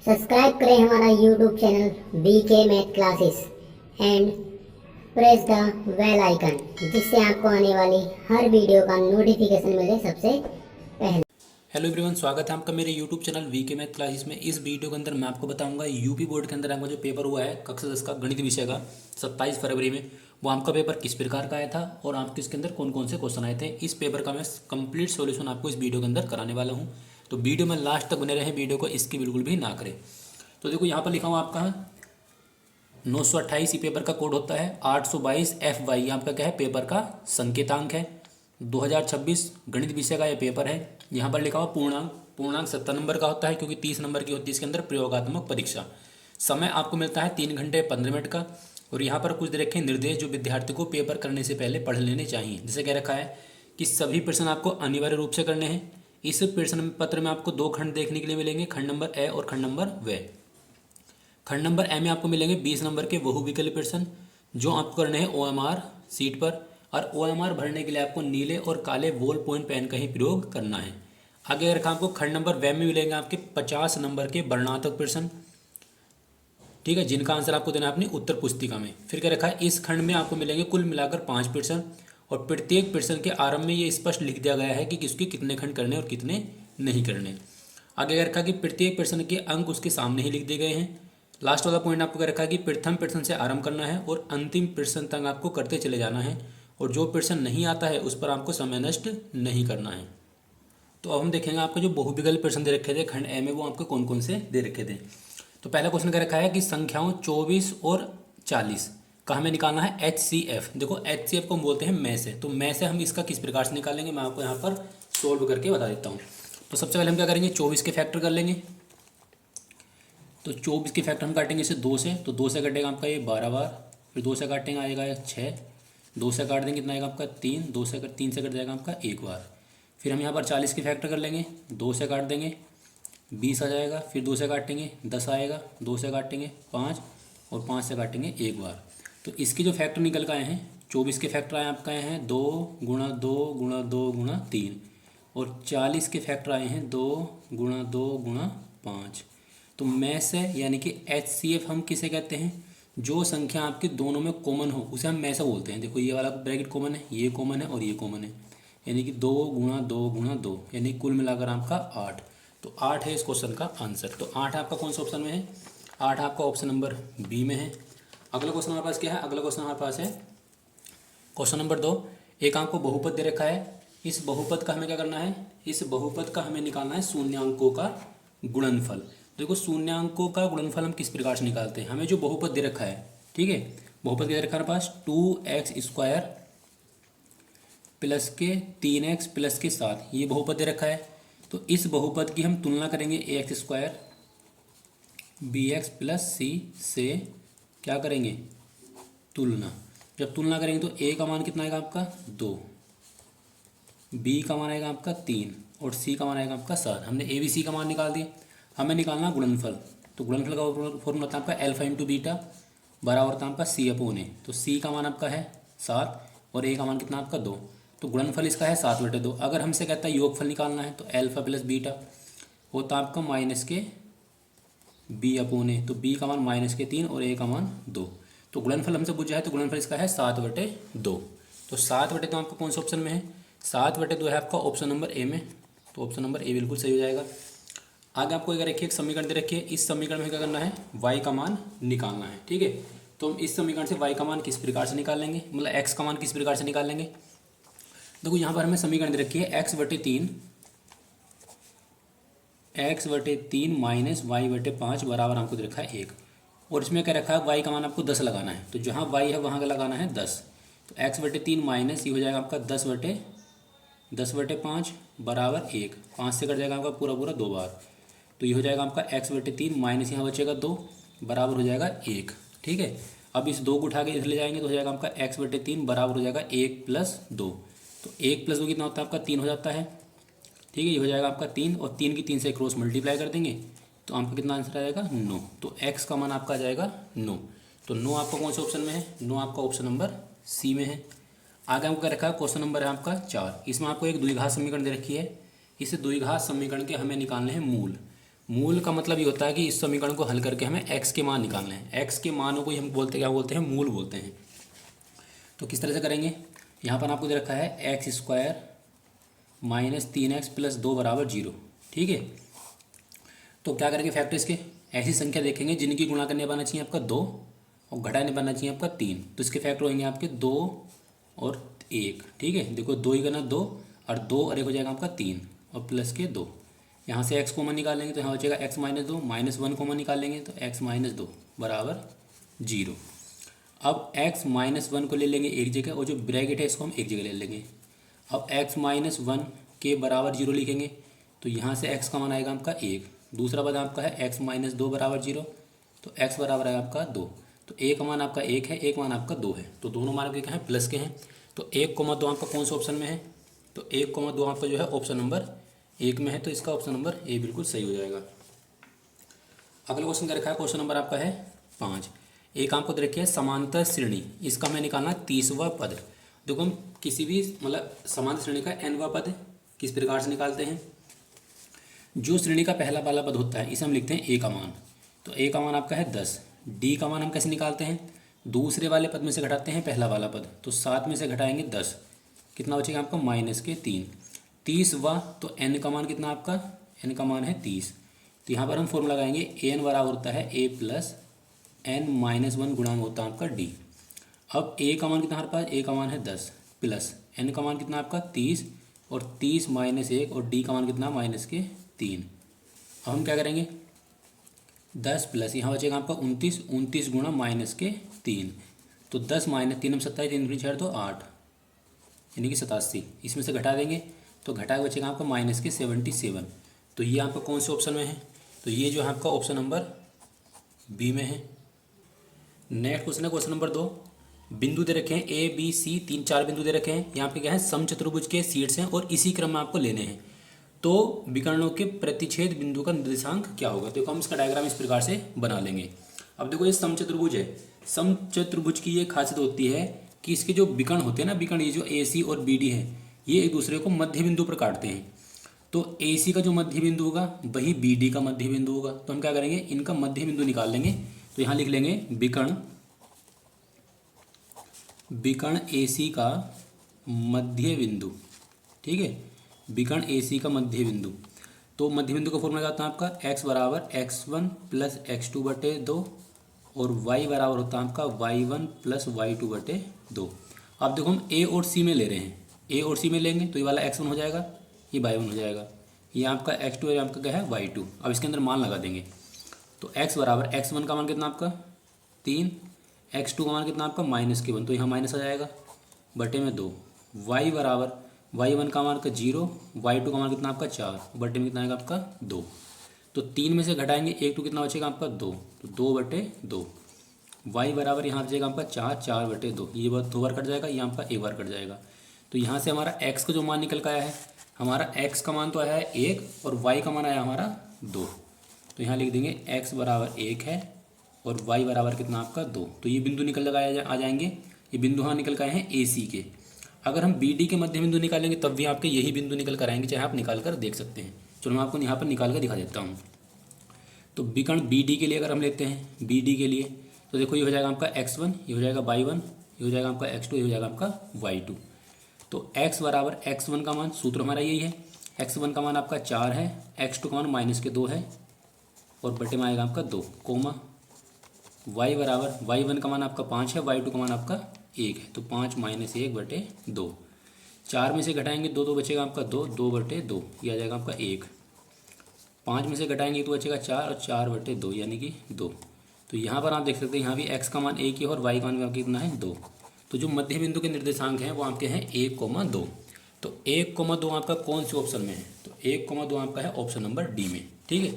Subscribe करें हमारा YouTube channel VK math classes and press the bell icon, जिससे आपको आने वाली हर वीडियो का नोटिफिकेशन मिले सबसे पहले। हेलो एवरीवन, स्वागत है आपका मेरे YouTube channel VK math classes में। इस वीडियो के अंदर मैं आपको बताऊंगा यूपी बोर्ड के अंदर आपका जो पेपर हुआ है कक्षा 10 का गणित विषय का 27 फरवरी में, वो आपका पेपर किस प्रकार का आया था और आपके इसके अंदर कौन कौन से क्वेश्चन आए थे। इस पेपर का मैं कंप्लीट सॉल्यूशन आपको इस वीडियो के अंदर कराने वाला हूँ, तो वीडियो में लास्ट तक बने रहे। वीडियो को इसकी बिल्कुल भी ना करें। तो देखो यहाँ पर लिखा हुआ आपका 928 ही पेपर का कोड होता है। 822 FY आपका क्या है, पेपर का संकेतांक है। 2026 गणित विषय का ये पेपर है। यहाँ पर लिखा हुआ पूर्णांक 70 नंबर का होता है, क्योंकि 30 नंबर की होती है इसके अंदर प्रयोगात्मक परीक्षा। समय आपको मिलता है 3 घंटे 15 मिनट का। और यहाँ पर कुछ दे रखे निर्देश जो विद्यार्थी को पेपर करने से पहले पढ़ लेने चाहिए। जैसे कह रखा है कि सभी प्रश्न आपको अनिवार्य रूप से करने हैं। इस प्रश्न पत्र में आपको 2 खंड देखने के लिए मिलेंगे, खंड नंबर ए और खंड नंबर व। खंड नंबर ए में आपको मिलेंगे 20 नंबर के बहुविकल्प प्रश्न, जो आपको करने हैं OMR सीट पर। और OMR भरने के लिए आपको नीले और काले बॉल पॉइंट पेन का ही प्रयोग करना है। आगे रखा आपको खंड नंबर व में मिलेंगे आपके 50 नंबर के वर्णनात्मक प्रश्न, ठीक है, जिनका आंसर आपको देना है अपनी उत्तर पुस्तिका में। फिर क्या रखा है, इस खंड में आपको मिलेंगे कुल मिलाकर 5 प्रश्न, और प्रत्येक प्रश्न के आरंभ में ये स्पष्ट लिख दिया गया है कि किसके कितने खंड करने और कितने नहीं करने। आगे रखा कि प्रत्येक प्रश्न के अंक उसके सामने ही लिख दिए गए हैं। लास्ट वाला पॉइंट आपको क्या रखा है कि प्रथम प्रश्न से आरंभ करना है और अंतिम प्रश्न तक आपको करते चले जाना है, और जो प्रश्न नहीं आता है उस पर आपको समय नष्ट नहीं करना है। तो अब हम देखेंगे आपको जो बहुविकल्प प्रश्न दे रखे थे खंड ए में, वो आपको कौन कौन से दे रखे थे। तो पहला क्वेश्चन क्या रखा है कि संख्याओं 24 और 40 का हमें निकालना है HCF। देखो HCF को हम बोलते हैं में से, तो में से हम इसका किस प्रकार से निकालेंगे मैं आपको यहाँ पर सोल्व करके बता देता हूँ। तो सबसे पहले हम क्या करेंगे, 24 के फैक्टर कर लेंगे। तो 24 के फैक्टर हम काटेंगे इसे 2 से, तो 2 से कटेगा आपका ये 12 बार, फिर 2 से काटेंगे आएगा 6, 2 से काट देंगे कितना आएगा आपका 3, 3 से कट जाएगा आपका 1 बार। फिर हम यहाँ पर 40 के फैक्टर कर लेंगे, 2 से काट देंगे 20 आ जाएगा, फिर 2 से काटेंगे 10 आएगा, 2 से काटेंगे 5, और 5 से काटेंगे 1 बार। तो इसके जो फैक्टर निकल के आए हैं, 24 के फैक्टर आए आपका आए हैं 2 गुणा 2 गुणा 2 गुणा 3, और 40 के फैक्टर आए हैं 2 गुणा 2 गुणा 5। तो में से यानी कि HCF हम किसे कहते हैं, जो संख्या आपके दोनों में कॉमन हो उसे हम में से बोलते हैं। देखो ये वाला ब्रैकेट कॉमन है, ये कॉमन है और ये कॉमन है, यानी कि 2 गुणा 2 गुणा 2, यानी कुल मिलाकर आपका 8। तो 8 है इस क्वेश्चन का आंसर। तो 8 आपका कौन सा ऑप्शन में है, 8 आपका ऑप्शन नंबर बी में है। अगला क्वेश्चन हमारे पास क्या है, अगला क्वेश्चन हमारे पास है क्वेश्चन नंबर 2। एक आपको बहुपद दे रखा है। इस बहुपद का हमें क्या करना है, इस बहुपद का हमें निकालना है शून्यांकों का गुणनफल। देखो शून्यांकों का गुणनफल हम किस प्रकार से निकालते हैं, हमें जो बहुपद दे रखा है, ठीक है, बहुपद क्या दे रखा है हमारे पास 2x² प्लस के 3x प्लस के 7, ये बहुपद दे रखा है। तो इस बहुपद की हम तुलना करेंगे ax² bx प्लस c से, क्या करेंगे, तुलना। जब तुलना करेंगे तो a का मान कितना आएगा आपका 2, b का मान आएगा आपका 3, और c का मान आएगा आपका 7। हमने a b c का मान निकाल दिया। हमें निकालना गुणनफल। तो गुणनफल का फॉर्मूला होता है आपका अल्फा इंटू बीटा बराबर होता है आपका c/a। तो c का मान आपका है 7 और a का मान कितना आपका 2। तो गुणनफल इसका है 7/2। अगर हमसे कहता है योगफल निकालना है तो अल्फा प्लस बीटा होता है आपका माइनस के b/a। तो b का मान माइनस के 3 और a का मान 2। तो गुणनफल हमसे पूछा है, तो गुणनफल इसका है 7/2। तो 7/2 आपका कौन सा ऑप्शन में है, 7/2 है आपका ऑप्शन नंबर ए में। तो ऑप्शन नंबर ए बिल्कुल सही हो जाएगा। आगे आपको अगर रखिए एक समीकरण दे रखिए, इस समीकरण में क्या करना है, y का मान निकालना है, ठीक है। तो हम इस समीकरण से y का मान किस प्रकार से निकालेंगे, मतलब x का मान किस प्रकार से निकालेंगे। देखो यहाँ पर हमें समीकरण दे रखी है x/3 माइनस y/5 बराबर हमको दे रखा है 1, और इसमें क्या रखा है y का मान आपको 10 लगाना है। तो जहाँ y है वहाँ का लगाना है 10। तो x/3 माइनस ये हो जाएगा आपका 10/5 बराबर 1, 5 से कट जाएगा आपका पूरा पूरा 2 बार। तो ये हो जाएगा आपका x/3 माइनस यहाँ बचेगा 2 बराबर हो जाएगा 1, ठीक है। अब इस 2 को उठा के इधर ले जाएंगे तो हो जाएगा आपका x/3 बराबर हो जाएगा 1 + 2। तो 1 + 2 कितना होता है आपका 3 हो जाता है, ठीक है। ये हो जाएगा आपका 3, और 3 की 3 से क्रॉस मल्टीप्लाई कर देंगे तो आपका कितना आंसर आ जाएगा 9। तो x का मान आपका आ जाएगा 9। तो 9 आपका कौन से ऑप्शन में है, 9 आपका ऑप्शन नंबर सी में है। आगे हमको क्या रखा है, क्वेश्चन नंबर है आपका 4। इसमें आपको एक द्विघात समीकरण दे रखी है। इस द्विघात समीकरण के हमें निकालने हैं मूल। मूल का मतलब ये होता है कि इस समीकरण को हल करके हमें x के मान निकालने हैं। x के मानों को ही हम बोलते क्या बोलते हैं, मूल बोलते हैं। तो किस तरह से करेंगे, यहाँ पर आपको दे रखा है x square minus 3x plus 2 बराबर 0। ठीक है, तो क्या करेंगे, फैक्टर इसके ऐसी संख्या देखेंगे जिनकी गुणा करने पाना चाहिए आपका 2 और घटाने पाना चाहिए आपका 3। तो इसके फैक्टर होंगे आपके 2 और 1। ठीक है, देखो 2 ही करना 2 और 2 और 1 हो जाएगा आपका 3 और प्लस के 2। यहाँ से x कॉमन निकालेंगे तो यहाँ हो जाएगा x माइनस 2, माइनस 1 कॉमन निकालेंगे तो x माइनस 2 बराबर 0। अब x माइनस 1 को ले लेंगे एक जगह और जो ब्रैकेट है इसको हम एक जगह ले लेंगे। अब x माइनस 1 के बराबर 0 लिखेंगे तो यहाँ से x का मान आएगा आपका 1। दूसरा पद आपका है x माइनस 2 बराबर 0, तो x बराबर है आपका 2। तो एक मान आपका 1 है, एक मान आपका 2 है, तो दोनों मान आपके क्या हैं, प्लस के हैं। तो 1,2 आपका कौन सा ऑप्शन में है, तो 1,2 आपका जो है ऑप्शन नंबर 1 में है, तो इसका ऑप्शन नंबर ए बिल्कुल सही हो जाएगा। अगला क्वेश्चन क्या रखा है, क्वेश्चन नंबर आपका है 5। एक आपको दे रखी है समांतर श्रेणी, इसका हमें निकालना 30वां पद। देखो हम किसी भी मतलब समांतर श्रेणी का nवां पद किस प्रकार से निकालते हैं, जो श्रेणी का पहला वाला पद होता है इसे हम लिखते हैं a का मान। तो a का मान आपका है 10। d का मान हम कैसे निकालते हैं, दूसरे वाले पद में से घटाते हैं पहला वाला पद, तो 7 में से घटाएंगे 10, कितना बचेगा आपका माइनस के 3। 30वां, तो n का मान कितना आपका, n का मान है 30। तो यहाँ पर हम फॉर्मूला लगाएंगे an बराबर होता है a प्लस n माइनस 1 गुणा में होता है आपका d। अब a का मान कितना हमारे पास, a का मान है 10 प्लस n का मान कितना आपका 30 और 30 माइनस 1 और d का मान कितना माइनस के 3। अब हम क्या करेंगे, 10 प्लस यहाँ बचेगा आपका 29, 29 गुणा माइनस के 3, तो 10 माइनस 3 में 27, 3 दूनी 6 तो 8 यानी कि 87। इसमें से घटा देंगे तो घटा के बचेगा आपका माइनस के 77। तो ये आपका कौन से ऑप्शन में है, तो ये जो है आपका ऑप्शन नंबर बी में है। नेक्स्ट क्वेश्चन है क्वेश्चन नंबर 2। बिंदु दे रखे हैं ए बी सी, 3-4 बिंदु दे रखे हैं। यहाँ पे क्या है, समचतुर्भुज के शीर्ष हैं और इसी क्रम में आपको लेने हैं। तो विकर्णों के प्रतिच्छेद बिंदु का निर्देशांक क्या होगा, तो हम इसका डायग्राम इस प्रकार से बना लेंगे। अब देखो ये समचतुर्भुज है, समचतुर्भुज की ये खासियत होती है कि इसके जो विकर्ण होते हैं ना, विकर्ण ये जो ए सी और बी डी है, ये एक दूसरे को मध्य बिंदु पर काटते हैं। तो ए सी का जो मध्य बिंदु होगा वही बी डी का मध्य बिंदु होगा। तो हम क्या करेंगे, इनका मध्य बिंदु निकाल लेंगे। तो यहाँ लिख लेंगे विकर्ण ए सी का मध्य बिंदु। ठीक है, विकर्ण ए सी का मध्य बिंदु। तो मध्य बिंदु का फॉर्मूला क्या होता है आपका, x बराबर x1 प्लस x2/2 और y बराबर होता है आपका y1 प्लस y2/2। अब देखो हम a और c में ले रहे हैं, a और c में लेंगे तो ये वाला x1 हो जाएगा, ये y1 हो जाएगा, ये आपका x2 है, आपका क्या है y2। अब इसके अंदर मान लगा देंगे। तो x बराबर x1 का मान कितना आपका 3, x2 का मान कितना आपका -1, तो यहाँ माइनस आ जाएगा बटे में 2। y बराबर y1 का मान का 0, y2 का मान कितना आपका 4, बटे में कितना आएगा आपका 2। तो 3 में से घटाएंगे 1 2, कितना बचेगा आपका 2, तो 2/2। y बराबर यहाँ बचेगा आपका 4, 4/2, ये बार 2 बार कट जाएगा, ये आपका 1 बार कट जाएगा। तो यहाँ से हमारा x का जो मान निकल कर आया है, हमारा x का मान तो आया है 1 और y का मान आया हमारा 2। तो यहाँ लिख देंगे x बराबर 1 है और y बराबर कितना आपका 2। तो ये बिंदु निकल कर आ जाएंगे, ये बिंदु यहाँ निकल कर आए हैं ए सी के। अगर हम बी डी के मध्य बिंदु निकालेंगे तब भी आपके यही बिंदु निकल कर आएंगे, चाहे आप निकाल कर देख सकते हैं। चलो मैं आपको यहाँ पर निकाल कर दिखा देता हूँ। तो विकर्ण बी डी के लिए अगर हम लेते हैं, बी डी के लिए तो देखो ये हो जाएगा आपका x1, ये हो जाएगा y1, ये हो जाएगा आपका x2, ये हो जाएगा आपका y2। तो x बराबर x1 का मान, सूत्र हमारा यही है, x1 का मान आपका 4 है, x2 का मान -2 है और बटे में आएगा आपका 2, कोमा y बराबर y1 का मान आपका 5 है, y2 का मान आपका 1 है, तो 5 - 1/2। 4 में से घटाएंगे 2, 2 बचेगा आपका 2, 2/2, ये आ जाएगा आपका 1। 5 में से घटाएंगे तो बचेगा 4 और 4/2 यानी कि 2। तो यहाँ पर आप देख सकते हैं यहाँ भी x का मान 1 है और y का मान आपका कितना है 2। तो जो मध्य बिंदु के निर्देशांक हैं वो आपके हैं 1,2। तो 1,2 आपका कौन से ऑप्शन में है, तो 1,2 आपका है ऑप्शन नंबर डी में। ठीक है,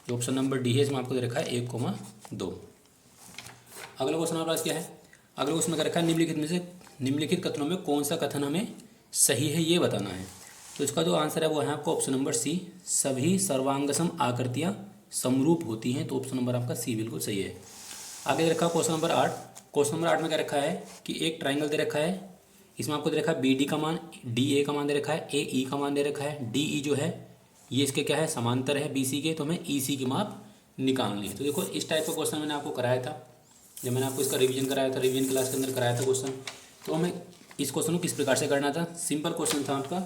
जो ऑप्शन नंबर डी है इसमें आपको दे रखा है 1,2। अगला क्वेश्चन हमारे पास क्या है, अगला क्वेश्चन में क्या रखा है, निम्नलिखित में से निम्नलिखित कथनों में कौन सा कथन हमें सही है ये बताना है। तो इसका जो आंसर है वो है आपका ऑप्शन नंबर सी, सभी सर्वांगसम आकृतियाँ समरूप होती हैं। तो ऑप्शन नंबर आपका सी बिल्कुल सही है। आगे दे रखा है क्वेश्चन नंबर 8। क्वेश्चन नंबर 8 में क्या रखा है कि एक ट्राइंगल दे रखा है, इसमें आपको दे रखा है बी डी का मान, डी ए का मान दे रखा है, ए ई का मान दे रखा है, डी ई जो है ये इसके क्या है, समांतर है BC के, तो हमें EC की माप निकालनी है। तो देखो इस टाइप का क्वेश्चन मैंने आपको कराया था, जब मैंने आपको इसका रिवीजन कराया था, रिवीजन क्लास के अंदर कराया था क्वेश्चन। तो हमें इस क्वेश्चन को किस प्रकार से करना था, सिंपल क्वेश्चन था आपका।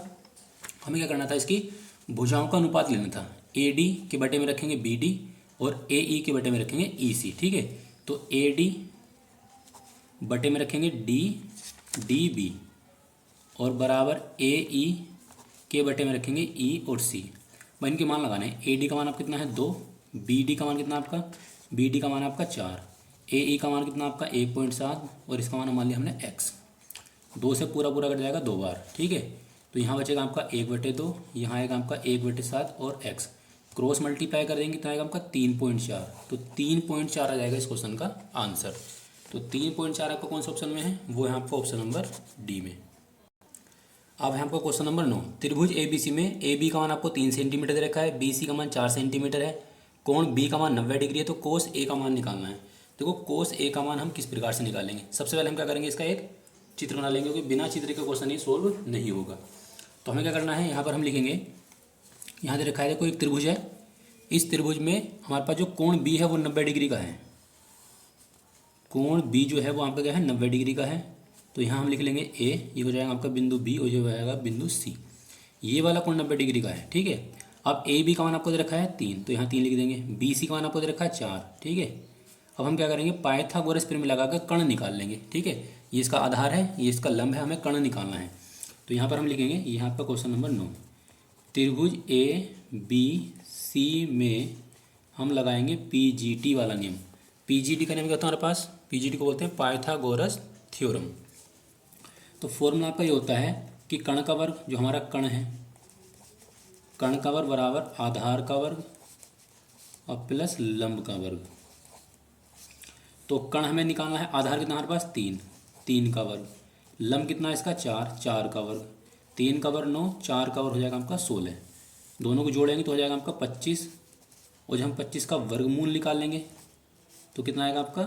हमें क्या करना था, इसकी भुजाओं का अनुपात लेना था। AD के बटे में रखेंगे BD और AE के बटे में रखेंगे EC, ठीक है। तो AD बटे में रखेंगे DB और बराबर AE के बटे में रखेंगे E और C। भाई इनके मान लगाने हैं। AD का मान आपका कितना है 2, BD का मान कितना आपका, BD का मान आपका 4, AE का मान कितना आपका 1.7 और इसका मान मान लिया हमने x। 2 से पूरा पूरा कट जाएगा 2 बार, ठीक है। तो यहाँ बचेगा आपका 1/2, यहाँ आएगा आपका 1/7 और x क्रॉस मल्टीप्लाई कर देंगे कितना आएगा आपका 3.4। तो 3.4 आ जाएगा इस क्वेश्चन का आंसर। तो 3.4 आपका कौन सा ऑप्शन में है, वो है आपका ऑप्शन नंबर डी में। अब है आपका क्वेश्चन नंबर 9। त्रिभुज ABC में AB का मान आपको 3 सेंटीमीटर दे रखा है, BC का मान 4 सेंटीमीटर है, कोण B का मान 90 डिग्री है। तो कोस A का मान निकालना है। देखो कोस A का मान हम किस प्रकार से निकालेंगे, सबसे पहले हम क्या करेंगे, इसका एक चित्र बना लेंगे, क्योंकि बिना चित्र के क्वेश्चन ये सोल्व नहीं होगा। तो हमें क्या करना है, यहाँ पर हम लिखेंगे, यहाँ दे रखा है देखो एक त्रिभुज है, इस त्रिभुज में हमारे पास जो कोण B है वो 90 डिग्री का है। कोण B जो है वो आपका क्या है 90 डिग्री का है। तो यहाँ हम लिख लेंगे A, ये हो जाएगा आपका बिंदु B और ये हो जाएगा बिंदु C। ये वाला कोण 90 डिग्री का है, ठीक है। अब AB का मान आपको दे रखा है 3, तो यहाँ 3 लिख देंगे। BC का मान आपको दे रखा है 4, ठीक है। अब हम क्या करेंगे, पाइथागोरस प्रमेय लगाकर कर्ण निकाल लेंगे, ठीक है। ये इसका आधार है, ये इसका लंब है, हमें कर्ण निकालना है। तो यहाँ पर हम लिखेंगे, यहाँ पर क्वेश्चन नंबर 9, त्रिभुज ABC में हम लगाएंगे PGT वाला नियम। PGT का नियम क्या होता है हमारे पास, PGT को बोलते हैं पाइथागोरस थ्योरम। तो फॉर्मूला आपका ये होता है कि कर्ण का वर्ग, जो हमारा कर्ण है, कर्ण का वर्ग बराबर आधार का वर्ग और प्लस लंब का वर्ग। तो कर्ण हमें निकालना है, आधार कितना हमारे पास 3, 3 का वर्ग, लंब कितना है इसका 4, 4 का वर्ग, 3 का वर्ग 9, 4 का वर्ग हो जाएगा आपका 16। दोनों को जोड़ेंगे तो हो जाएगा आपका 25, और जब हम 25 का वर्गमूल निकाल लेंगे तो कितना आएगा आपका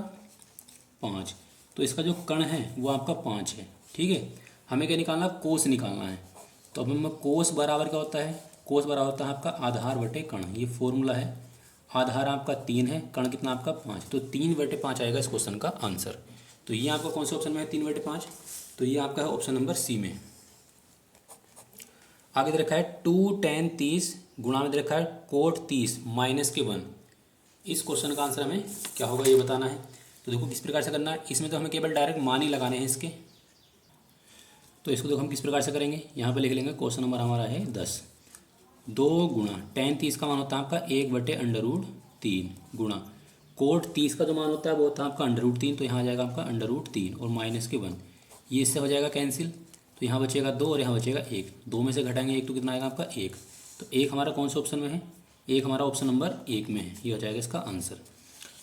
5। तो इसका जो कर्ण है वो आपका 5 है, ठीक है। हमें क्या निकालना, कोस निकालना है। तो अब हमें कोस बराबर क्या होता है, कोस बराबर होता है आपका आधार बटे कर्ण। ये फॉर्मूला है, आधार आपका 3 है, कर्ण कितना आपका 5, तो 3/5 आएगा इस क्वेश्चन का आंसर। तो ये आपका कौन से ऑप्शन में है 3/5, तो ये आपका है ऑप्शन नंबर C में। आगे दे रखा है 2 tan 30 गुणा में दे रखा है कोट 30 माइनस के 1। इस क्वेश्चन का आंसर हमें क्या होगा ये बताना है। तो देखो किस प्रकार से करना है, इसमें तो हमें केवल डायरेक्ट मान ही लगाने हैं इसके। तो इसको देखो हम किस प्रकार से करेंगे, यहाँ पे लिख लेंगे क्वेश्चन नंबर हमारा है 10, 2 गुणा tan 30 का मान होता है आपका 1/√3 गुणा कोट 30 का जो मान होता है वो होता है आपका √3। तो यहाँ आ जाएगा आपका √3 और माइनस के 1, ये इससे हो जाएगा कैंसिल। तो यहाँ बचेगा 2 और यहाँ बचेगा 1, 2 में से घटाएंगे 1 तो कितना आएगा आपका 1। तो 1 हमारा कौन से ऑप्शन में है, 1 हमारा ऑप्शन नंबर 1 में है, ये हो जाएगा इसका आंसर।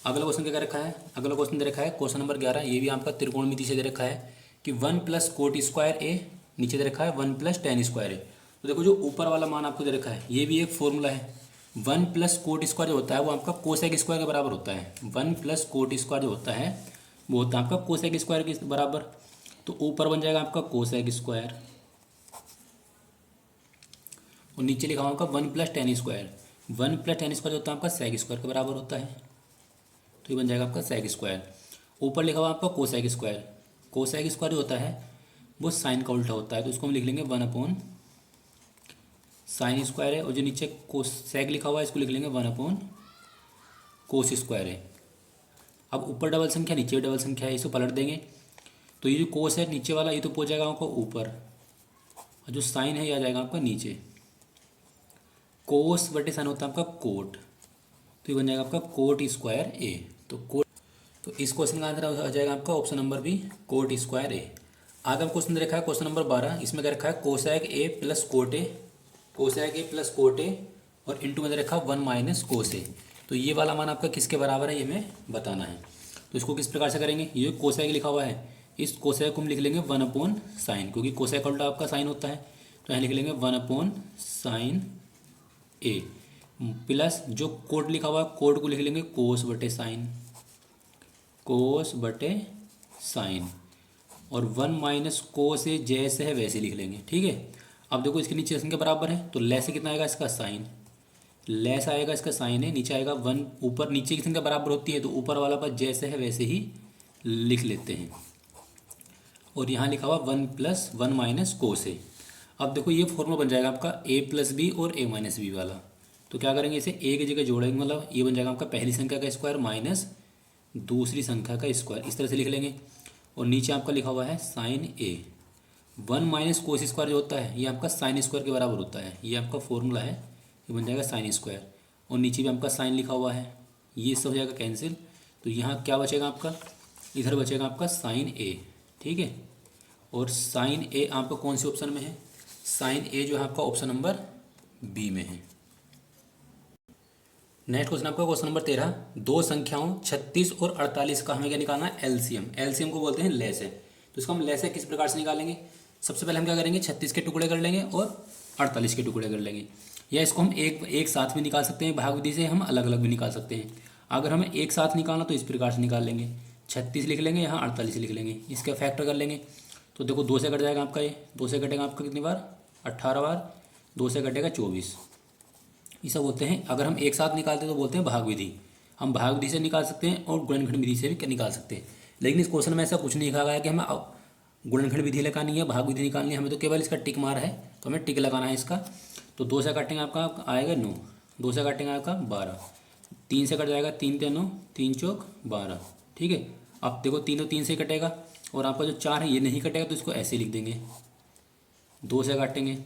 अगला क्वेश्चन क्या रखा है, अगला क्वेश्चन दे रखा है क्वेश्चन नंबर 11। ये भी आपका त्रिकोणमिति से दे रखा है कि 1 + कोट स्क्वायर A, नीचे दे रखा है 1 + tan स्क्वायर A। तो देखो जो ऊपर वाला मान आपको दे रखा है ये भी एक फॉर्मूला है। 1 + कोट स्क्वायर जो होता है वो आपका कोसेक स्क्वायर के बराबर होता है। 1 + कोट स्क्वायर जो होता है वो होता है आपका कोसेक स्क्वायर के बराबर। तो ऊपर बन जाएगा आपका कोसेक स्क्वायर और नीचे लिखा होगा 1 + tan स्क्वायर। 1 + tan स्क्वायर जो होता है आपका सेक स्क्वायर के बराबर होता है, तो ये बन जाएगा आपका सेक स्क्वायर। ऊपर लिखा हुआ आपका कोसेक स्क्वायर। कोसेक स्क्वायर जो होता है वो साइन का उल्टा होता है, तो इसको हम लिख लेंगे 1/sin स्क्वायर है। और जो नीचे कोसेक लिखा हुआ है इसको लिख लेंगे 1/cos स्क्वायर है। अब ऊपर डबल संख्या नीचे डबल संख्या है, इसको पलट देंगे तो ये जो कोस है नीचे वाला ये तो पहुँच जाएगा आपको ऊपर, और जो साइन है ये आ जाएगा आपका नीचे। कोस बटे साइन होता है आपका कोट, तो ये बन जाएगा आपका कोट स्क्वायर A। तो इस क्वेश्चन का आंसर आ जाएगा आपका option number B, coat square A। आगे हम क्वेश्चन रखा है क्वेश्चन नंबर 12। इसमें क्या रखा है cosec A + cot A, cosec A + cot A और इंटू में रखा 1 - कोस A। तो ये वाला मान आपका किसके बराबर है ये हमें बताना है। तो इसको किस प्रकार से करेंगे, ये कोसेक लिखा हुआ है, इस कोसेक को हम लिख लेंगे 1/sin, क्योंकि कोसेक का उल्टा आपका साइन होता है। तो यहाँ लिख लेंगे 1/sin A प्लस जो कोट लिखा हुआ है कोट को लिख लेंगे कोस बटे साइन, कोस बटे साइन, और 1 - कोस A जैसे है वैसे लिख लेंगे, ठीक है। अब देखो इसके नीचे संख्या बराबर है तो लेस कितना आएगा इसका साइन, लेस आएगा इसका साइन है, नीचे आएगा 1, ऊपर नीचे की संख्या बराबर होती है तो ऊपर वाला पर जैसे है वैसे ही लिख लेते हैं। और यहाँ लिखा हुआ 1 + 1 माइनस कोस है। अब देखो ये फॉर्मूला बन जाएगा आपका a + b और a - b वाला। तो क्या करेंगे, इसे a की जगह जोड़ेंगे, मतलब ये बन जाएगा आपका पहली संख्या का स्क्वायर माइनस दूसरी संख्या का स्क्वायर, इस तरह से लिख लेंगे। और नीचे आपका लिखा हुआ है sine a। 1 minus cos square जो होता है ये आपका साइन स्क्वायर के बराबर होता है, ये आपका फॉर्मूला है, ये बन जाएगा साइन स्क्वायर। और नीचे भी आपका साइन लिखा हुआ है, ये सब हो जाएगा कैंसिल। तो यहाँ क्या बचेगा आपका, इधर बचेगा आपका साइन a, ठीक है। और साइन a आपका कौन से ऑप्शन में है, साइन a जो है आपका ऑप्शन नंबर बी में है। नेक्स्ट क्वेश्चन आपका क्वेश्चन नंबर 13, दो संख्याओं 36 और 48 का हमें क्या निकालना है, एलसीएम। एलसीएम को बोलते हैं लेस है। तो इसका हम लेस है किस प्रकार से निकालेंगे, सबसे पहले हम क्या करेंगे, 36 के टुकड़े कर लेंगे और 48 के टुकड़े कर लेंगे। या इसको हम एक साथ भी निकाल सकते हैं, भाग विधि से हम अलग अलग भी निकाल सकते हैं। अगर हमें एक साथ निकालना तो इस प्रकार से निकाल लेंगे, 36 लिख लेंगे, यहाँ 48 लिख लेंगे, इसका फैक्टर कर लेंगे। तो देखो 2 से कट जाएगा आपका, ये 2 से कटेगा आपका कितनी बार, 18 बार, 2 से कटेगा 24। ये सब बोलते हैं, अगर हम एक साथ निकालते हैं तो बोलते हैं भाग विधि। हम भाग विधि से निकाल सकते हैं और गुणनखंड विधि से भी निकाल सकते हैं। लेकिन इस क्वेश्चन में ऐसा कुछ नहीं लिखा गया है कि हमें गुणनखंड विधि लगानी है, भाग विधि निकालनी है, हमें तो केवल इसका टिक मार है, तो हमें टिक लगाना है इसका। तो 2 से काटेंगे आपका आएगा 9, 2 से काटेंगे आपका 12, 3 से कट जाएगा 3 × 9, 3 × 4 = 12, ठीक है। अब देखो 3 3 से कटेगा और आपका जो 4 है ये नहीं कटेगा, तो इसको ऐसे लिख देंगे, 2 से काटेंगे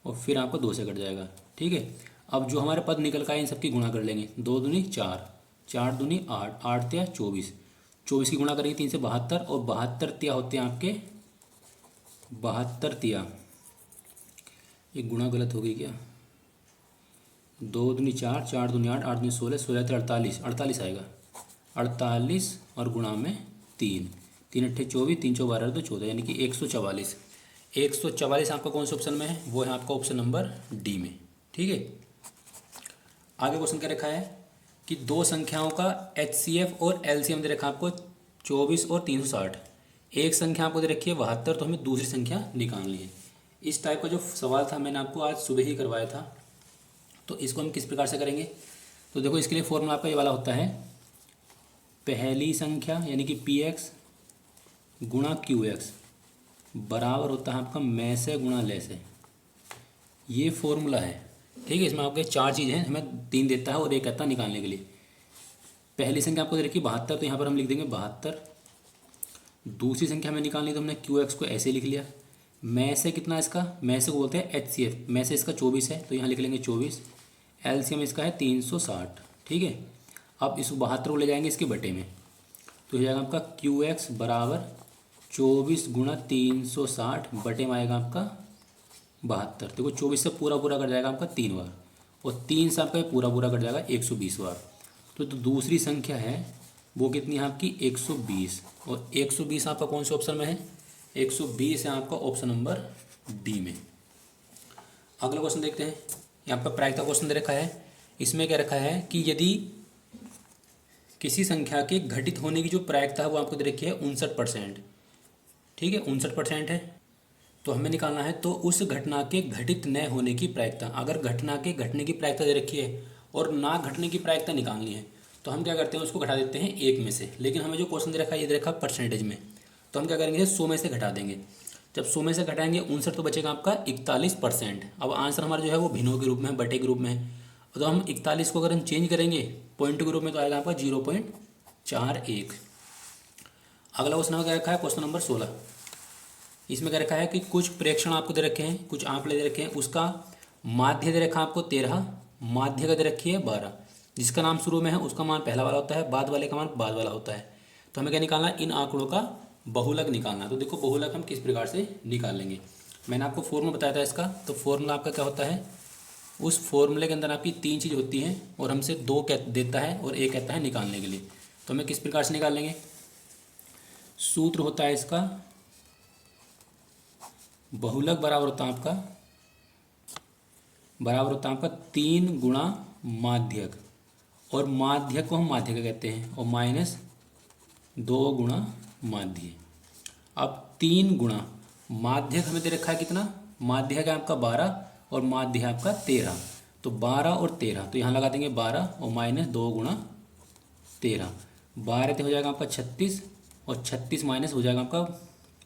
और फिर आपको 2 से कट जाएगा, ठीक है। अब जो हमारे पद निकल का है इन सबकी गुणा कर लेंगे, 2 दूनी 4, 4 दूनी 8, 8 तिया 24, 24 की गुणा करेंगे 3 से 72, और 72 तिया होते हैं आपके 72 तिया, ये गुणा गलत हो गई क्या, 2 दूनी 4, 4 दूनी 8, 8 दूनी 16, 16 तिया 48, 48 आएगा, 48 और गुणा में 3, 3 × 8 = 24, 3 × 12 तो 14, यानी कि 144। 144 आपका कौन से ऑप्शन में है, वो है आपका ऑप्शन नंबर डी में, ठीक है। आगे क्वेश्चन क्या रखा है कि दो संख्याओं का एचसीएफ और एलसीएम दे रखा है आपको 24 और 360। एक संख्या आपको दे रखी है 72, तो हमें दूसरी संख्या निकालनी है। इस टाइप का जो सवाल था मैंने आपको आज सुबह ही करवाया था। तो इसको हम किस प्रकार से करेंगे, तो देखो इसके लिए फॉर्मूला आपका ये वाला होता है, पहली संख्या यानी कि px गुणा qx बराबर होता है आपका में से गुणा ले से। ये फॉर्मूला है, ठीक है। इसमें आपके 4 चीज़ें हैं, हमें 3 देता है और 1 कहता है निकालने के लिए। पहली संख्या आपको दे रखी 72, तो यहाँ पर हम लिख देंगे 72। दूसरी संख्या हमें निकालनी, तो हमने qx को ऐसे लिख लिया। में से कितना है इसका, में से को बोलते हैं एचसीएफ, में से इसका 24 है तो यहाँ लिख लेंगे 24। एलसीएम इसका है 360, ठीक है। अब इस 72 को ले जाएंगे इसके बटे में, तो हो जाएगा आपका qx बराबर 24 × 360 बटे में आएगा आपका 72। देखो 24 से पूरा पूरा कट जाएगा आपका 3 बार, और 3 से आपका पूरा पूरा कट जाएगा 120 बार। तो दूसरी संख्या है वो कितनी है आपकी 120, और 120 आपका कौन से ऑप्शन में है, 120 है आपका ऑप्शन नंबर डी में। अगला क्वेश्चन देखते हैं, यहाँ पर प्रायिकता क्वेश्चन दे रखा है। इसमें क्या रखा है कि यदि किसी संख्या के घटित होने की जो प्रायिकता है वो आपको दे रखी है 59%, ठीक है, 59% है। तो हमें निकालना है तो उस घटना के घटित न होने की प्रायिकता। अगर घटना के घटने की प्रायिकता दे रखी है और ना घटने की प्रायिकता निकालनी है, तो हम क्या करते हैं उसको घटा देते हैं 1 में से। लेकिन हमें जो क्वेश्चन दे रखा है ये दे रखा है परसेंटेज में, तो हम क्या करेंगे 100 में से घटा देंगे। जब 100 में से घटाएंगे 59 तो बचेगा आपका 41%। अब आंसर हमारा जो है वो भिन्नों के रूप में है, बटे के रूप में है। तो हम 41 को अगर हम चेंज करेंगे पॉइंट के रूप में तो आएगा आपका 0.41। अगला क्वेश्चन क्या रखा है, क्वेश्चन नंबर 16। इसमें क्या रखा है कि कुछ प्रेक्षण आपको दे रखे हैं, कुछ आंकड़े दे रखे हैं, उसका माध्य दे रखा है आपको 13, माध्य का दे रखी है 12। जिसका नाम शुरू में है उसका मान पहला वाला होता है, बाद वाले का मान बाद वाला होता है। तो हमें क्या निकालना है, इन आंकड़ों का बहुलक निकालना। तो देखो बहुलक हम किस प्रकार से निकाल लेंगे, मैंने आपको फॉर्मूला बताया था इसका। तो फॉर्मूला आपका क्या होता है, उस फॉर्मूले के अंदर आपकी 3 चीज़ होती हैं और हमसे 2 देता है और 1 कहता है निकालने के लिए। तो हमें किस प्रकार से निकाल लेंगे, सूत्र होता है इसका बहुलक बराबर होता है आपका 3 गुणा माध्यक, और माध्यक को हम माध्यक कहते हैं, और माइनस 2 गुणा माध्य। अब 3 गुणा माध्यक हमें दे रखा है कितना, माध्यक है आपका 12 और माध्य है आपका 13। तो 12 और 13, तो यहाँ लगा देंगे 12 और माइनस 2 गुणा 13, 12 हो जाएगा आपका 36 और 36 माइनस हो जाएगा आपका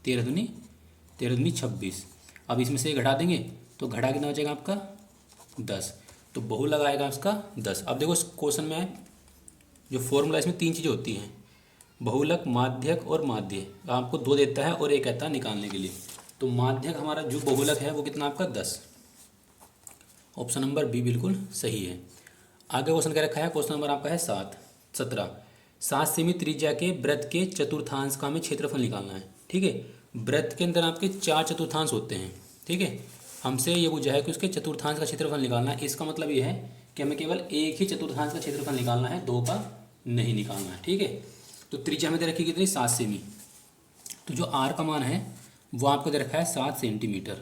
13 दूनी 26। अब इसमें से घटा देंगे तो घटा कितना हो जाएगा आपका 10, तो बहुलक आएगा इसका 10। अब देखो इस क्वेश्चन में जो फॉर्मूला इसमें 3 चीज़ें होती हैं, बहुलक, माध्यक और माध्य। आपको 2 देता है और एक कहता है निकालने के लिए। तो माध्यक हमारा जो बहुलक है वो कितना आपका 10, ऑप्शन नंबर बी बिल्कुल सही है। आगे क्वेश्चन क्या रखा है, क्वेश्चन नंबर आपका है 17। 7 सेमी त्रिज्या के वृत्त के चतुर्थांश का हमें क्षेत्रफल निकालना है। ठीक है, वृत्त के अंदर आपके 4 चतुर्थांश होते हैं। ठीक है, हमसे ये पूछा है कि उसके चतुर्थांश का क्षेत्रफल निकालना है। इसका मतलब ये है कि हमें केवल एक ही चतुर्थांश का क्षेत्रफल निकालना है, 2 का नहीं निकालना है। ठीक है, तो त्रिज्या में दे रखी कितनी 7 सेमी, तो जो आर का मान है वो आपको दे रखा है 7 सेंटीमीटर।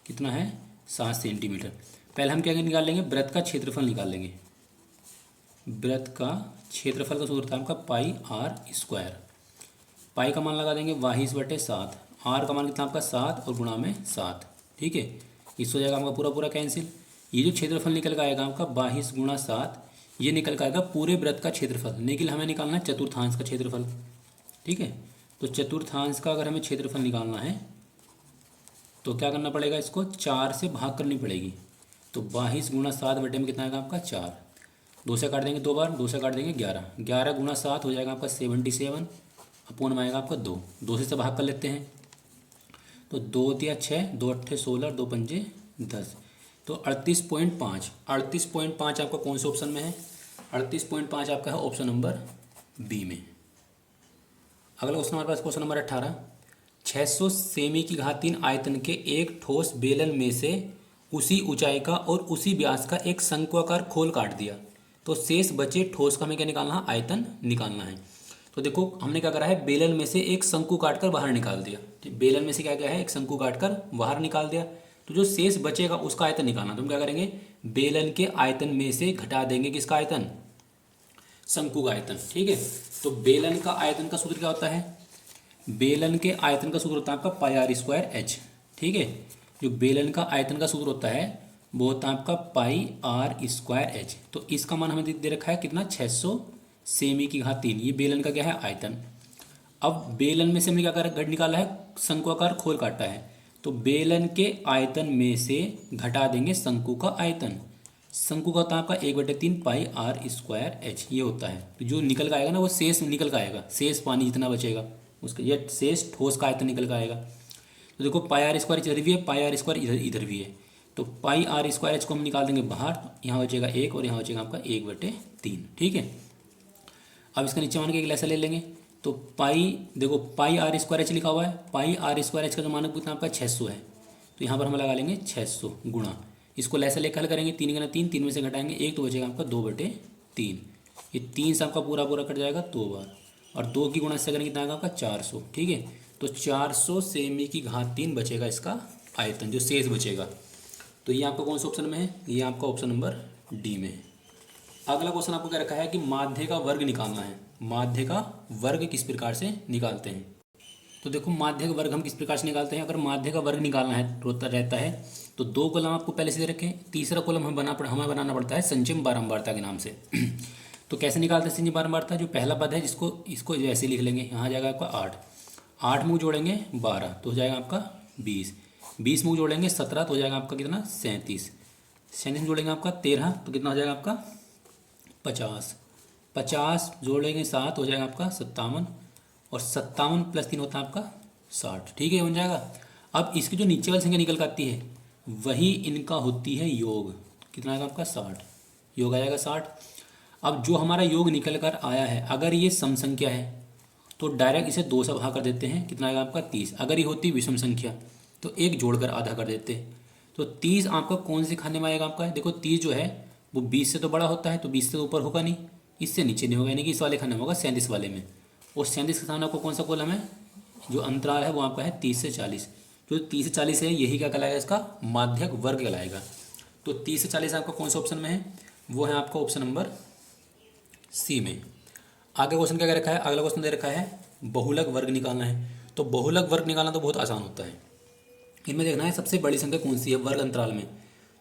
कितना है 7 सेंटीमीटर। पहले हम क्या निकाल लेंगे, वृत्त का क्षेत्रफल निकाल लेंगे। वृत्त का क्षेत्रफल का सूत्र था आपका पाई आर स्क्वायर। पाई का मान लगा देंगे 22/7, आर का मान कितना आपका 7 और गुणा में 7। ठीक है, इससे हो जाएगा आपका पूरा पूरा कैंसिल। ये जो क्षेत्रफल निकल का आएगा आपका 22 गुणा 7, ये निकल का आएगा पूरे वृत्त का क्षेत्रफल, लेकिन हमें निकालना है चतुर्थांश का क्षेत्रफल। ठीक है, तो चतुर्थांश का अगर हमें क्षेत्रफल निकालना है तो क्या करना पड़ेगा, इसको 4 से भाग करनी पड़ेगी। तो 22 गुणा 7 बटे में कितना आएगा आपका 4, 2 से काट देंगे 2 बार, 2 से काट देंगे 11, 11 गुणा 7 हो जाएगा आपका 77, अपोन में आएगा आपका 2, 2 से भाग कर लेते हैं। तो 2 दिया 6, 2 अट्ठे 16, 2 पंजे 10, तो 38.5। 38.5 आपका कौन से ऑप्शन में है, 38.5 आपका है ऑप्शन नंबर बी में। अगला क्वेश्चन हमारे पास क्वेश्चन नंबर 18। 600 सेमी की घात 3 आयतन के एक ठोस बेलन में से उसी ऊंचाई का और उसी व्यास का एक शंक्वाकार खोल काट दिया, तो शेष बचे ठोस का हमें क्या निकालना है, आयतन निकालना है। तो देखो हमने क्या करा है, बेलन में से एक शंकु काटकर बाहर निकाल दिया। बेलन में से क्या क्या है, एक शंकु काटकर बाहर निकाल दिया, तो जो शेष बचेगा उसका आयतन निकालना। तो हम क्या करेंगे, बेलन के आयतन में से घटा देंगे किसका आयतन, शंकु का आयतन। ठीक है, तो बेलन का आयतन का सूत्र क्या होता है, बेलन के आयतन का सूत्र होता है आपका पाई आर स्क्वायर एच। ठीक है, जो बेलन का आयतन का सूत्र होता है वो होता है आपका पाई आर स्क्वायर एच। तो इसका मान हमें दे रखा है कितना, 600 सेमी की घात 3। ये बेलन का क्या है, आयतन। अब बेलन में से हमने क्या कर निकाला है, शंक्वाकार खोल काटा है, तो बेलन के आयतन में से घटा देंगे शंकु का आयतन। शंकु का होता है आपका 1/3 पाई आर स्क्वायर एच, ये होता है। तो जो निकल का आएगा ना वो शेष निकल का आएगा, शेष पानी जितना बचेगा उसका, ये शेष ठोस का आयतन निकल का आएगा। तो देखो पाई आर स्क्वायर इधर भी है, पाई आर स्क्वायर इधर भी है, तो पाई आर स्क्वायर एच को हम निकाल देंगे बाहर, यहाँ बचेगा 1 और यहाँ बचेगा आपका 1/3। ठीक है, अब इसका नीचे मान के एक ऐसा ले लेंगे, तो पाई देखो पाई आर स्क्वायर एच लिखा हुआ है, पाई आर स्क्वायर एच का जो मान कितना आपका 600 है, तो यहाँ पर हम लगा लेंगे 600 गुणा, इसको ऐसा लेकर हल करेंगे, 3 गुना 3, 3 में से घटाएंगे 1, तो बचेगा आपका 2/3। ये 3 से आपका पूरा पूरा कट जाएगा 2 बार, और 2 की गुणा से करेंगे कितना आएगा आपका 400। ठीक है, तो 400 सेमी की घात 3 बचेगा इसका आयतन, जो शेष बचेगा। तो ये आपका कौन सा ऑप्शन में है, ये आपका ऑप्शन नंबर डी में है। अगला क्वेश्चन आपको क्या रखा है कि माध्य का वर्ग निकालना है। माध्य का वर्ग किस प्रकार से निकालते हैं, तो देखो माध्य का वर्ग हम किस प्रकार से निकालते हैं। अगर माध्य का वर्ग निकालना है रहता है तो 2 कॉलम आपको पहले से दे रखें, तीसरा कॉलम हमें बनाना पड़ता है संचयन बारंबारता के नाम से। तो कैसे निकालते हैं संचयन बारंबारता, जो पहला पद है इसको ऐसे लिख लेंगे, यहाँ जाएगा आपका 8, 8 मुँह जोड़ेंगे 12 तो हो जाएगा आपका 20, 20 मुँह जोड़ेंगे 17 तो हो जाएगा आपका कितना 37, 37 जोड़ेंगे आपका 13 तो कितना हो जाएगा आपका 50, 50 जोड़ेंगे 7 हो जाएगा आपका 57, और 57 + 3 होता है आपका 60। ठीक है, बन जाएगा। अब इसकी जो नीचे वाली संख्या निकल कर आती है वही इनका होती है योग, कितना आएगा आपका 60, योग आ जाएगा 60। अब जो हमारा योग निकल कर आया है, अगर ये सम संख्या है तो डायरेक्ट इसे 2 से भाग कर देते हैं, कितना आएगा आपका 30। अगर ये होती विषम संख्या तो 1 जोड़कर आधा कर देते हैं। तो 30 आपका कौन से खाने में आएगा आपका, देखो 30 जो है वो 20 से तो बड़ा होता है, तो 20 से तो ऊपर होगा नहीं, इससे नीचे नहीं होगा, यानी कि इस वाले खाने में होगा 37 वाले में। और 37 के सामने आपको कौन सा कॉलम है, जो अंतराल है वो आपका है 30 से 40। जो 30 से 40 है यही क्या कहलाएगा, इसका माध्यक वर्ग कहलाएगा। तो 30 से 40 आपका कौन सा ऑप्शन में है, वो है आपका ऑप्शन नंबर सी में। आगे क्वेश्चन क्या रखा है, अगला क्वेश्चन दे रखा है बहुलक वर्ग निकालना है। तो बहुलक वर्ग निकालना तो बहुत आसान होता है। इनमें देखना है सबसे बड़ी संख्या कौन सी है वर्ग अंतराल में,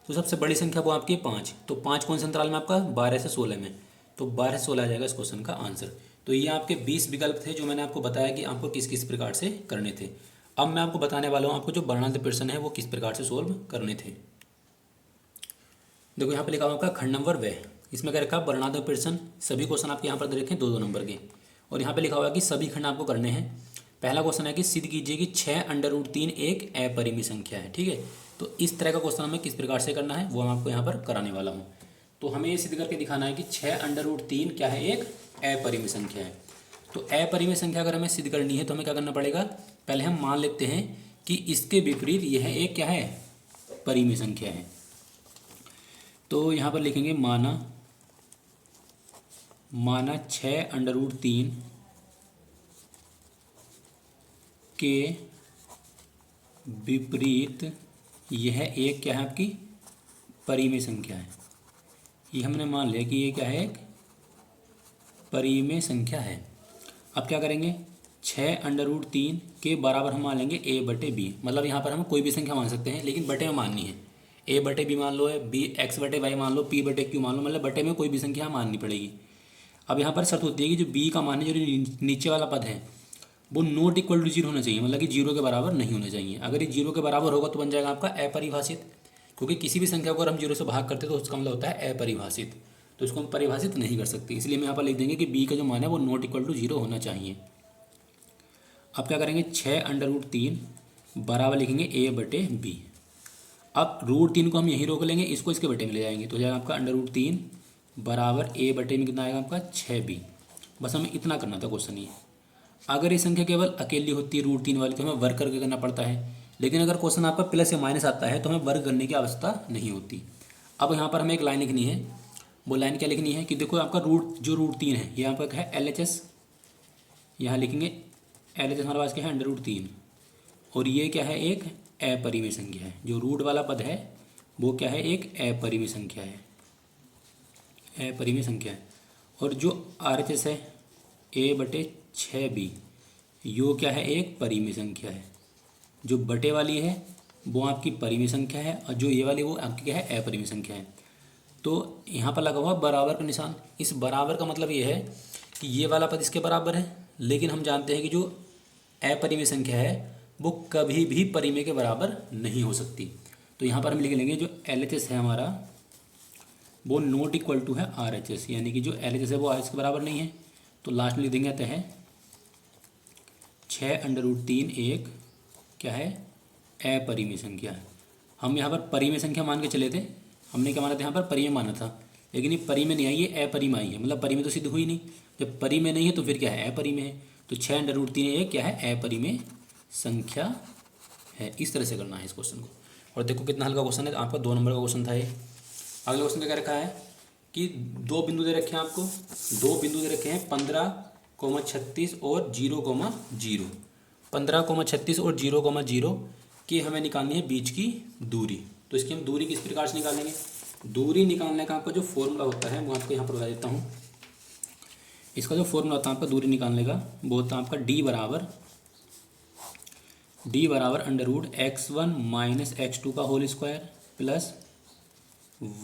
तो सबसे बड़ी संख्या वो आपकी 5, तो 5 कौन से अंतराल में आपका 12 से 16 में, तो 12 से 16 आ जाएगा इस क्वेश्चन का आंसर। तो ये आपके 20 विकल्प थे जो मैंने आपको बताया कि आपको किस किस प्रकार से करने थे। अब मैं आपको बताने वाला हूँ आपको जो वर्णांतर प्रश्न है वो किस प्रकार से सोल्व करने थे। देखो यहाँ पे लिखा हुआ आपका खंड नंबर व, इसमें क्या रखा वर्णांतर प्रश्न, सभी क्वेश्चन आपके यहाँ पर दे रखे हैं 2-2 नंबर के, और यहाँ पे लिखा हुआ है कि सभी खंड आपको करने हैं। पहला क्वेश्चन है कि सिद्ध कीजिए कि 6√3 एक अपरिमेय संख्या है। ठीक है, तो इस तरह का क्वेश्चन हमें किस प्रकार से करना है वो मैं आपको यहाँ पर कराने वाला हूँ। तो हमें ये सिद्ध करके दिखाना है कि 6√3 क्या है, एक अपरिमेय संख्या है। तो अपरिमेय संख्या अगर हमें सिद्ध करनी है तो हमें क्या करना पड़ेगा, पहले हम मान लेते हैं कि इसके विपरीत यह एक क्या है, परिमेय संख्या है। तो यहाँ पर लिखेंगे माना 6√3 के विपरीत यह एक क्या है आपकी परिमेय संख्या है। ये हमने मान लिया कि ये क्या है, एक परिमेय संख्या है। अब क्या करेंगे, 6√3 के बराबर हम मान लेंगे a/b, मतलब यहाँ पर हम कोई भी संख्या मान सकते हैं लेकिन बटे में माननी है। a/b मान लो, b x/y मान लो, p/q मान लो, मतलब बटे में कोई भी संख्या माननी पड़ेगी। अब यहाँ पर शर्त होती है कि जो b का मान है, जो नीचे वाला पद है वो नॉट इक्वल टू 0 होना चाहिए, मतलब कि 0 के बराबर नहीं होना चाहिए। अगर ये 0 के बराबर होगा तो बन जाएगा आपका अपरिभाषित, क्योंकि किसी भी संख्या को अगर हम 0 से भाग करते हैं तो उसका मतलब होता है अपरिभाषित, तो इसको हम परिभाषित नहीं कर सकते। इसलिए हम यहाँ पर लिख देंगे कि b का जो मान है वो नॉट इक्वल टू 0 होना चाहिए। अब क्या करेंगे, 6√3 बराबर लिखेंगे a/b। अब √3 को हम यहीं रोक लेंगे, इसको इसके बटे में ले जाएंगे, तो हो जाएगा आपका √3 बराबर a/में कितना आएगा आपका 6b। बस हमें इतना करना था क्वेश्चन ये। अगर ये संख्या केवल अकेली होती है √3 वाली तो हमें वर्ग करके करना पड़ता है, लेकिन अगर क्वेश्चन आपका प्लस या माइनस आता है तो हमें वर्ग करने की आवश्यकता नहीं होती। अब यहाँ पर हमें एक लाइन लिखनी है, वो लाइन क्या लिखनी है कि देखो आपका जो √3 है ये आपका क्या है LHS, यहाँ लिखेंगे LHS हमारे पास क्या है √3, और ये क्या है, एक अपरिमेय संख्या है। जो रूट वाला पद है वो क्या है, एक अपरिमेय संख्या है, अपरिमेय संख्या है। और जो RHS है a/6b, यो क्या है, एक परिमेय संख्या है। जो बटे वाली है वो आपकी परिमेय संख्या है, और जो ये वाली वो आपकी क्या है, अपरिमेय संख्या है। तो यहाँ पर लगा हुआ बराबर का निशान। इस बराबर का मतलब ये है कि ये वाला पद इसके बराबर है, लेकिन हम जानते हैं कि जो अपरिमेय संख्या है वो कभी भी परिमेय के बराबर नहीं हो सकती। तो यहाँ पर हम लिख लेंगे जो LHS है हमारा वो नॉट इक्वल टू है RHS, यानी कि जो LHS है वो RHS के बराबर नहीं है। तो लास्ट में लिख देंगे अतः 6√3 एक क्या है, अपरिमेय संख्या है। हम यहाँ पर परिमेय संख्या मान के चले थे, हमने क्या माना था, यहाँ पर परिमेय माना था, लेकिन ये परिमेय नहीं आई, ये अपरिमेय आई है, मतलब परिमेय तो सिद्ध हुई नहीं। जब परिमेय नहीं है तो फिर क्या है, अपरिमेय है। तो 6√3 एक क्या है, अपरिमेय संख्या है। इस तरह से करना है इस क्वेश्चन को। और देखो कितना हल्का क्वेश्चन है, आपका 2 नंबर का क्वेश्चन था ये। अगला क्वेश्चन क्या रखा है कि 2 बिंदु दे रखे हैं आपको, 2 बिंदु दे रखे हैं 15,36 और 0,0। 15,36 और 0,0 की हमें निकालनी है बीच की दूरी। तो इसकी हम दूरी किस प्रकार से निकालेंगे, दूरी निकालने का आपका जो फॉर्मूला होता है वो आपको यहाँ पर बता देता हूँ। इसका जो फॉर्मूला होता है आपका दूरी निकालने का वो होता है आपका d बराबर √x1 माइनस x2 का whole square plus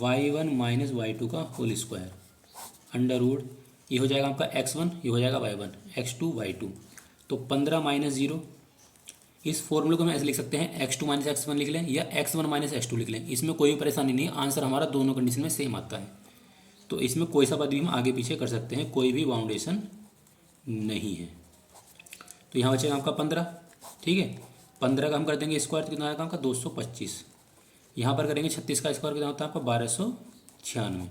y1 minus y2 का होल स्क्वायर अंडर रूट, ये हो जाएगा आपका x1, ये हो जाएगा y1, x2 y2। तो 15 माइनस 0, इस फॉर्मूले को हम ऐसे लिख सकते हैं x2 माइनस x1 लिख लें या x1 माइनस x2 लिख लें, इसमें कोई परेशानी नहीं है, आंसर हमारा दोनों कंडीशन में सेम आता है। तो इसमें कोई सा पद भी हम आगे पीछे कर सकते हैं, कोई भी बाउंडेशन नहीं है। तो यहाँ बचेगा आपका 15, ठीक है। 15 का हम कर देंगे स्क्वायर तो कितना आएगा आपका 225। यहाँ पर करेंगे 36 का स्क्वायर कितना होता है आपका 1296।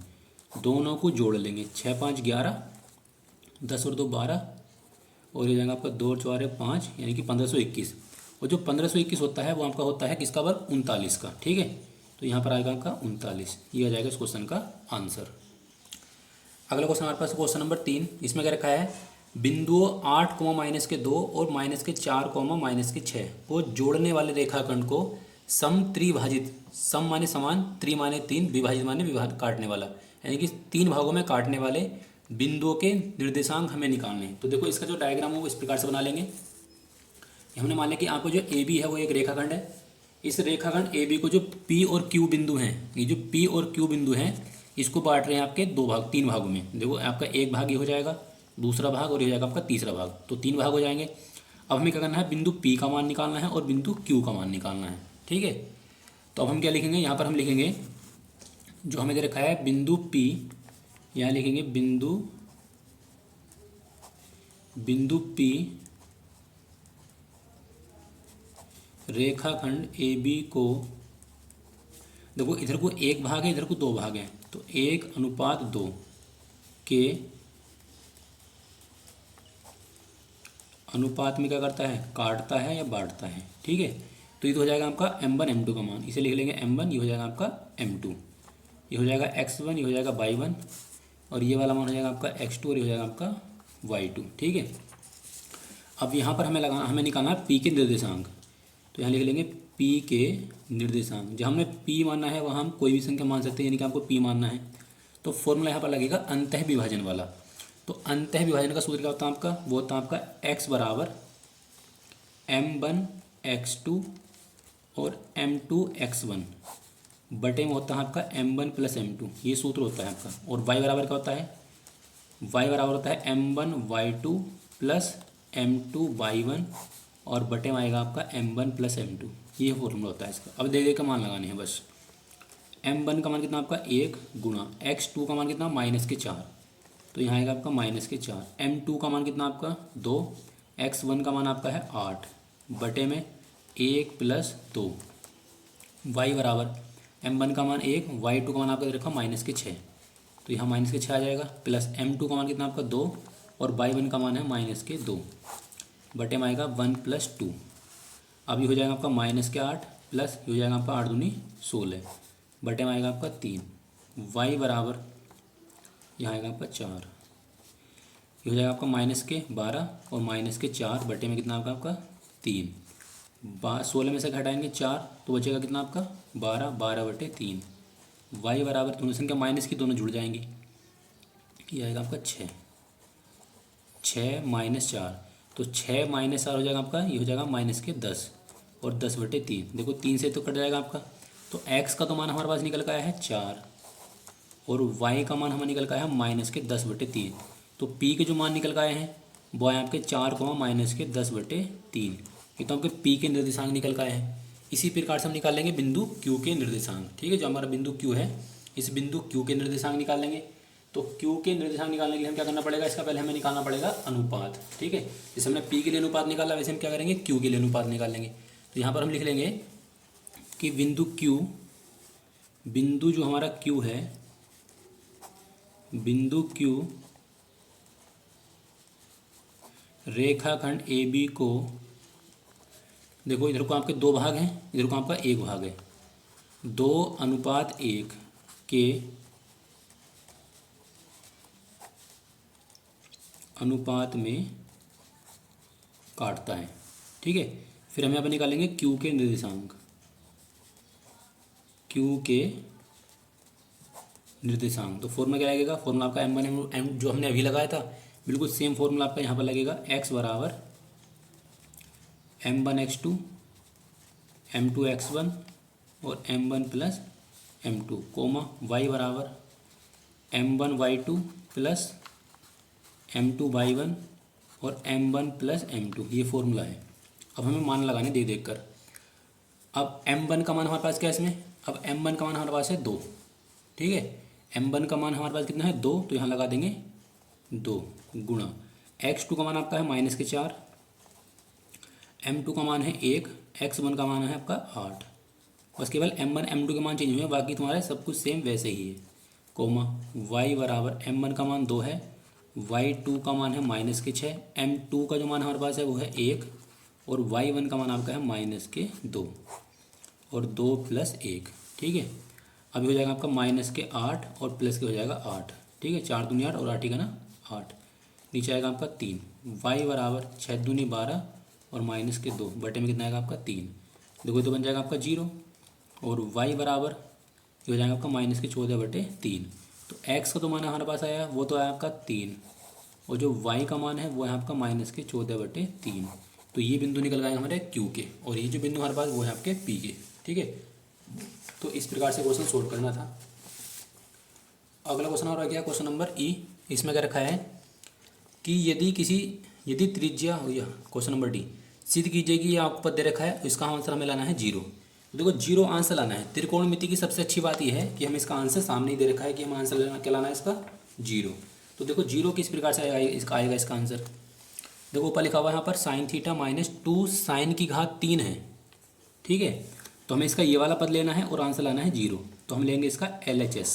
दोनों को जोड़ लेंगे, 6 5 11, 10 और 2 12, और ये जाएगा आपका 2 और 4 5, यानी कि 1521। और जो 1521 होता है वो आपका होता है किसका वर्ग, 39 का, ठीक है। तो यहाँ पर आएगा आपका 39, ये आ जाएगा इस क्वेश्चन का आंसर। अगला क्वेश्चन हमारे पास क्वेश्चन नंबर 3। इसमें क्या रखा है, बिंदुओं 8, -2 और -4, -6 को जोड़ने वाले रेखाखंड को सम त्रिभाजित, सम माने समान, त्रि माने 3, विभाजित माने विभाजित काटने वाला, यानी कि 3 भागों में काटने वाले बिंदुओं के निर्देशांक हमें निकालने हैं। तो देखो इसका जो डायग्राम है वो इस प्रकार से बना लेंगे। हमने मान लिया कि आपको जो AB है वो एक रेखाखंड है, इस रेखाखंड ए बी को जो पी और क्यू बिंदु हैं, ये जो पी और क्यू बिंदु हैं इसको बांट रहे हैं आपके तीन भागों में। देखो आपका एक भाग ये हो जाएगा, दूसरा भाग और ये हो जाएगा आपका तीसरा भाग, तो 3 भाग हो जाएंगे। अब हमें क्या करना है, बिंदु पी का मान निकालना है और बिंदु क्यू का मान निकालना है। ठीक है, तो अब हम क्या लिखेंगे, यहाँ पर हम लिखेंगे जो हमें दे रखा है बिंदु पी, यहाँ लिखेंगे बिंदु पी रेखाखंड ए बी को, देखो इधर को 1 भाग है, इधर को 2 भाग हैं, तो 1:2 के अनुपात में क्या करता है, काटता है या बांटता है। ठीक है, तो ये तो हो जाएगा आपका m1 m2 का मान, इसे लिख लेंगे m1, ये हो जाएगा आपका m2, ये हो जाएगा x1, ये हो जाएगा y1 और ये वाला मान हो जाएगा आपका x2 और ये हो जाएगा आपका y2। ठीक है, अब यहाँ पर हमें निकालना है p के निर्देशांक, तो यहाँ लिख लेंगे p के निर्देशांक। जब हमने p मानना है वहाँ हम कोई भी संख्या मान सकते हैं, यानी कि आपको p मानना है, तो फॉर्मूला यहाँ पर लगेगा अंतः विभाजन वाला। तो अंतः विभाजन का सूत्र क्या होता है आपका, वो होता है आपका x बराबर m1 x2 और m2 x1 बटे में होता है आपका m1 प्लस m2, ये सूत्र होता है आपका। और y बराबर क्या होता है, y बराबर होता है m1 y2 plus m2 y1 और बटे में आएगा आपका m1 प्लस m2, ये फॉर्मूला होता है इसका। अब दे का मान लगाने हैं बस। m1 का मान कितना आपका 1 गुणा x2 का मान कितना -4, तो यहाँ आएगा आपका -4। m2 का मान कितना आपका 2, x1 का मान आपका है 8 बटे में 1 प्लस 2, y बराबर m1 का मान 1, y2 का मान आपका रखा -6, तो यहाँ -6 आ जाएगा, प्लस m2 का मान कितना आपका 2 और y1 का मान है -2 बटे में आएगा 1 प्लस 2। अब ये हो जाएगा आपका -8 प्लस ये हो जाएगा आपका 8 दूनी 16 बटे में आएगा आपका 3, y बराबर यहाँ आएगा आपका 4, ये हो जाएगा आपका -12 और -4 बटे में कितना आपका 3, 16 में से घटाएंगे 4 तो बचेगा कितना आपका 12 बटे 3, y बराबर दोनों संख्या माइनस की दोनों जुड़ जाएंगी, ये आएगा आपका 6 -4, तो 6 -4 हो जाएगा आपका, ये हो जाएगा -10 और 10 बटे 3। देखो 3 से तो कट जाएगा आपका, तो x का तो मान हमारे पास निकल का है 4 और y का मान हमें निकल का है -10 बटे 3। तो p के जो मान निकल का आए हैं वो है आपके 4 -10 बटे 3, ये तो आपके p के निर्देशांक निकल का है। इसी प्रकार से हम निकाल लेंगे बिंदु q के निर्देशांक। ठीक है, जो हमारा बिंदु q है, इस बिंदु q के निर्देशांक निकाल लेंगे। तो q के निर्देशांक निकालने के लिए हम क्या करना पड़ेगा, इसका पहले हमें निकालना पड़ेगा अनुपात। ठीक है, जैसे हमने p के लिए अनुपात निकाला वैसे हम क्या करेंगे q के लिए अनुपात निकाल लेंगे। तो यहाँ पर हम लिख लेंगे कि बिंदु जो हमारा q है, बिंदु q रेखाखंड ए बी को, देखो इधर को आपके 2 भाग हैं, इधर को आपका 1 भाग है, 2:1 के अनुपात में काटता है। ठीक है, फिर हम यहाँ पर निकालेंगे q के निर्देशांक, q के निर्देशांक। तो फॉर्मूला क्या लगेगा, फॉर्मूला आपका m1 जो हमने अभी लगाया था बिल्कुल सेम फॉर्मूला आपका यहाँ पर लगेगा, x बराबर m1 x2 m2 x1 और m1 plus m2 coma y बराबर m1 y2 plus m2 y1 और m1 प्लस m2, ये फॉर्मूला है। अब हमें मान लगाने देख कर। अब m1 का मान हमारे पास क्या है इसमें, अब m1 का मान हमारे पास है 2। ठीक है, m1 का मान हमारे पास कितना है 2, तो यहाँ लगा देंगे 2 गुणा x2 का मान आपका है -4, m2 का मान है 1, x1 का मान है आपका 8। बस केवल m1 m2 के मान चेंज हुए हैं, बाकी तुम्हारे सब कुछ सेम वैसे ही है। कोमा y बराबर m1 का मान 2 है, y2 का मान है -6, m2 का जो मान हमारे पास है वो है 1 और y1 का मान आपका है -2 और 2 + 1। ठीक है, अभी हो जाएगा आपका -8 और प्लस के हो जाएगा 8। ठीक है, 4 दूनी 8 और 8 का ना 8, नीचे आएगा आपका 3, y बराबर 6 दूनी 12 और -2 बटे में कितना आएगा आपका 3। देखो तो बन जाएगा आपका 0 और y बराबर ये हो जाएगा आपका -14 बटे 3। तो x का तो मान हमारे पास आया वो तो आया आपका 3 और जो y का मान है वो है आपका -14 बटे 3। तो ये बिंदु निकल गए हमारे q के और ये जो बिंदु हमारे पास वो है आपके p के। ठीक है। तो इस प्रकार से क्वेश्चन सोल्व करना था। अगला क्वेश्चन और आ गया क्वेश्चन नंबर ई। इसमें क्या रखा है कि यदि त्रिज्या हो या क्वेश्चन नंबर डी, सिद्ध कीजिए कि यह आपको पद दे रखा है, तो इसका आंसर हमें लाना है 0। तो देखो 0 आंसर लाना है। त्रिकोणमिति की सबसे अच्छी बात यह है कि हमें इसका आंसर सामने ही दे रखा है कि हमें आंसर लेना क्या लाना है इसका 0। तो देखो 0 किस प्रकार से आएगा इसका आंसर। देखो ऊपर लिखा हुआ है यहाँ पर साइन थीटा माइनस 2 साइन की घात 3 है, ठीक है। तो हमें इसका ये वाला पद लेना है और आंसर लाना है 0। तो हम लेंगे इसका LHS,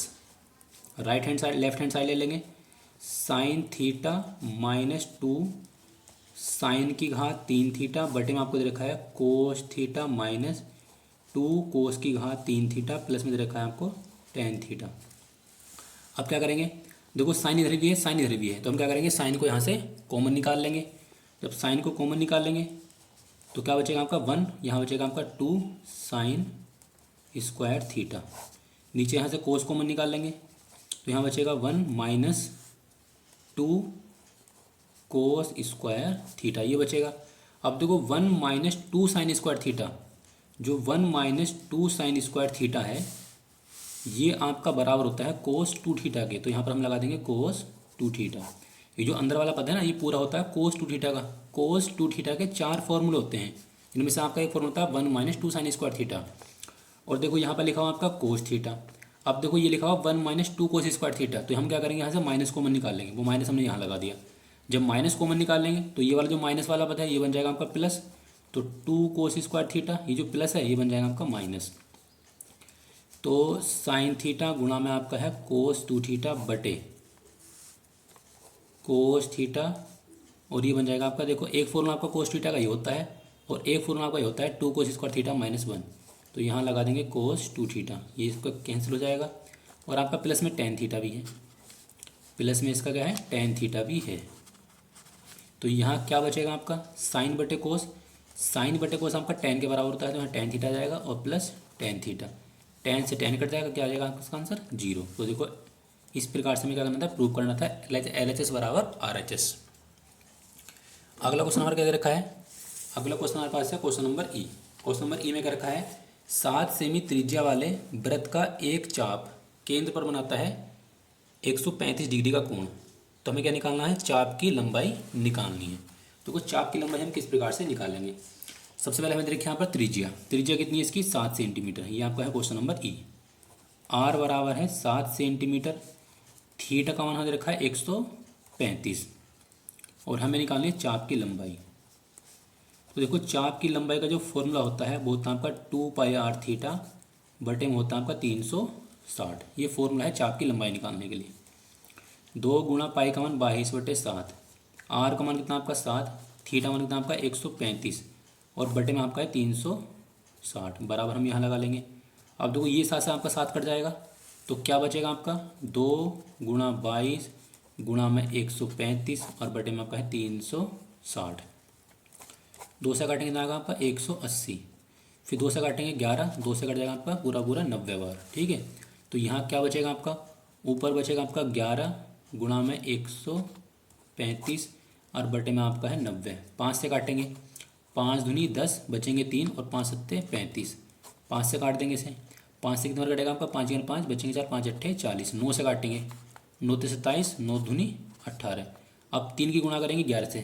right hand side left hand side ले लेंगे। साइन थीटा माइनस 2 साइन की घात 3 थीटा बटे में आपको दे रखा है कोस थीटा माइनस 2 कोस की घात 3 थीटा प्लस में दे रखा है आपको टेन थीटा। अब क्या करेंगे, देखो साइन इधर भी है साइन इधर भी है, तो हम क्या करेंगे साइन को यहाँ से कॉमन निकाल लेंगे। जब साइन को कॉमन निकाल लेंगे तो क्या बचेगा आपका 1, यहाँ बचेगा आपका 2 साइन स्क्वायर थीटा। नीचे यहाँ से कोस कॉमन निकाल लेंगे तो यहाँ बचेगा 1 माइनस 2 कोस स्क्वायर थीटा, ये बचेगा। अब देखो 1 माइनस 2 साइन स्क्वायर थीटा, जो 1 माइनस 2 साइन स्क्वायर थीटा है ये आपका बराबर होता है कोस 2 थीटा के। तो यहाँ पर हम लगा देंगे कोस 2 थीटा। ये जो अंदर वाला पद है ना ये पूरा होता है कोस 2 थीटा का। कोस 2 थीटा के 4 फॉर्मूले होते हैं, इनमें से आपका एक फॉर्मूला होता है 1 माइनस 2 साइन स्क्वायर थीटा। और देखो यहाँ पर लिखा हुआ आपका कोस थीटा। अब देखो ये लिखा हुआ 1 माइनस 2 कोस स्क्वायर थीटा, तो हम क्या करेंगे यहाँ से माइनस कॉमन निकाल लेंगे। वो माइनस हमने यहाँ लगा दिया। जब माइनस कॉमन निकाल लेंगे तो ये वाला जो माइनस वाला पद है ये बन जाएगा आपका प्लस। तो 2 कोस स्क्वायर थीटा, ये जो प्लस है ये बन जाएगा आपका माइनस। तो साइन थीटा गुणा में आपका है कोस 2 थीटा बटे कोस थीटा, और ये बन जाएगा आपका, देखो एक फॉर्मूला आपका कोस थीटा का ये होता है और एक फॉर्मूला आपका ये होता है 2 कोस स्क्वायर थीटा माइनस 1। तो यहाँ लगा देंगे कोस 2 थीटा, ये इसका कैंसिल हो जाएगा। और आपका प्लस में टेन थीटा भी है, प्लस में इसका क्या है टेन थीटा भी है। तो यहाँ क्या बचेगा आपका साइन बटे कोस, साइन बटे कोस आपका टेन के बराबर होता है, तो यहाँ टेन थीटा जाएगा और प्लस टेन थीटा, टेन से टेन कट जाएगा, क्या आ जाएगा आपका इसका आंसर 0। तो देखो इस प्रकार से हमें क्या करना था, प्रूव करना था LHS बराबर RHS। अगला क्वेश्चन हमारा क्या दे रखा है, अगला क्वेश्चन हमारे पास है क्वेश्चन नंबर ई। क्वेश्चन नंबर ई में क्या रखा है 7 सेमी त्रिज्या वाले वृत्त का एक चाप केंद्र पर बनाता है 135 डिग्री का कोण। तो हमें क्या निकालना है, चाप की लंबाई निकालनी है। तो कुछ चाप की लंबाई हम किस प्रकार से निकालेंगे। सबसे पहले हमें देखिए यहाँ पर त्रिज्या, त्रिज्या कितनी है इसकी 7 सेंटीमीटर, ये आपका है क्वेश्चन नंबर ई। आर बराबर है 7 सेंटीमीटर, थीटा का मान हमें रखा है 135 और हमें निकालनी है चाप की लंबाई। तो देखो चाप की लंबाई का जो फॉर्मूला होता है वो होता है आपका 2 पाई आर थीटा बटे में होता है आपका 360। ये फॉर्मूला है चाप की लंबाई निकालने के लिए। 2 गुणा पाई का मान 22/7, आर का मान कितना आपका 7, थीटा मान कितना आपका 135 और बटे में आपका है 360 बराबर हम यहाँ लगा लेंगे। अब देखो ये 7 से आपका 7 कट जाएगा तो क्या बचेगा आपका 2 गुणा 22 गुणा में 135 और बटे में आपका है 360। 2 से काटेंगे कितना आएगा आपका 180, फिर 2 से काटेंगे 11, 2 से कट जाएगा आपका पूरा पूरा 90 बार, ठीक है। तो यहाँ क्या बचेगा आपका, ऊपर बचेगा आपका 11 गुणा में 135 और बटे में आपका है 90। 5 से काटेंगे, 5 दूनी 10 बचेंगे 3 और 5 सत्ते 35, 5 से काट देंगे इसे, 5 से कितना कटेगा आपका 5 गुना 5 बचेंगे 4, 5 अट्ठे 40। 9 से काटेंगे, 9 से 27, 9 दूनी 18। अब 3 की गुणा करेंगे 11 से,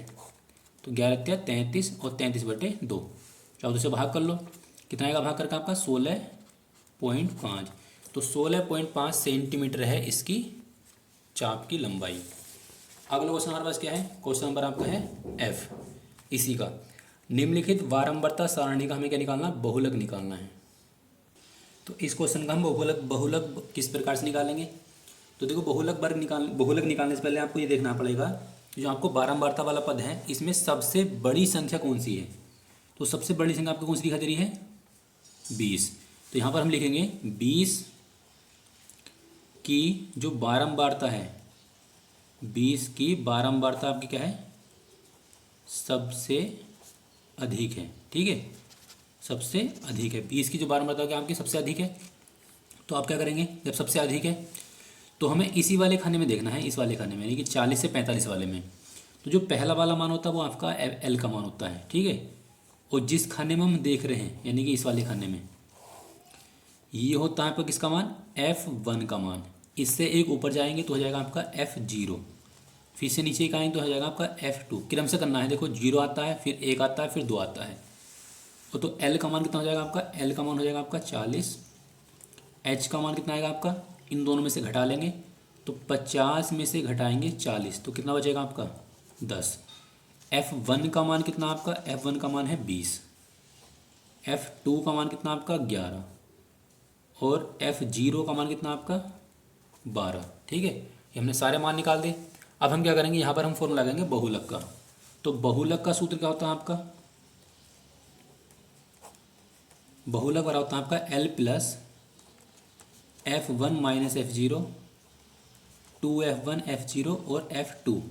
तो 11 त्या 33 और 33/2, 14 से भाग कर लो, कितना आएगा भाग करके आपका 16.5। तो 16.5 सेंटीमीटर है इसकी चाप की लंबाई। अगला क्वेश्चन हमारे पास क्या है, क्वेश्चन नंबर आपका है F इसी का। निम्नलिखित बारंबारता सारणी का हमें क्या निकालना, बहुलक निकालना है। तो इस क्वेश्चन का हम बहुलक किस प्रकार से निकालेंगे। तो देखो बहुलक निकालने से पहले आपको ये देखना पड़ेगा जो आपको बारंबारता वाला पद है इसमें सबसे बड़ी संख्या कौन सी है। तो सबसे बड़ी संख्या आपको कौन सी दिखाई दे रही है 20। तो यहाँ पर हम लिखेंगे 20 की जो बारंबारता है, 20 की बारंबारता आपकी क्या है सबसे अधिक है, ठीक है, सबसे अधिक है। 20 की जो बारंबारता क्या आपकी सबसे अधिक है। तो आप क्या करेंगे, जब सबसे अधिक है तो हमें इसी वाले खाने में देखना है, इस वाले खाने में यानी कि 40 से 45 वाले में। तो जो पहला वाला मान होता है वो आपका L का मान होता है, ठीक है। और जिस खाने में हम देख रहे हैं यानी कि इस वाले खाने में ये होता है आपका किसका मान, F1 का मान। इससे एक ऊपर जाएंगे तो हो जाएगा आपका F0, फिर से नीचे एक आएंगे तो हो जाएगा आपका F2। क्रम से करना है, देखो 0 आता है, फिर 1 आता है, फिर 2 आता है। तो L का मान कितना हो जाएगा आपका, L का मान हो जाएगा आपका 40। H का मान कितना आएगा आपका, इन दोनों में से घटा लेंगे तो 50 में से घटाएंगे 40 तो कितना बचेगा आपका 10। F1 का मान कितना आपका, F1 का मान है 20। F2 का मान कितना आपका 11 और F0 का मान कितना आपका 12। ठीक है, ये हमने सारे मान निकाल दिए। अब हम क्या करेंगे, यहाँ पर हम फॉर्मूला लगाएंगे बहुलक का। तो बहुलक का सूत्र क्या होता है आपका, बहुलक बराबर होता है आपका L plus F1 minus F0, 2F1 F0 और F2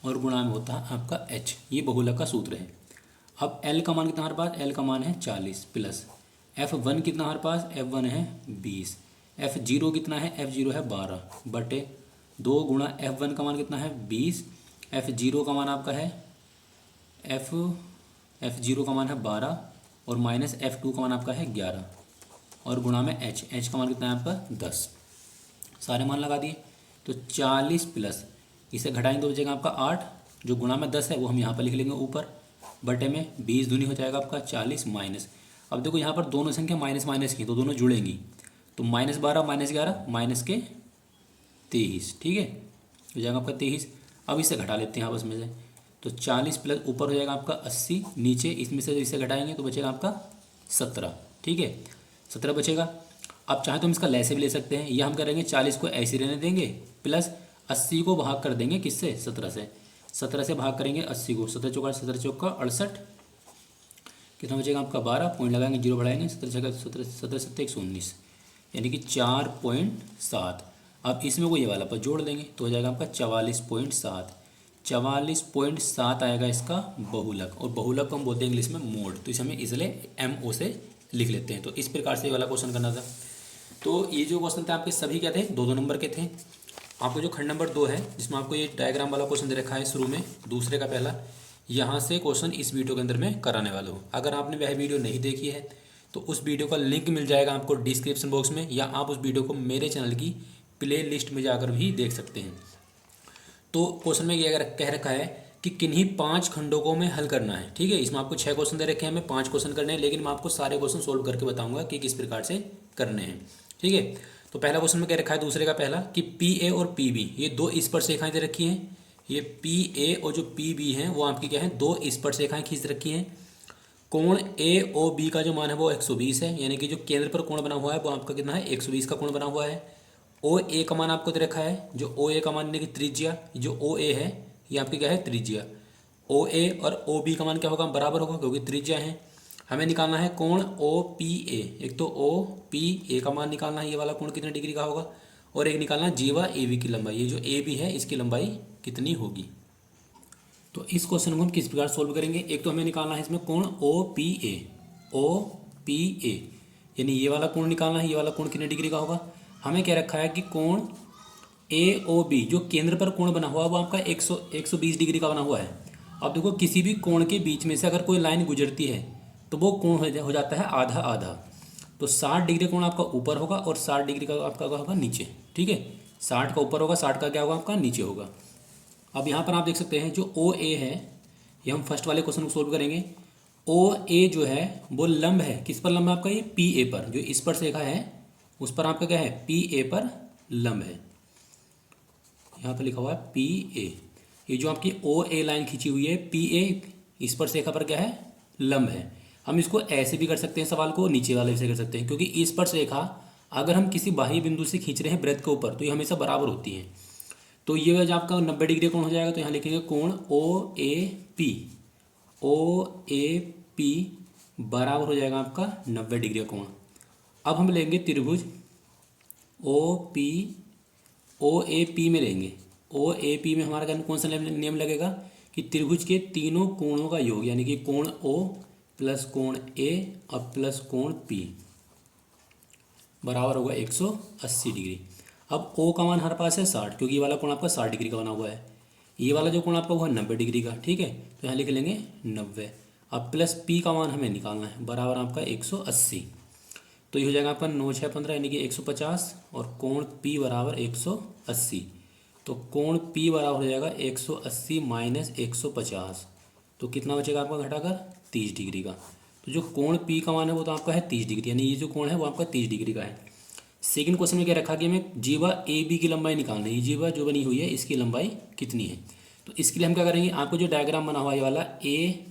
और गुणा में होता है आपका H। ये बहुलक का सूत्र है। अब L का मान कितना हमारे पास, L का मान है 40 प्लस F1 कितना हमारे पास, F1 है 20, F0 कितना है, F0 है 12 बटे 2 गुणा F1 का मान कितना है 20, F0 का मान आपका है F0 का मान है 12 और माइनस F2 का मान आपका है 11 और गुणा में H का मान कितना है आपका 10। सारे मान लगा दिए तो 40 प्लस इसे घटाएंगे तो बचेगा आपका 8, जो गुणा में 10 है वो हम यहाँ पर लिख लेंगे ऊपर, बटे में 20 दूनी हो जाएगा आपका 40 माइनस। अब देखो यहाँ पर दोनों संख्या माइनस माइनस की तो दोनों जुड़ेंगी, तो -12 -11 माइनस के 23। ठीक है, हो जाएगा आपका 23। अब इसे घटा लेते हैं आपस में से, तो 40 प्लस ऊपर हो जाएगा आपका 80, नीचे इसमें से इसे घटाएंगे तो बचेगा आपका 17। ठीक है, 17 बचेगा। अब चाहे तो हम इसका लैसे भी ले सकते हैं, या हम करेंगे 40 को ऐसे रहने देंगे प्लस 80 को भाग कर देंगे किससे, 17 से। 17 से भाग करेंगे 80 को, 17 चौका 17 चौका 68, कितना बचेगा आपका 12, पॉइंट लगाएंगे 0 बढ़ाएंगे 17 17 17 119 यानी कि 4.7। अब इसमें को ये वाला पर जोड़ देंगे तो हो जाएगा आपका 44.7। 44.7 आएगा इसका बहुलक, और बहुलक को हम बोलते हैं इंग्लिश में मोड, तो इसे हमें इसलिए MO से लिख लेते हैं। तो इस प्रकार से ये वाला क्वेश्चन करना था। तो ये जो क्वेश्चन थे आपके सभी क्या थे, 2-2 नंबर के थे। आपको जो खंड नंबर 2 है जिसमें आपको ये डायग्राम वाला क्वेश्चन दे रखा है शुरू में, दूसरे का पहला, यहाँ से क्वेश्चन इस वीडियो के अंदर मैं कराने वाला हूँ। अगर आपने वह वीडियो नहीं देखी है तो उस वीडियो का लिंक मिल जाएगा आपको डिस्क्रिप्शन बॉक्स में, या आप उस वीडियो को मेरे चैनल की प्ले लिस्ट में जाकर भी देख सकते हैं। तो क्वेश्चन में ये अगर कह रखा है कि किन्हीं 5 खंडों को हमें हल करना है। ठीक है, इसमें आपको 6 क्वेश्चन दे रखे हैं, हमें 5 क्वेश्चन करने हैं, लेकिन मैं आपको सारे क्वेश्चन सोल्व करके बताऊंगा कि किस प्रकार से करने हैं। ठीक है, तो पहला क्वेश्चन में कह रखा है दूसरे का पहला कि PA और PB ये 2 स्पर्शरेखाएं दे रखी हैं। ये PA और जो PB हैं वो आपकी क्या है, 2 स्पर्शरेखाएं खींच रखी हैं। कोण AOB का जो मान है वो 120 है, यानी कि जो केंद्र पर कोण बना हुआ है वो आपका कितना है, 120 का कोण बना हुआ है। OA का मान आपको दे रखा है, जो OA का मान यानी कि त्रिज्या, जो OA है ये आपकी क्या है, त्रिज्या। OA और OB का मान क्या होगा, बराबर होगा क्योंकि त्रिज्या है। हमें निकालना है कोण OPA, एक तो OPA का मान निकालना है, ये वाला कोण कितने डिग्री का होगा, और एक निकालना है जीवा AB की लंबाई, ये जो AB है इसकी लंबाई कितनी होगी। तो इस क्वेश्चन को हम किस प्रकार सोल्व करेंगे, एक तो हमें निकालना है इसमें कोण OPA यानी ये वाला कोण निकालना है, ये वाला कोण कितने डिग्री का होगा। हमें क्या रखा है कि कोण AOB जो केंद्र पर कोण बना हुआ है वो आपका 120 डिग्री का बना हुआ है। अब देखो किसी भी कोण के बीच में से अगर कोई लाइन गुजरती है तो वो कोण हो जाता है आधा आधा, तो 60 डिग्री कोण आपका ऊपर होगा और 60 डिग्री का आपका होगा नीचे। ठीक है, 60 का ऊपर होगा, 60 का क्या होगा आपका नीचे होगा। अब यहाँ पर आप देख सकते हैं जो OA है, ये हम फर्स्ट वाले क्वेश्चन को सोल्व करेंगे। OA जो है वो लंब है, किस पर लंब है आपका, ये PA पर, जो स्पर्शरेखा है उस पर आपका क्या है, PA पर लंब है। यहाँ पर लिखा हुआ है PA, ये जो आपकी OA लाइन खींची हुई है PA स्पर्शरेखा पर क्या है, लंब है। हम इसको ऐसे भी कर सकते हैं, सवाल को नीचे वाले से कर सकते हैं, क्योंकि स्पर्शरेखा अगर हम किसी बाह्य बिंदु से खींच रहे हैं वृत्त के ऊपर तो ये हमेशा बराबर होती है। तो ये वजह आपका 90 डिग्री कोण हो जाएगा, तो यहाँ लिखेंगे कोण OAP बराबर हो जाएगा आपका 90 डिग्री का कोण। अब हम लेंगे त्रिभुज OAP में लेंगे। OAP में हमारा कौन सा नियम लगेगा कि त्रिभुज के तीनों कोणों का योग, यानी कि कोण O प्लस कोण A और प्लस कोण P बराबर होगा 180 डिग्री। अब O का मान हमारे पास है 60, क्योंकि ये वाला कोण आपका 60 डिग्री का बना हुआ है। ये वाला जो कोण आपका वो है 90 डिग्री का। ठीक है, तो यहाँ लिख लेंगे 90। अब प्लस P का मान हमें निकालना है, बराबर आपका 180। तो ये हो जाएगा आपका 9 6 15 यानी कि 150 और कोण P बराबर 180। तो कोण P बराबर हो जाएगा 180 माइनस 150। तो कितना बचेगा आपका घटाकर 30 डिग्री का। तो जो कोण P का मान है वो तो आपका है 30 डिग्री, यानी ये जो कोण है वो आपका 30 डिग्री का है। सेकंड क्वेश्चन में क्या रखा कि हमें जीवा ए बी की लंबाई निकालनी है। ये जीवा जो बनी हुई है इसकी लंबाई कितनी है। तो इसके लिए हम क्या करेंगे, आपको जो डायग्राम बना हुआ है ये वाला ए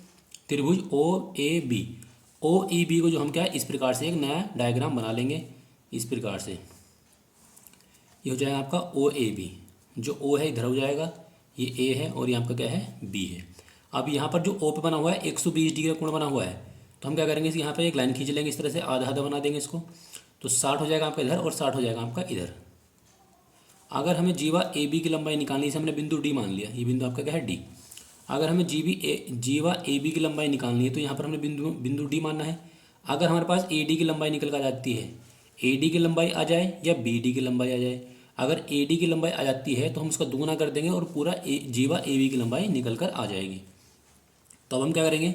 त्रिभुज ओ A B, O E B को जो हम क्या है इस प्रकार से एक नया डायग्राम बना लेंगे। इस प्रकार से ये हो जाएगा आपका ओ ए बी। जो ओ है इधर हो जाएगा, ये ए है और ये आपका क्या है बी है। अब यहाँ पर जो ओ पे बना हुआ है 120 डिग्री का कोण बना हुआ है, तो हम क्या करेंगे यहाँ पर एक लाइन खींच लेंगे इस तरह से, आधा आधा बना देंगे इसको। तो 60 हो जाएगा आपका इधर और 60 हो जाएगा आपका इधर। अगर हमें जीवा ए बी की लंबाई निकालनी है, हमने बिंदु डी मान लिया, ये बिंदु आपका क्या है डी। अगर हमें जीवा ए बी की लंबाई निकालनी है तो यहाँ पर हमने बिंदु डी मानना है। अगर हमारे पास ए डी की लंबाई निकल कर आ जाती है, ए डी की लंबाई आ जाए या बी डी की लंबाई आ जाए, अगर ए डी की लंबाई आ जाती है तो हम उसका दुगुना कर देंगे और पूरा जीवा ए बी की लंबाई निकल कर आ जाएगी। तो अब हम क्या करेंगे,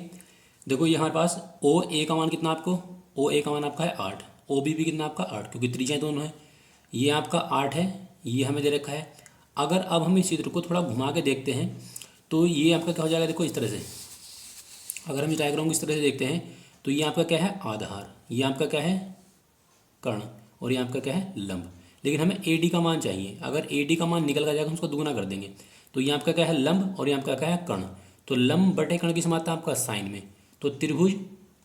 देखो ये हमारे पास ओ ए का मान कितना आपको, ओ ए का मान आपका है 8, ओ बी भी कितना आपका 8, क्योंकि त्रिज्याएं दोनों है। ये आपका 8 है, ये हमें दे रखा है। अगर अब हम इस चित्र को थोड़ा घुमा के देखते हैं तो ये आपका क्या हो जाएगा, देखो इस तरह से। अगर हम इस डायग्राम को इस तरह से देखते हैं तो ये आपका क्या है आधार, ये आपका क्या है कर्ण और ये आपका क्या है लंब। लेकिन हमें ए डी का मान चाहिए। अगर ए डी का मान निकल कर जाएगा हम उसको दुगुना कर देंगे। तो ये आपका क्या है लंब और ये आपका क्या है कर्ण। तो लंब बटे कर्ण की समानता आपका साइन में। तो त्रिभुज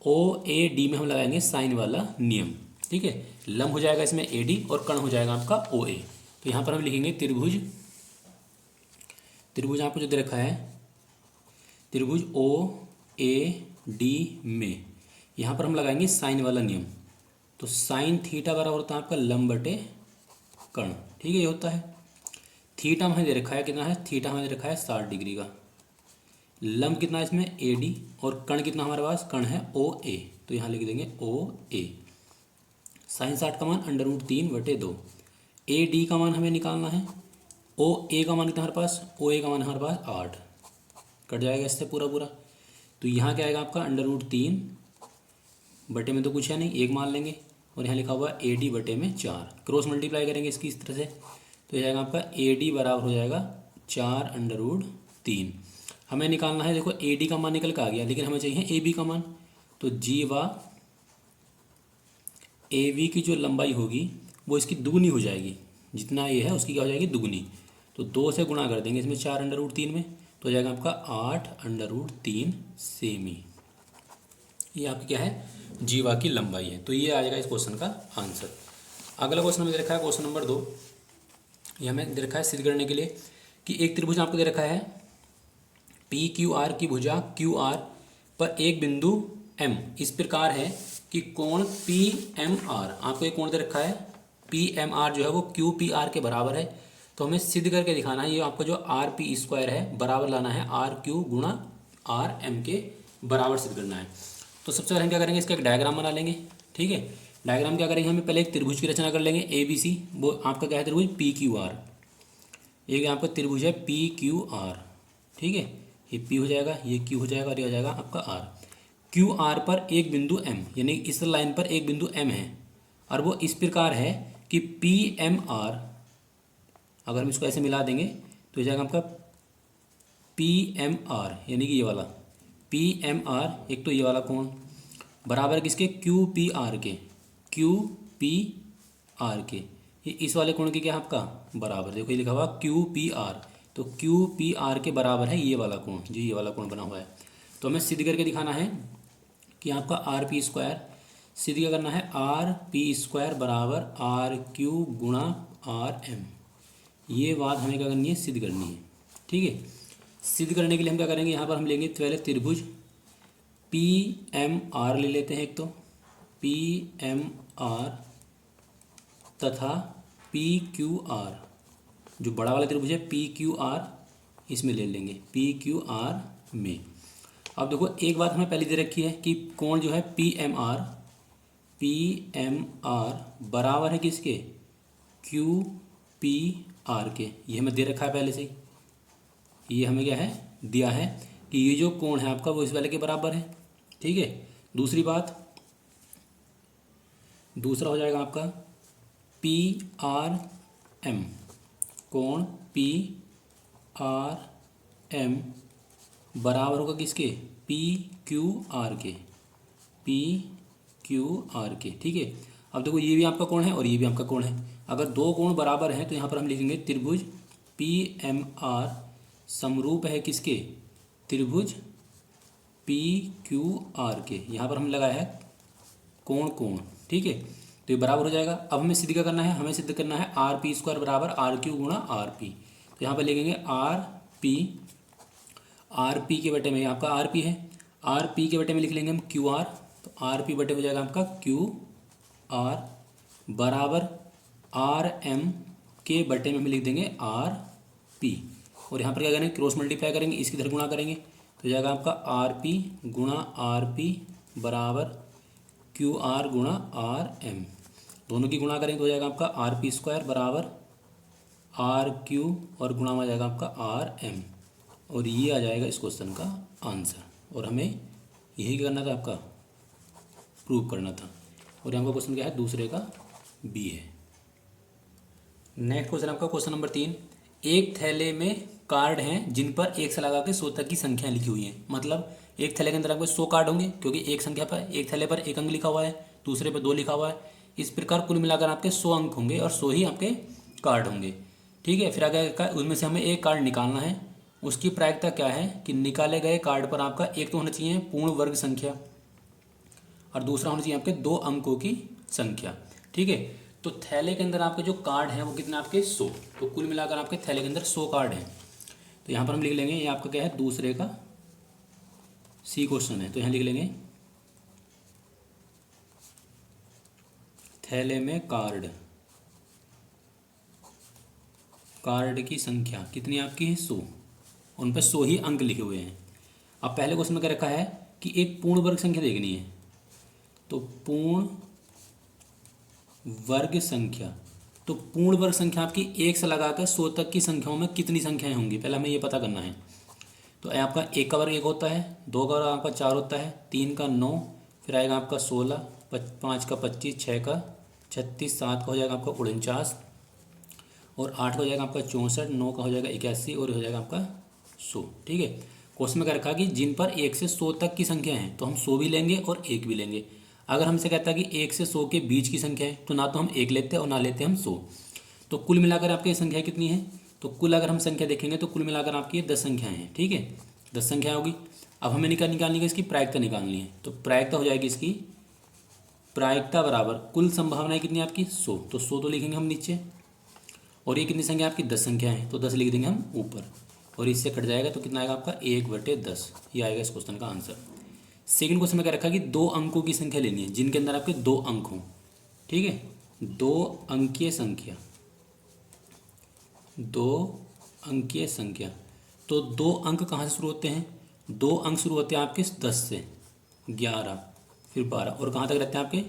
ओ ए डी में हम लगाएंगे साइन वाला नियम। ठीक है, लंब हो जाएगा इसमें ए डी और कर्ण हो जाएगा आपका ओ ए। तो यहाँ पर हम लिखेंगे त्रिभुज आपको जो दे रखा है त्रिभुज ओ ए डी में, यहाँ पर हम लगाएंगे साइन वाला नियम। तो साइन थीटा बराबर होता है आपका लंब बटे कर्ण। ठीक है, ये होता है। थीटा हमें दे रखा है कितना है, थीटा हमें दे रखा है 60 डिग्री का। लंब कितना है इसमें ए डी और कर्ण कितना हमारे पास, कर्ण है ओ ए। तो यहाँ लिख देंगे ओ ए। साइन 60 का मान √3/2। ए डी का मान हमें निकालना है। ओ ए का मान कितना हमारे पास, ओ ए का मान हमारे पास 8, कट जाएगा इससे पूरा पूरा। तो यहाँ क्या आएगा आपका √3 बटे में तो कुछ है नहीं, एक मान लेंगे और यहाँ लिखा हुआ ए डी बटे में 4। क्रॉस मल्टीप्लाई करेंगे इसकी इस तरह से, तो जाएगा आपका ए डी बराबर हो जाएगा 4√3। हमें निकालना है, देखो ए डी का मान निकल कर आ गया, लेकिन हमें चाहिए ए बी का मान। तो जीवा ए बी की जो लंबाई होगी वो इसकी दुगनी हो जाएगी, जितना ये है उसकी क्या हो जाएगी दुगनी। तो 2 से गुणा कर देंगे इसमें 4√3 में, तो हो जाएगा आपका 8√3 सेमी। ये आपकी क्या है जीवा की लंबाई है। तो ये आ जाएगा इस क्वेश्चन का आंसर। अगला क्वेश्चन हमें दे रखा है क्वेश्चन नंबर 2। ये हमें दे रखा है सिद्ध करने के लिए कि एक त्रिभुज आपको दे रखा है पी क्यू आर की भुजा क्यू आर पर एक बिंदु एम इस प्रकार है कि कोण पी एम आर, आपको एक कोण दे रखा है पी एम आर जो है वो क्यू पी आर के बराबर है। तो हमें सिद्ध करके दिखाना है, ये आपका जो आर पी स्क्वायर है बराबर लाना है आर क्यू गुणा आर एम के बराबर सिद्ध करना है। तो सबसे पहले हम क्या करेंगे, इसका एक डायग्राम बना लेंगे। ठीक है, डायग्राम क्या करेंगे, हमें पहले एक त्रिभुज की रचना कर लेंगे ए बी सी। वो आपका क्या है त्रिभुज पी क्यू आर। एक आपका त्रिभुज है पी क्यू आर। ठीक है, ये पी हो जाएगा, ये क्यू हो जाएगा और ये हो जाएगा आपका आर। क्यू आर पर एक बिंदु एम, यानी इस लाइन पर एक बिंदु एम है और वो इस प्रकार है कि पी एम आर, अगर हम इसको ऐसे मिला देंगे तो हो जाएगा आपका पी एम आर, यानी कि ये वाला पी एम आर, एक तो ये वाला कोण बराबर किसके क्यू पी आर के, क्यू पी आर के। ये इस वाले कोण के क्या है आपका बराबर, देखो ये लिखा हुआ क्यू पी आर। तो क्यू पी आर के बराबर है ये वाला कोण, जो ये वाला कोण बना हुआ है। तो हमें सिद्ध करके दिखाना है कि आपका आर पी स्क्वायर, सिद्ध क्या करना है, आर पी स्क्वायर बराबर आर क्यू गुणा आर एम। ये बात हमें क्या करनी है, सिद्ध करनी है। ठीक है, सिद्ध करने के लिए हम क्या करेंगे, यहाँ पर हम लेंगे पहले त्रिभुज पी एम आर ले लेते हैं एक, तो पी एम आर तथा पी क्यू आर, जो बड़ा वाला त्रिभुज है पी क्यू आर, इसमें ले लेंगे पी क्यू आर में। अब देखो एक बात हमें पहले दे रखी है कि कोण जो है पी एम आर बराबर है किसके, क्यू पी आर के। ये हमें दे रखा है पहले से ही, ये हमें क्या है दिया है कि ये जो कोण है आपका वो इस वाले के बराबर है। ठीक है, दूसरी बात दूसरा हो जाएगा आपका पी आर एम, कोण पी आर एम बराबर होगा किसके, पी क्यू आर के, पी क्यू आर के। ठीक है, अब देखो ये भी आपका कोण है और ये भी आपका कोण है। अगर दो कोण बराबर हैं तो यहाँ पर हम लिखेंगे त्रिभुज पी एम आर समरूप है किसके, त्रिभुज पी क्यू आर के। यहाँ पर हम लगाया है कोण कोण। ठीक है, तो ये बराबर हो जाएगा। अब हमें सिद्ध क्या करना है, हमें सिद्ध करना है आर पी स्क्वायर बराबर आर क्यू गुणा आर पी। तो यहाँ पर लिखेंगे आर पी के बटे में आपका आर पी है, आर पी के बटे में लिख लेंगे हम क्यू आर। तो आर पी बटे हो जाएगा आपका क्यू आर बराबर आर एम के बटे में हम लिख देंगे आर पी। और यहाँ पर क्या करेंगे, क्रॉस मल्टीप्लाई करेंगे, इसकी इधर गुणा करेंगे तो हो जाएगा आपका आर पी गुणा आर पी बराबर क्यू आर गुणा आर एम। दोनों की गुणा करेंगे तो हो जाएगा आपका आर पी स्क्वायर बराबर आर क्यू और गुणा में आ जाएगा आपका आर एम। और ये आ जाएगा इस क्वेश्चन का आंसर। और हमें यही करना था, आपका प्रूव करना था। और यहाँ का क्वेश्चन क्या है, दूसरे का बी है। नेक्स्ट क्वेश्चन आपका क्वेश्चन नंबर 3। एक थैले में कार्ड हैं जिन पर 1 से लगा के 100 तक की संख्या लिखी हुई है। मतलब एक थैले के अंदर आपको 100 कार्ड होंगे, क्योंकि एक संख्या पर एक थैले पर 1 अंक लिखा हुआ है, दूसरे पर 2 लिखा हुआ है। इस प्रकार कुल मिलाकर आपके 100 अंक होंगे और 100 ही आपके कार्ड होंगे। ठीक है, फिर आगे उसमें से हमें एक कार्ड निकालना है। उसकी प्रायिकता क्या है कि निकाले गए कार्ड पर आपका एक तो होना चाहिए पूर्ण वर्ग संख्या और दूसरा होना चाहिए आपके 2 अंकों की संख्या। ठीक है, तो थैले के अंदर आपके जो कार्ड हैं वो कितने आपके 100। तो कुल मिलाकर आपके थैले के अंदर 100 कार्ड हैं। तो यहाँ पर हम लिख लेंगे, ये आपका क्या है, दूसरे का सी क्वेश्चन है। तो यहाँ लिख लेंगे थैले में कार्ड, कार्ड की संख्या कितनी आपकी है 100, उन पर 100 ही अंक लिखे हुए हैं। अब पहले क्वेश्चन में क्या रखा है कि एक पूर्ण वर्ग संख्या देखनी है। तो पूर्ण वर्ग संख्या, तो पूर्ण वर्ग संख्या आपकी 1 से लगाकर 100 तक की संख्याओं में कितनी संख्याएं होंगी, पहले हमें ये पता करना है। तो आपका 1 का वर्ग 1 होता है, 2 का वर्ग आपका 4 होता है, 3 का 9, फिर आएगा आपका 16, 5 का 25, 6 का 36, 7 का हो जाएगा आपका 49 और 8 का हो जाएगा आपका 64, 9 का हो जाएगा 81 और हो जाएगा आपका 100। ठीक है, क्वेश्चन में क्या रखा कि जिन पर 1 से 100 तक की संख्या है, तो हम 100 भी लेंगे और 1 भी लेंगे। अगर हमसे कहता है कि 1 से 100 के बीच की संख्या है, तो ना तो हम 1 लेते हैं और ना लेते हम 100। तो कुल मिलाकर आपकी संख्या कितनी है, तो कुल अगर हम संख्या देखेंगे तो कुल मिलाकर आपकी 10 संख्याएं हैं। ठीक है, 10 संख्या होगी। अब हमें निकालनी है इसकी प्रायिकता निकालनी है। तो प्रायिकता हो जाएगी इसकी, प्रायिकता बराबर कुल संभावनाएं कितनी आपकी 100। तो 100 तो लिखेंगे हम नीचे, और ये कितनी संख्या आपकी 10 संख्या है, तो 10 लिख देंगे हम ऊपर, और इससे कट जाएगा तो कितना आएगा आपका 1/10। ये आएगा इस क्वेश्चन का आंसर। सेकंड क्वेश्चन में क्या रखा कि 2 अंकों की संख्या लेनी है जिनके अंदर आपके 2 अंक हों। ठीक है, 2 अंकीय संख्या, 2 अंकीय संख्या। तो 2 अंक कहाँ से शुरू होते हैं, 2 अंक शुरू होते हैं आपके 10 से, 11 फिर 12 और कहाँ तक रहते हैं आपके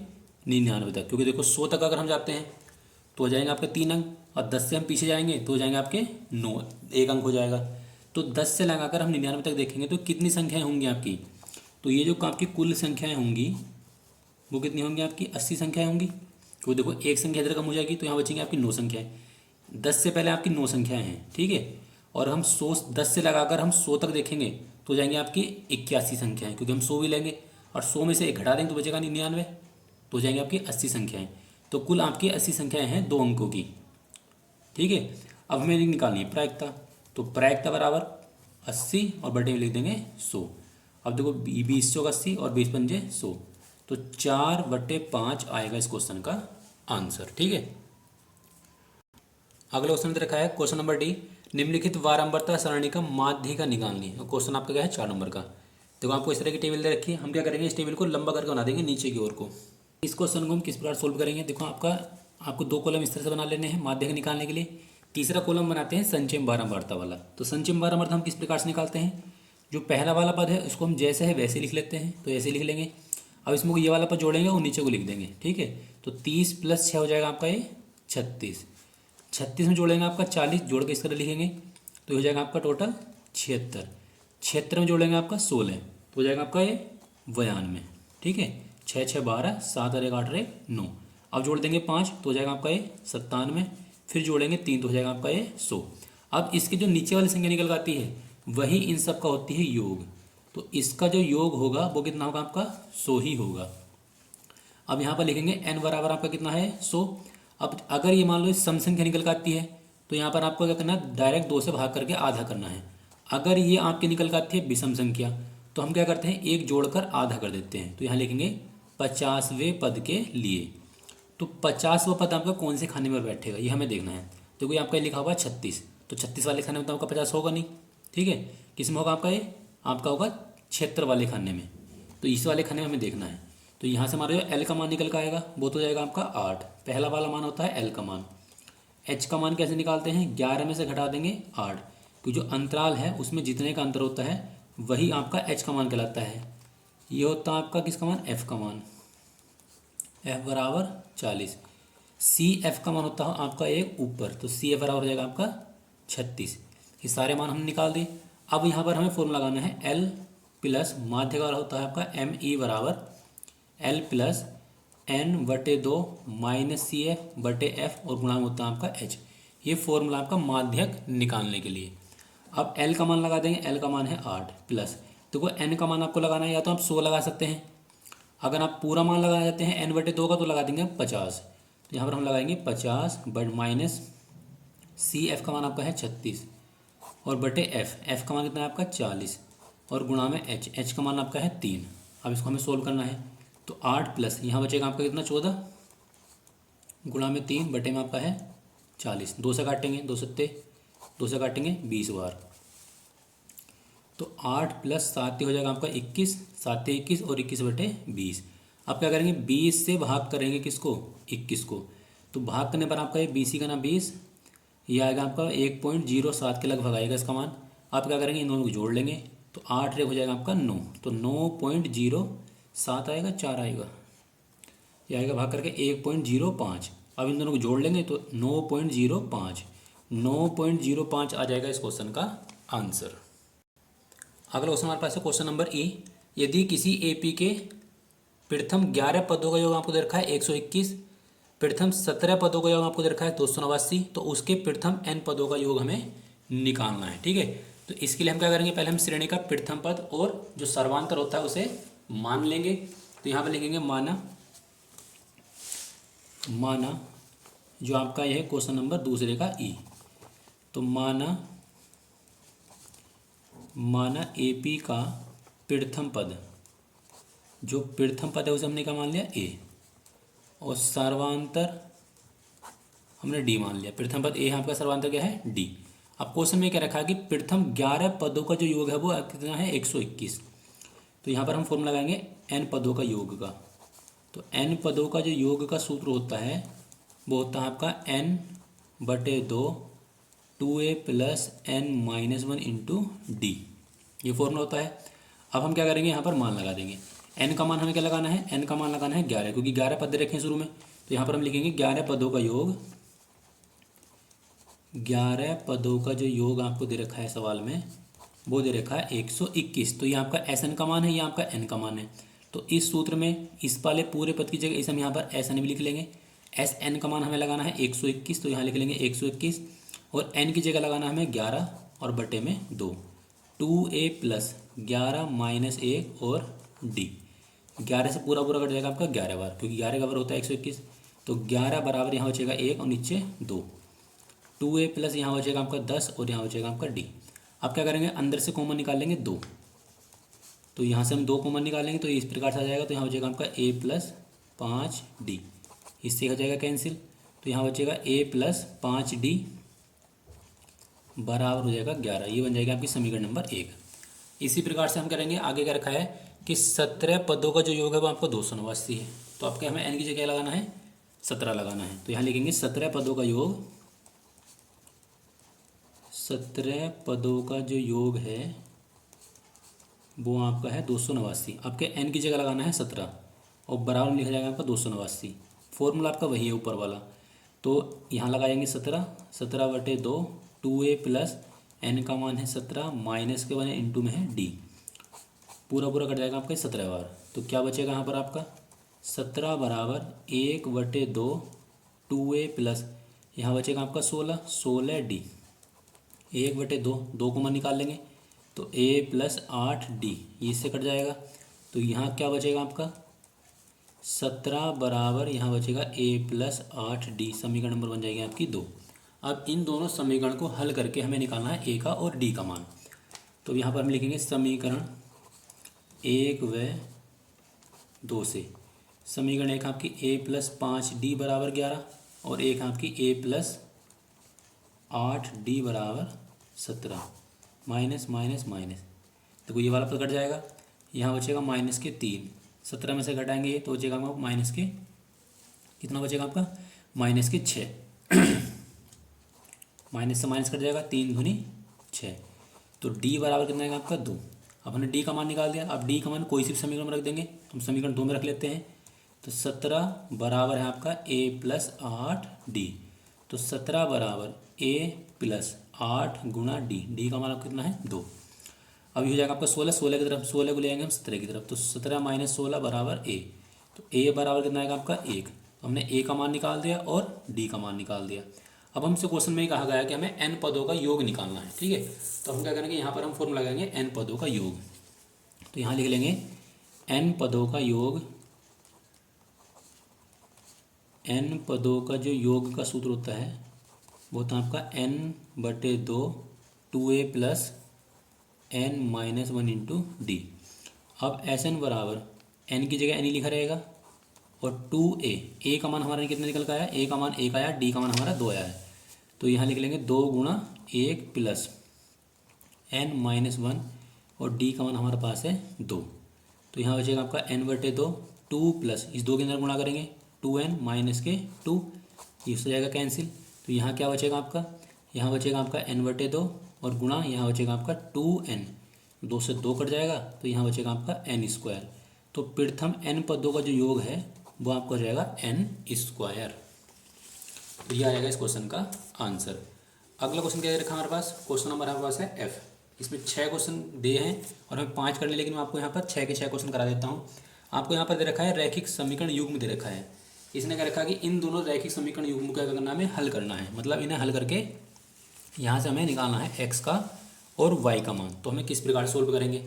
99 तक। क्योंकि देखो 100 तक अगर हम जाते हैं तो हो जाएंगे आपके 3 अंक, और 10 से हम पीछे जाएंगे तो हो जाएंगे आपके 9, 1 अंक हो जाएगा। तो 10 से लगाकर हम 99 तक देखेंगे तो कितनी संख्याएं होंगी आपकी, तो ये जो आपकी कुल संख्याएं होंगी वो कितनी होंगी आपकी 80 संख्याएं होंगी। तो देखो एक संख्या इधर कम हो जाएगी तो यहाँ बचेंगे आपकी 9 संख्याएं। 10 से पहले आपकी 9 संख्याएं हैं। ठीक है, और हम 10 से लगाकर हम 100 तक देखेंगे तो जाएंगे आपकी 81 संख्याएं, क्योंकि हम 100 भी लेंगे और 100 में से 1 घटा देंगे तो बचेगा 99, तो जाएंगे आपकी 80 संख्याएं। तो कुल आपकी 80 संख्याएं हैं 2 अंकों की। ठीक है, अब हमें निकालनी है प्रायिकता। तो प्रायिकता बराबर 80 और बटे में लिख देंगे 100। अब देखो 20 चौक 80 और 20 पंजे 100, तो 4/5 आएगा इस क्वेश्चन का आंसर। ठीक है, अगला क्वेश्चन में रखा है क्वेश्चन नंबर डी, निम्नलिखित वारंवारता सरणी का माध्यिका निकालनी है। क्वेश्चन आपका क्या है 4 नंबर का। देखो आपको इस तरह की टेबल दे रखी है, हम क्या करेंगे इस टेबल को लंबा करके बना देंगे नीचे की ओर को। इस क्वेश्चन को हम किस प्रकार सोल्व करेंगे, देखो आपको 2 कॉलम इस तरह से बना लेने हैं माध्यिका निकालने के लिए। तीसरा कॉलम बनाते हैं संचय वारंवारता वाला। तो संचय वारंवारता हम किस प्रकार से निकालते हैं, जो पहला वाला पद है उसको हम जैसे है वैसे लिख लेते हैं, तो ऐसे लिख लेंगे। अब इसमें ये वाला पद जोड़ेंगे और नीचे को लिख देंगे। ठीक है, तो 30 + 6 हो जाएगा आपका ये 36। 36 में जोड़ेंगे आपका 40, जोड़ के इस तरह लिखेंगे तो हो जाएगा आपका टोटल 76। 76 में जोड़ेंगे आपका 16, तो हो जाएगा आपका ये 92। ठीक है, 6 6 12, 7 और 1 8 9। अब जोड़ देंगे 5 तो हो जाएगा आपका ये 97, फिर जोड़ेंगे 3 तो हो जाएगा आपका ये 100। अब इसकी जो नीचे वाली संख्या निकल आती है वही इन सब का होती है योग, तो इसका जो योग होगा वो कितना होगा आपका 100 ही होगा। अब यहाँ पर लिखेंगे n बराबर आपका कितना है 100। अब अगर ये मान लो सम संख्या निकल कर आती है तो यहाँ पर आपको क्या करना है, डायरेक्ट 2 से भाग करके आधा करना है। अगर ये आपकी निकल कर आती है विषम संख्या तो हम क्या करते हैं, एक जोड़कर आधा कर देते हैं। तो यहाँ लिखेंगे 50वें पद के लिए। तो 50वां पद आपका कौन से खाने में बैठेगा ये हमें देखना है। देखो ये आपका लिखा हुआ 36, तो 36 वाले खाने में तो आपका 50 होगा नहीं, ठीक है। किस में होगा आपका ये, आपका होगा 76 वाले खाने में। तो इस वाले खाने में हमें देखना है। तो यहाँ से हमारा जो एल का मान निकल कर आएगा वो तो जाएगा आपका 8, पहला वाला मान होता है एल का मान। एच का मान कैसे निकालते हैं, 11 में से घटा देंगे 8, क्योंकि जो अंतराल है उसमें जितने का अंतर होता है वही आपका एच का मान कहलाता है। ये होता है आपका किसका मान, एफ का मान, एफ बराबर 40। सी एफ का मान होता है आपका एक ऊपर, तो सी एफ बराबर हो जाएगा आपका 36। ये सारे मान हमने निकाल दिए। अब यहाँ पर हमें फॉर्मूला लगाना है एल प्लस माध्य का होता है आपका एम ई बराबर एल प्लस एन बटे 2 माइनस सी एफ बटे एफ और गुणांक होता है आपका एच। ये फॉर्मूला आपका माध्यक निकालने के लिए। अब एल का मान लगा देंगे, एल का मान है 8 प्लस, देखो एन का मान आपको लगाना है, या तो आप 100 लगा सकते हैं। अगर आप पूरा मान लगा जाते हैं एन बटे 2 का तो लगा देंगे 50। तो यहाँ पर हम लगाएंगे 50 बट माइनस सी एफ का मान आपका है 36 और बटे एफ का मान कितना है आपका 40 और गुणा में एच, एच का मान आपका है 3। अब इसको हमें सोल्व करना है। तो 8 प्लस यहाँ बचेगा आपका कितना 14 गुणा में 3 बटे में आपका है 40। 2 से काटेंगे, 2 सत्ते 2 से काटेंगे 20 बार। तो 8 प्लस 7 हो जाएगा आपका 21, 7 21 और 21 बटे 20। अब क्या करेंगे, 20 से भाग करेंगे किसको, 21 को। तो भाग करने पर आपका ये 20 ही का ना 20, ये आएगा आपका 1.07 के लगभग आएगा इसका मान। आप क्या करेंगे, इन दोनों को जोड़ लेंगे तो 8 हो जाएगा आपका 9, तो 9.07 आएगा, 4 आएगा, ये आएगा भाग करके 1.05। अब इन दोनों को जोड़ लेंगे तो 9.05 आ जाएगा इस क्वेश्चन का आंसर। अगला क्वेश्चन हमारे पास है क्वेश्चन नंबर ई। यदि किसी एपी के प्रथम 11 पदों का योग आपको दे रखा है 121, प्रथम 17 पदों का योग आपको दे रखा है 289, तो उसके प्रथम n पदों का योग हमें निकालना है, ठीक है। तो इसके लिए हम क्या करेंगे, पहले हम श्रेणी का प्रथम पद और जो सर्वांतर होता है उसे मान लेंगे। तो यहाँ पर लिखेंगे माना जो आपका यह है क्वेश्चन नंबर दूसरे का ई। तो माना एपी का प्रथम पद, जो प्रथम पद है उसे हमने क्या मान लिया ए, और सर्वांतर हमने डी मान लिया। प्रथम पद ए है आपका, सर्वांतर क्या है डी। अब क्वेश्चन में क्या रखा है कि प्रथम 11 पदों का जो योग है वो कितना है 121। तो यहाँ पर हम फॉर्मूला लगाएंगे n पदों का योग का। तो n पदों का जो योग का सूत्र होता है वो होता है आपका n बटे 2 2a plus n minus 1 into D, ये फॉर्मूला होता है। अब हम क्या करेंगे, यहाँ पर मान लगा देंगे। n का मान हमें क्या लगाना है, n का मान लगाना है 11, क्योंकि 11 पद रखे हैं शुरू में। तो यहाँ पर हम लिखेंगे 11 पदों का योग, 11 पदों का जो योग आपको दे रखा है सवाल में वो दे रखा है 121। तो ये आपका SN का मान है, ये आपका n का मान है। तो इस सूत्र में इस वाले पूरे पद की जगह इसे हम यहाँ पर SN भी लिख लेंगे। SN का मान हमें लगाना है 121, तो यहाँ लिख लेंगे 121 और n की जगह लगाना हमें 11 और बटे में 2, 2a प्लस 11 माइनस 1 और d। 11 से पूरा कट जाएगा आपका 11 बार, क्योंकि 11 का बार होता है 121। तो 11 बराबर यहाँ बचेगा 1 और नीचे 2, 2a प्लस यहाँ बचेगा आपका 10 और यहाँ बचेगा आपका d। अब क्या करेंगे, अंदर से कॉमन निकाल लेंगे 2, तो यहाँ से हम 2 कॉमन निकालेंगे तो इस प्रकार से आ जाएगा। तो यहाँ बचेगा आपका a प्लस 5d, इससे हो जाएगा कैंसिल। तो यहाँ बचेगा a प्लस 5d बराबर हो जाएगा 11, ये बन जाएगा आपकी समीकरण नंबर 1। इसी प्रकार से हम करेंगे, आगे क्या रखा है कि 17 पदों का जो योग है वो आपको 289 है। तो आपके हमें n की जगह लगाना है 17 लगाना है। तो यहाँ लिखेंगे 17 पदों का योग, 17 पदों का जो योग है वो आपका है 289। आपके n की जगह लगाना है 17 और बराबर में लिखा जाएगा आपका 289। फॉर्मूला आपका वही है ऊपर वाला। तो यहाँ लगाएंगे 17, 17 बटे 2, 2a प्लस n का मान है 17 माइनस के वन इंटू में है d, पूरा कट जाएगा आपका 17 बार। तो क्या बचेगा यहाँ पर आपका 17 बराबर 1/2 2a प्लस यहाँ बचेगा आपका 16 डी। 1/2 2 को निकाल लेंगे तो a प्लस 8d, ये इससे कट जाएगा। तो यहाँ क्या बचेगा आपका 17 बराबर यहाँ बचेगा a प्लस 8d। समीकरण नंबर बन जाएगी आपकी 2। अब इन दोनों समीकरण को हल करके हमें निकालना है a का और d का मान। तो यहाँ पर हम लिखेंगे समीकरण 1 व 2 से। समीकरण एक आपकी a प्लस 5d बराबर 11 और एक आपकी a प्लस 8d बराबर 17। माइनस माइनस माइनस, तो ये वाला तो कट जाएगा। यहाँ बचेगा -3। 17 में से घटाएंगे ये तो बचेगा आपका माइनस के कितना बचेगा आपका -6। माइनस से माइनस कट जाएगा, 3 दूनी 6। तो d बराबर कितना आएगा आपका 2। अब हमने d का मान निकाल दिया। अब d का मान कोई सी भी समीकरण में रख देंगे, हम समीकरण 2 में रख लेते हैं। तो 17 बराबर है आपका a प्लस 8d। तो 17 बराबर a प्लस 8 गुणा d का मान आपका कितना है 2। अब ये हो जाएगा आपका 16 की तरफ, 16 को ले आएंगे हम 17 की तरफ। तो 17 माइनस 16 बराबर a। तो a बराबर कितना आएगा आपका 1। हमने a का मान निकाल दिया और d का मान निकाल दिया। अब हमसे क्वेश्चन में ही कहा गया है कि हमें n पदों का योग निकालना है, ठीक है। तो हम क्या करेंगे, यहाँ पर हम फॉर्मूला लगाएंगे n पदों का योग। तो यहाँ लिख लेंगे n पदों का योग। n पदों का जो योग का सूत्र होता है वो होता है आपका n/2 2a plus n-1 into D. अब Sn बराबर n की जगह n ही लिखा रहेगा और 2a, a का मान हमारा कितना निकल का आया, a का मान 1 आया, d का मान हमारा 2 आया है। तो यहाँ लिख लेंगे 2 गुणा 1 प्लस n-1 और d का मान हमारे पास है 2। तो यहाँ बचेगा आपका n/2 2 प्लस इस 2 के अंदर गुणा करेंगे 2n माइनस के 2, ये हो जाएगा कैंसिल। तो यहाँ क्या बचेगा आपका, यहाँ बचेगा आपका n/2 और गुणा यहाँ बचेगा आपका 2n, 2 से 2 कट जाएगा तो यहाँ बचेगा आपका n²। तो प्रथम n पदों का जो योग है वो आपका हो जाएगा n²। तो ये आ जाएगा इस क्वेश्चन का आंसर। अगला क्वेश्चन क्या दे रखा है हमारे पास, क्वेश्चन नंबर हमारे पास है f। इसमें 6 क्वेश्चन दिए हैं और हमें 5 करने, लेकिन मैं आपको यहाँ पर 6 के 6 क्वेश्चन करा देता हूँ। आपको यहाँ पर दे रखा है रैखिक समीकरण युग्म दे रखा है। इसने क्या रखा है कि इन दोनों रैखिक समीकरण युग्म को क्या करना है, हमें हल करना है। मतलब इन्हें हल करके यहाँ से हमें निकालना है x का और y का मान। तो हमें किस प्रकार से सोल्व करेंगे,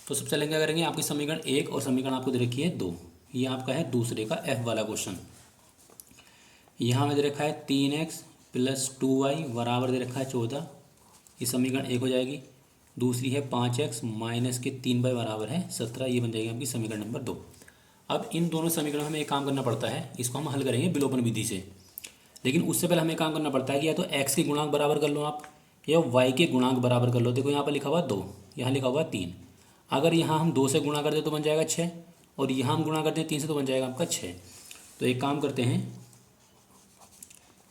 तो सबसे पहले क्या करेंगे, आपकी समीकरण 1 और समीकरण आपको दे रखी है 2। ये आपका है दूसरे का f वाला क्वेश्चन। यहाँ में दे रखा है 3x प्लस 2y बराबर दे रखा है 14। ये समीकरण 1 हो जाएगी। दूसरी है 5x माइनस के 3y बराबर है 17। ये बन जाएगी आपकी समीकरण नंबर 2। अब इन दोनों समीकरण में हमें एक काम करना पड़ता है, इसको हम हल करेंगे विलोपन विधि से। लेकिन उससे पहले हमें काम करना पड़ता है कि या तो x के गुणांक बराबर कर लो आप, या y के गुणांक बराबर कर लो। देखो यहाँ पर लिखा हुआ 2, यहाँ लिखा हुआ 3। अगर यहाँ हम 2 से गुणा कर दे तो बन जाएगा 6, और यहाँ हम गुणा करते हैं 3 से तो बन जाएगा आपका 6। तो एक काम करते हैं,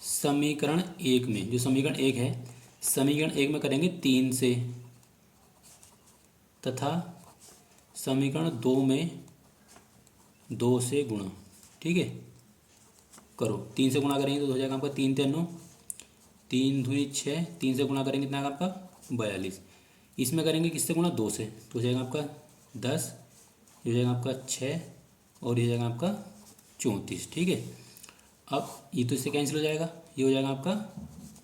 समीकरण 1 में, जो समीकरण 1 है, समीकरण 1 में करेंगे 3 से, तथा समीकरण 2 में 2 से गुणा। ठीक है, करो। 3 से गुणा करेंगे तो हो जाएगा आपका 3 3 9, 3 दूनी 6, 3 से गुणा करेंगे कितना आपका 42। इसमें करेंगे किससे गुणा, 2 से, तो हो जाएगा आपका 10, ये हो जाएगा आपका 6 और ये हो जाएगा आपका 34। ठीक है, अब ये तो इससे कैंसिल हो जाएगा, ये हो जाएगा आपका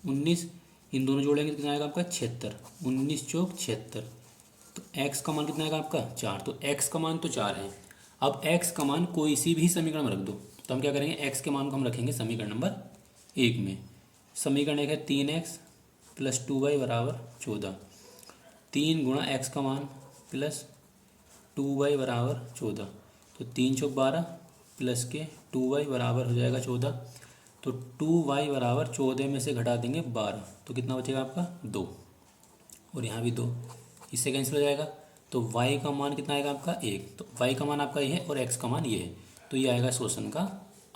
19। इन दोनों जोड़ेंगे तो कितना आएगा आपका 76, 19 चौक 76। तो x का मान कितना आएगा आपका 4। तो x का मान तो 4 है। अब x का मान कोई सी भी समीकरण में रख दो। तो हम क्या करेंगे, x के मान को हम रखेंगे समीकरण नंबर 1 में। समीकरण 1 है 3x प्लस 2y बराबर 14। 3 गुणा x का मान प्लस 2y बराबर 14। तो 3 चौक 12 प्लस के 2y बराबर हो जाएगा 14। तो 2y बराबर 14 में से घटा देंगे 12, तो कितना बचेगा आपका 2, और यहाँ भी 2, इससे कैंसिल हो जाएगा। तो y का मान कितना आएगा आपका 1। तो y का मान आपका ये है और x का मान ये है। तो ये आएगा इस क्वेश्चन का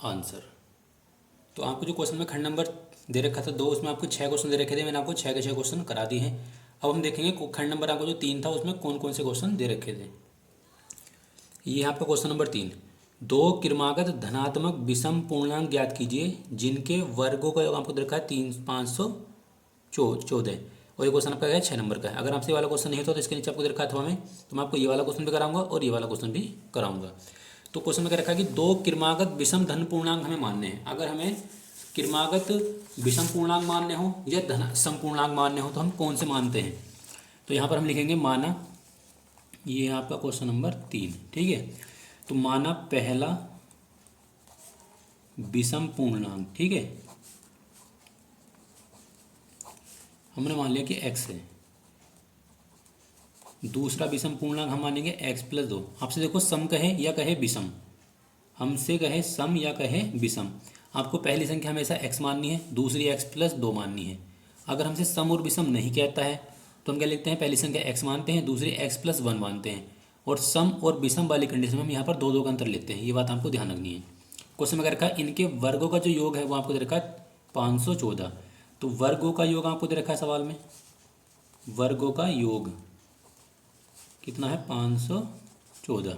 आंसर। तो आपको जो क्वेश्चन में खंड नंबर दे रखा था 2, उसमें आपको 6 क्वेश्चन दे रखे थे। मैंने आपको 6 के 6 क्वेश्चन करा दिए हैं। अब हम देखेंगे खंड नंबर आपको जो 3 था उसमें कौन कौन से क्वेश्चन दे रखे थे। ये है आपका क्वेश्चन नंबर 3। 2 क्रमागत धनात्मक विषम पूर्णांक ज्ञात कीजिए जिनके वर्गों का आपको दे रखा है 514, और ये क्वेश्चन आपका है 6 नंबर का है। अगर आपसे ये वाला क्वेश्चन नहीं होता तो इसके नीचे आपको दे रखा है अथवा में, तो मैं आपको ये वाला क्वेश्चन भी कराऊंगा और ये वाला क्वेश्चन भी कराऊंगा। तो क्वेश्चन में क्या रखा है कि दो क्रमागत विषम धन पूर्णांक हमें मानने हैं। अगर हमें क्रमागत विषम पूर्णांक मानने हो या धन सम पूर्णांक मानने हो तो हम कौन से मानते हैं। तो यहाँ पर हम लिखेंगे माना, ये है आपका क्वेश्चन नंबर 3, ठीक है। तो माना पहला विषम पूर्णांक, ठीक है, हमने मान लिया कि x है। दूसरा विषम पूर्णांक हम मानेंगे x+2। आपसे देखो सम कहे या कहे विषम, हमसे कहे सम या कहे विषम, आपको पहली संख्या हमेशा x माननी है, दूसरी x+2 माननी है। अगर हमसे सम और विषम नहीं कहता है तो हम क्या लिखते हैं, पहली संख्या x मानते हैं, दूसरी x+1 मानते हैं, और सम और विषम वाली कंडीशन में हम यहाँ पर दो का अंतर लेते हैं। ये बात आपको ध्यान रखनी है। क्वेश्चन में क्या रखा है, इनके वर्गों का जो योग है वो आपको दे रखा है 514। तो वर्गों का योग आपको दे रखा है सवाल में, वर्गों का योग कितना है 514।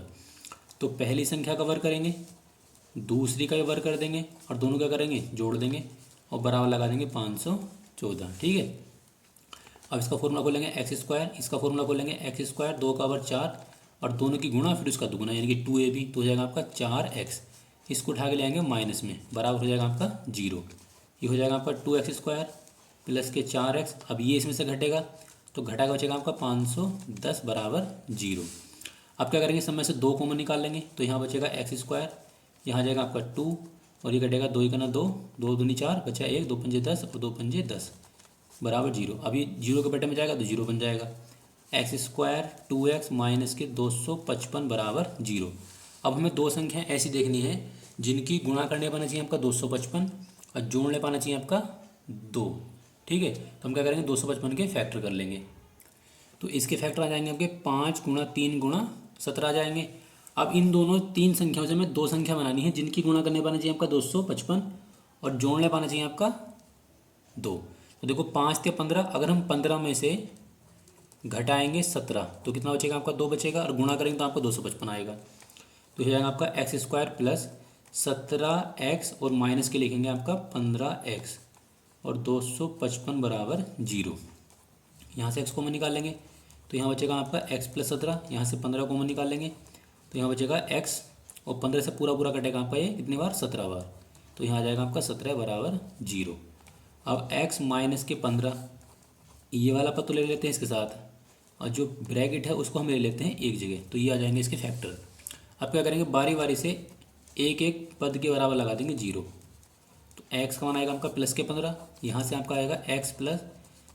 तो पहली संख्या का वर्ग करेंगे, दूसरी का वर्ग कर देंगे और दोनों क्या करेंगे, जोड़ देंगे और बराबर लगा देंगे 514, ठीक है। अब इसका फॉर्मूला खोलेंगे x², इसका फॉर्मूला खोलेंगे x², 2 का वर्ग 4 और दोनों की गुणा फिर उसका दुगुना यानी कि 2ab, तो हो जाएगा आपका 4x। इसको उठा के ले आएंगे माइनस में, बराबर हो जाएगा आपका 0। ये हो जाएगा आपका 2x² प्लस के 4x। अब ये इसमें से घटेगा तो घटा के बचेगा आपका 510 बराबर 0। अब क्या करेंगे, सब में से 2 कॉमन निकाल लेंगे, तो यहाँ बचेगा x², यहाँ जाएगा आपका 2 और ये घटेगा 2 × 2, 2 दूनी 4, बचा 1, 2 पंजे 10 और 2 पंजे 10 बराबर 0। अब ये 0 के बेटे में जाएगा तो 0 बन जाएगा। x² 2x माइनस के 255 बराबर 0। अब हमें दो संख्याएं ऐसी देखनी है जिनकी गुणा करने पाना चाहिए आपका 255 और जोड़ने पाना चाहिए आपका 2, ठीक है। तो हम क्या करेंगे, 255 के फैक्टर कर लेंगे। तो इसके फैक्टर आ जाएंगे आपके 5 × 3 × 17 आ जाएंगे। अब इन दोनों तीन संख्याओं से हमें दो संख्या बनानी है जिनकी गुणा करने पाना चाहिए आपका 255 और जोड़ने पाना चाहिए आपका 2। तो देखो 5 या 15, अगर हम 15 में से घटाएंगे 17 तो कितना बचेगा आपका 2 बचेगा, और गुणा करेंगे तो आपको 255 आएगा। तो हो जाएगा आपका x² प्लस 17x और माइनस के लिखेंगे आपका 15x और 255 बराबर 0। यहाँ से x कॉमन निकाल लेंगे तो यहाँ बचेगा आपका x+17, यहाँ से 15 कॉमन निकाल लेंगे तो यहाँ बचेगा x और 15 से पूरा पूरा कटेगा आपका ये कितनी बार, 17 बार, तो यहाँ आ जाएगा आपका 17 बराबर 0। अब x माइनस के 15 ये वाला पद तो ले लेते हैं इसके साथ, और जो ब्रैकेट है उसको हम ले लेते हैं एक जगह, तो ये आ जाएंगे इसके फैक्टर। अब क्या करेंगे, बारी बारी से एक एक पद के बराबर लगा देंगे 0। तो x का मान आएगा आपका प्लस के 15, यहाँ से आपका आएगा x प्लस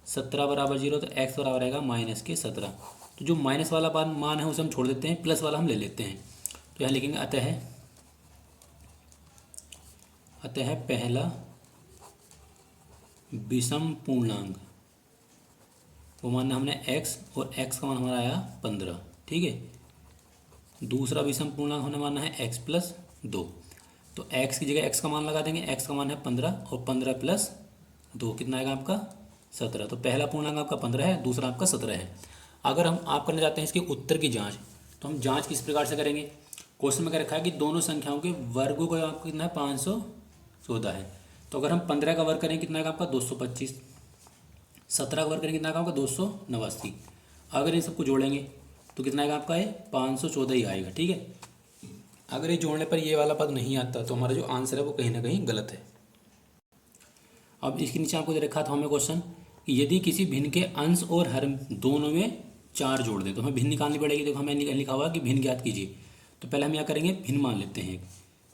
17 बराबर 0, तो x बराबर आएगा माइनस के 17। तो जो माइनस वाला मान है उसे हम छोड़ देते हैं, प्लस वाला हम ले लेते हैं। तो यहाँ लिखेंगे अतः पहला विषम पूर्णांक वो मानना हमने x और x का मान हमारा आया 15, ठीक है। दूसरा विषम पूर्णांक हमने माना है x+2, तो x की जगह x का मान लगा देंगे, x का मान है 15 और 15 + 2 कितना आएगा आपका 17। तो पहला पूर्णांक आपका 15 है, दूसरा आपका 17 है। अगर हम आप करने जाते हैं इसके उत्तर की जांच, तो हम जांच किस प्रकार से करेंगे। क्वेश्चन में क्या रखा है कि दोनों संख्याओं के वर्गों का आपको कितना है 514 है। तो अगर हम 15 का वर्ग करेंगे कितना आएगा आपका 225, 17 का वर्ग करेंगे कितना आएगा आपका 289। अगर इन सबको जोड़ेंगे तो कितना आएगा आपका ये 514 ही आएगा, ठीक है। अगर ये जोड़ने पर ये वाला पद नहीं आता तो हमारा जो आंसर है वो कहीं ना कहीं गलत है। अब इसके नीचे आपको दे रखा था हमें क्वेश्चन कि यदि किसी भिन्न के अंश और हर दोनों में 4 जोड़ दे तो हमें भिन्न निकालनी पड़ेगी। देखो हमें लिखा हुआ कि भिन्न ज्ञात कीजिए, तो पहले हम यहाँ करेंगे भिन्न मान लेते हैं।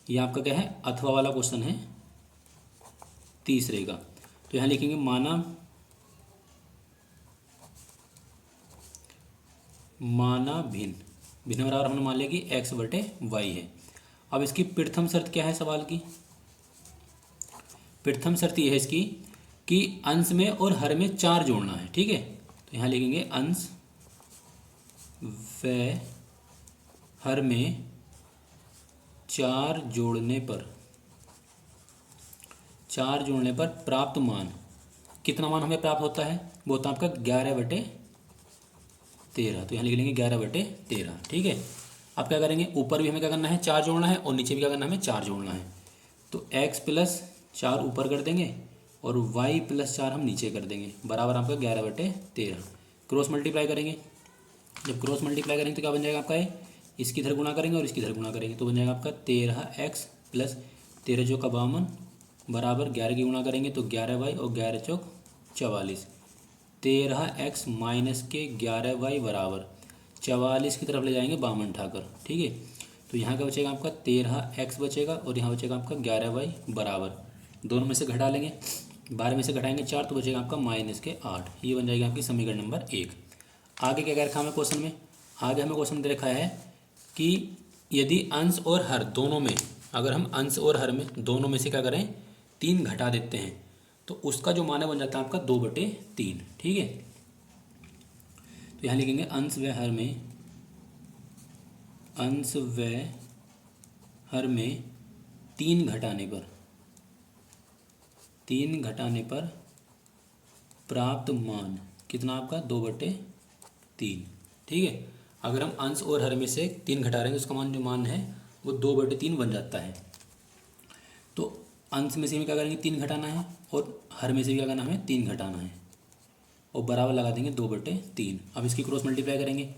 ये आपका क्या है, अथवा वाला क्वेश्चन है तीसरे का। तो यहाँ लिखेंगे माना भिन्न, भिन्न बराबर हमने मान लिया कि x/y है। अब इसकी प्रथम शर्त क्या है सवाल की, प्रथम शर्त ये है इसकी कि अंश में और हर में 4 जोड़ना है, ठीक है। तो यहाँ लिखेंगे अंश व हर में 4 जोड़ने पर प्राप्त मान, कितना मान हमें प्राप्त होता है, वो होता है आपका 11/13। तो यहाँ लिख लेंगे 11/13, ठीक है। अब क्या करेंगे, ऊपर भी हमें क्या करना है 4 जोड़ना है और नीचे भी क्या करना है हमें 4 जोड़ना है। तो x + 4 ऊपर कर देंगे और y + 4 हम नीचे कर देंगे, बराबर आपका 11/13। क्रॉस मल्टीप्लाई करेंगे, जब क्रॉस मल्टीप्लाई करेंगे तो क्या बन जाएगा आपका इसकी इधर गुणा करेंगे और इसकी इधर गुणा करेंगे तो बन जाएगा आपका 13x प्लस 13 चौका 52 बराबर 11 की गुणा करेंगे तो 11y और 11 चौक 44। 13x माइनस के 11y बराबर 44 की तरफ ले जाएंगे 52 उठाकर, ठीक है। तो यहाँ का बचेगा आपका 13x बचेगा और यहाँ बचेगा आपका 11y बराबर, दोनों में से घटा लेंगे, 12 में से घटाएंगे 4 तो बचेगा आपका -8। ये बन जाएगी आपकी समीकरण नंबर 1। आगे क्या कह रखा है हमें क्वेश्चन में, आगे हमें क्वेश्चन दे रखा है कि यदि अंश और हर दोनों में, अगर हम अंश और हर में दोनों में से क्या करें 3 घटा देते हैं तो उसका जो मान बन जाता है आपका 2/3, ठीक है। तो यहाँ लिखेंगे अंश व हर में, अंश व हर में 3 घटाने पर प्राप्त मान कितना आपका 2/3, ठीक है। अगर हम अंश और हर में से 3 घटा रहे हैं तो उसका मान जो मान है वो 2/3 बन जाता है। तो अंश में से हमें क्या करेंगे 3 घटाना है और हर में से भी क्या करना है हमें 3 घटाना है और बराबर लगा देंगे 2/3। अब इसकी क्रॉस मल्टीप्लाई करेंगे,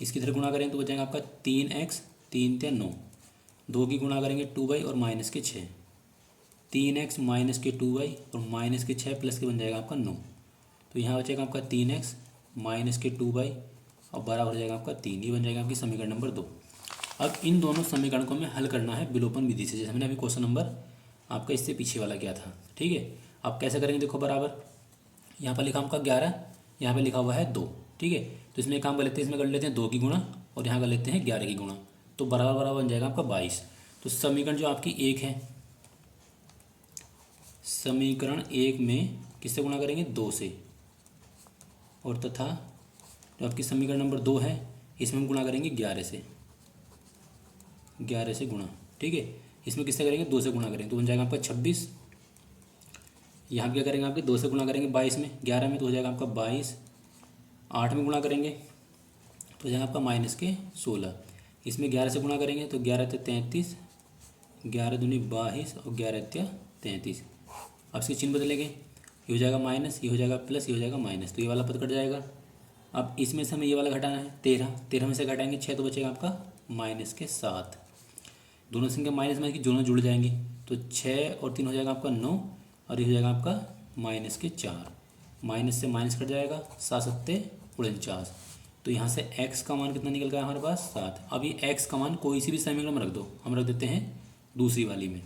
इसकी इधर गुणा करेंगे तो बचेगा आपका 3x 3 × 9, 2 की गुणा करेंगे 2y और -6, 3x माइनस के 2y और -6 प्लस के बन जाएगा आपका 9। तो यहाँ बचेगा आपका 3x माइनस के 2y और बराबर हो जाएगा आपका 3। ये बन जाएगा आपकी समीकरण नंबर 2। अब इन दोनों समीकरण को हमें हल करना है विलोपन विधि से, जैसे हमने अभी क्वेश्चन नंबर आपका इससे पीछे वाला किया था, ठीक है। अब कैसे करेंगे देखो, बराबर यहाँ पर लिखा आपका 11, यहाँ पर लिखा हुआ है 2, ठीक है। तो इसमें काम कर लेते हैं, इसमें कर लेते हैं 2 की गुणा और यहाँ कर लेते हैं 11 की गुणा, तो बराबर बराबर बन जाएगा आपका 22। तो समीकरण जो आपकी 1 है, समीकरण 1 में किससे गुणा करेंगे 2 से, और तथा जो आपकी समीकरण नंबर 2 है इसमें हम गुणा करेंगे 11 से, 11 से गुणा, ठीक है। इसमें किससे करेंगे 2 से गुणा करेंगे तो बन जाएगा आपका 26। यहाँ क्या करेंगे आपके 2 से गुणा करेंगे 22 में, 11 में तो हो जाएगा आपका 22, 8 में गुणा करेंगे तो हो जाएगा आपका -16। इसमें 11 से गुणा करेंगे तो 11 × 33, 11 दूनी 22 और 11 × 33। अब इसके चिन्ह बदलेंगे, ये हो जाएगा माइनस, ये हो जाएगा प्लस, ये हो जाएगा माइनस, तो ये वाला पद कट जाएगा। अब इसमें से हमें ये वाला घटाना है 13 में से घटाएंगे 6 तो बचेगा आपका -7। दोनों संख्या माइनस में की दोनों जुड़ जाएंगे तो 6 और 3 हो जाएगा आपका 9 और ये हो जाएगा आपका -4, माइनस से माइनस कट जाएगा, 7 × 7 = 49। तो यहाँ से x का मान कितना निकल गया हमारे पास 7। अब ये x का मान कोई सी भी समीकरण में रख दो, हम रख देते हैं दूसरी वाली में।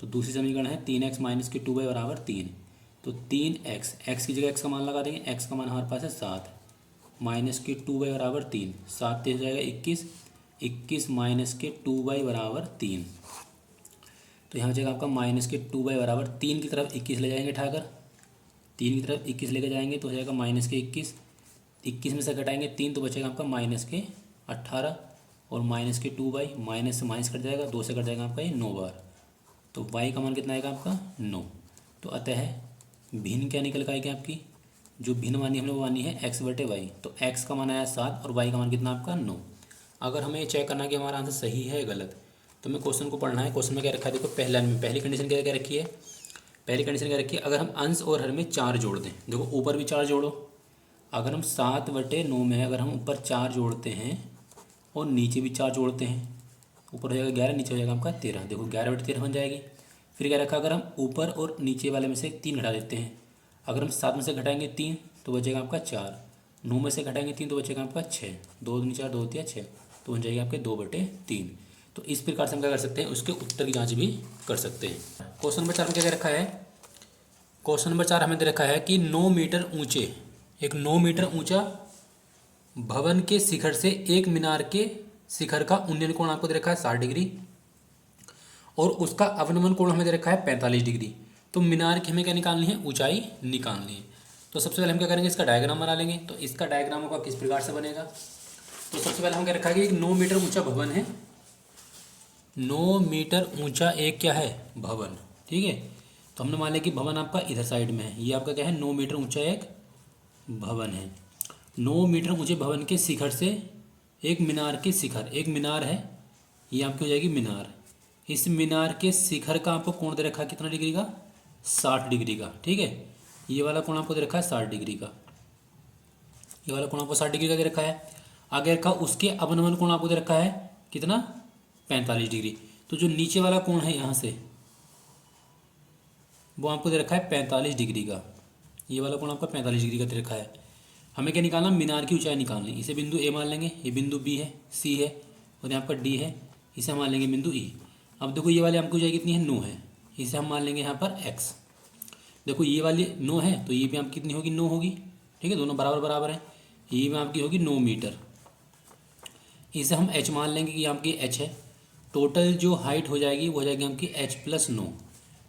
तो दूसरी समीकरण है 3x माइनस के 2y बराबर 3। तो 3x, x की जगह x का मान लगा देंगे, x का मान हमारे पास है 7, माइनस के 2y बराबर 3, 7 तेज हो जाएगा 21, 21 माइनस के 2y बराबर 3। तो यहाँ हो जाएगा आपका माइनस के 2y बराबर 3 की तरफ 21 ले जाएंगे उठाकर, 3 की तरफ 21 लेकर जाएंगे तो हो जाएगा माइनस के 21, 21 में से घटाएंगे 3 तो बचेगा आपका माइनस के 18 और माइनस के 2y, माइनस से माइनस कट जाएगा, 2 से कट जाएगा आपका ये 9 बार। तो y का मान कितना आएगा आपका 9। तो अतः भिन्न क्या निकल के आएगी आपकी, जो भिन्न मानी हमने वो मानी है x/y। तो x का मान आया 7 और y का मान कितना आपका 9। अगर हमें ये चेक करना है कि हमारा आंसर सही है गलत, तो हमें क्वेश्चन को पढ़ना है। क्वेश्चन में क्या रखा है देखो, पहली कंडीशन क्या क्या रखी है, पहली कंडीशन क्या रखी है, अगर हम अंश और हर में 4 जोड़ दें, देखो ऊपर भी 4 जोड़ो, अगर हम 7/9 में अगर हम ऊपर 4 जोड़ते हैं और नीचे भी 4 जोड़ते हैं, ऊपर हो जाएगा 11, नीचे हो जाएगा आपका 13, देखो 11/13 बन जाएगी। फिर क्या रखा, अगर हम ऊपर और नीचे वाले में से 3 घटा देते हैं, अगर हम 7 में से घटाएंगे 3 तो बचेगा आपका 4, 9 में से घटाएंगे 3 तो बचेगा आपका 6, 2 दूनी 4, 2 होती है 6, तो बन जाएगी आपके 2/3। तो इस प्रकार से हम क्या कर सकते हैं, उसके उत्तर की जाँच भी कर सकते हैं। क्वेश्चन नंबर 4 में क्या रखा है, क्वेश्चन नंबर 4 हमें दे रखा है कि 9 मीटर ऊंचे, एक 9 मीटर ऊंचा भवन के शिखर से एक मीनार के शिखर का उन्नयन कोण आपको दे रखा है 60 डिग्री और उसका अवनमन कोण हमें दे रखा है 45 डिग्री। तो मीनार की हमें क्या निकालनी है, ऊंचाई निकालनी है। तो सबसे पहले हम क्या करेंगे, इसका डायग्राम बना लेंगे। तो इसका डायग्राम आपका किस प्रकार से बनेगा, तो सबसे पहले हम क्या रखा है कि एक 9 मीटर ऊंचा भवन है, 9 मीटर ऊंचा एक क्या है भवन, ठीक है। तो हमने मान लिया कि भवन आपका इधर साइड में है, ये आपका क्या है 9 मीटर ऊंचा एक भवन है। 9 मीटर ऊंचे भवन के शिखर से एक मीनार के शिखर, एक मीनार है, ये आपकी हो जाएगी मीनार। इस मीनार के शिखर का आपको कोण दे रखा है कितना डिग्री का, 60 डिग्री का, ठीक है। ये वाला कोण आपको दे रखा है 60 डिग्री का, ये वाला कोण आपको 60 डिग्री का दे रखा है। आगे रखा उसके अवनमन कोण आपको दे रखा है कितना 45 डिग्री। तो जो नीचे वाला कोण है यहाँ से वो आपको दे रखा है 45 डिग्री का, ये वाला कोण आपका 45 डिग्री का दे रखा है। हमें क्या निकालना, मीनार की ऊंचाई निकालनी। इसे बिंदु ए मान लेंगे, ये बिंदु बी है, सी है और यहाँ पर डी है, इसे हम मान लेंगे बिंदु ई। अब देखो ये वाली हमको ऊंचाई कितनी है 9 है, इसे हम मान लेंगे यहाँ पर x। देखो ये वाली 9 है तो ये भी आपकी कितनी होगी 9 होगी, ठीक है, दोनों बराबर बराबर हैं। ये भी आपकी होगी 9 मीटर, इसे हम h मान लेंगे कि आपकी h है। टोटल जो हाइट हो जाएगी वो हो जाएगी आपकी h+9।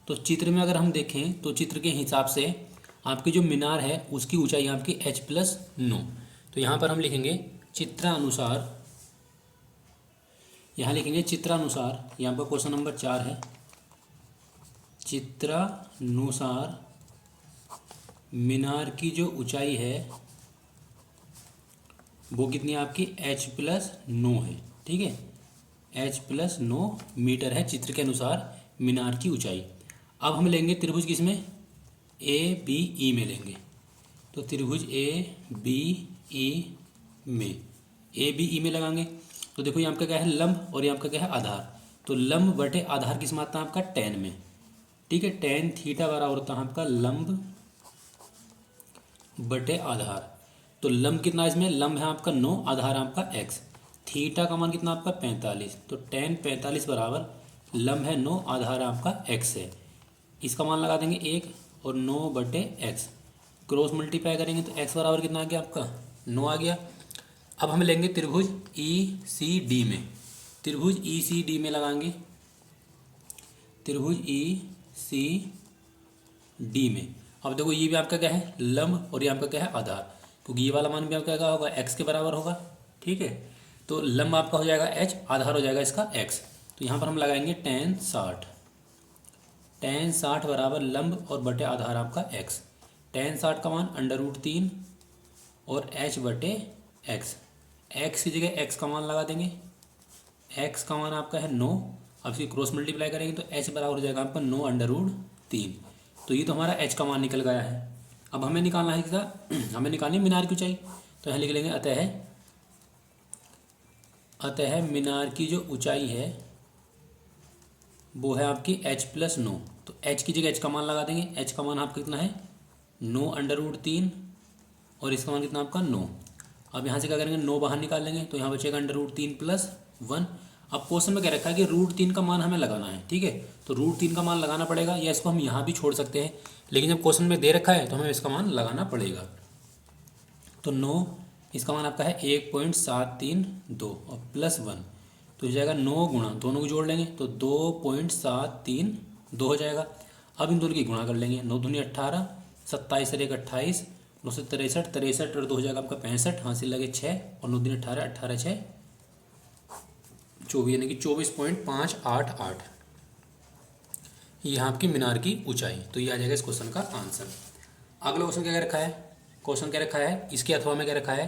तो चित्र में अगर हम देखें तो चित्र के हिसाब से आपकी जो मीनार है उसकी ऊंचाई आपकी h+9। तो यहाँ पर हम लिखेंगे चित्रानुसार, यहाँ लिखेंगे चित्रानुसार, यहाँ पर क्वेश्चन नंबर 4 है। चित्रानुसार मीनार की जो ऊंचाई है वो कितनी है आपकी h+9 है, ठीक है, h+9 मीटर है चित्र के अनुसार मीनार की ऊंचाई। अब हम लेंगे त्रिभुज किसमें, ए बी ई में लेंगे। तो त्रिभुज ए बी ई में, ए बी ई में लगाएंगे। तो देखो ये आपका क्या है लंब और ये आपका क्या है आधार। तो लंब बटे आधार किस मात्रा आपका tan में, ठीक है, tan थीटा बराबर होता है आपका लंब बटे आधार। तो लंब कितना है इसमें, लंब है आपका 9, आधार आपका x, थीटा का मान कितना आपका 45। तो tan 45 बराबर लंब है 9, आधार आपका x है, इसका मान लगा देंगे 1 और 9 बटे x, क्रॉस मल्टीप्लाई करेंगे तो x बराबर कितना आ गया आपका 9 आ गया। अब हम लेंगे त्रिभुज ई सी डी में, त्रिभुज ई सी डी में लगाएंगे, त्रिभुज ई सी डी में। अब देखो ये भी आपका क्या है लंब और ये आपका क्या है आधार, क्योंकि ये वाला मान भी आपका क्या होगा x के बराबर होगा, ठीक है। तो लंब आपका हो जाएगा h, आधार हो जाएगा इसका x। तो यहाँ पर हम लगाएंगे tan 60, tan 60 बराबर लंब और बटे आधार आपका x। tan 60 का मान √3 और h बटे x, x की जगह x का मान लगा देंगे, x का मान आपका है 9। अब इसकी क्रॉस मल्टीप्लाई करेंगे तो h बराबर हो जाएगा आपका 9√3। तो ये तो हमारा h का मान निकल गया है। अब हमें निकालना है क्या, हमें निकालनी मीनार की ऊंचाई। तो यहाँ लिख लेंगे अतः मीनार की जो ऊंचाई है वो है आपकी h+9। तो h की जगह h का मान लगा देंगे, h का मान आपका कितना है 9√3 और इसका मान कितना आपका 9। अब यहाँ से क्या करेंगे 9 बाहर निकाल लेंगे तो यहाँ बचेगा √3 + 1। अब क्वेश्चन में क्या रखा है कि √3 का मान हमें लगाना है, ठीक है, तो √3 का मान लगाना पड़ेगा, या इसको हम यहाँ भी छोड़ सकते हैं, लेकिन जब क्वेश्चन में दे रखा है तो हमें इसका मान लगाना पड़ेगा। तो 9, इसका मान आपका है 1.732 और +1, तो हो जाएगा 9 गुणा, दोनों को जोड़ लेंगे तो 2.732 हो जाएगा। अब इन दोनों की गुणा कर लेंगे, 9 दूनी 18, 27 और 1 28, 9 से 63, 63 और 2 हो जाएगा आपका 65, हासिल लगे 6 और 9 दूनी 18, 18 6 24, यानी कि 24.588 ये आपकी मीनार की ऊंचाई। तो ये आ जाएगा इस क्वेश्चन का आंसर। अगला क्वेश्चन क्या रखा है, क्वेश्चन क्या रखा है, इसके अथवा में क्या रखा है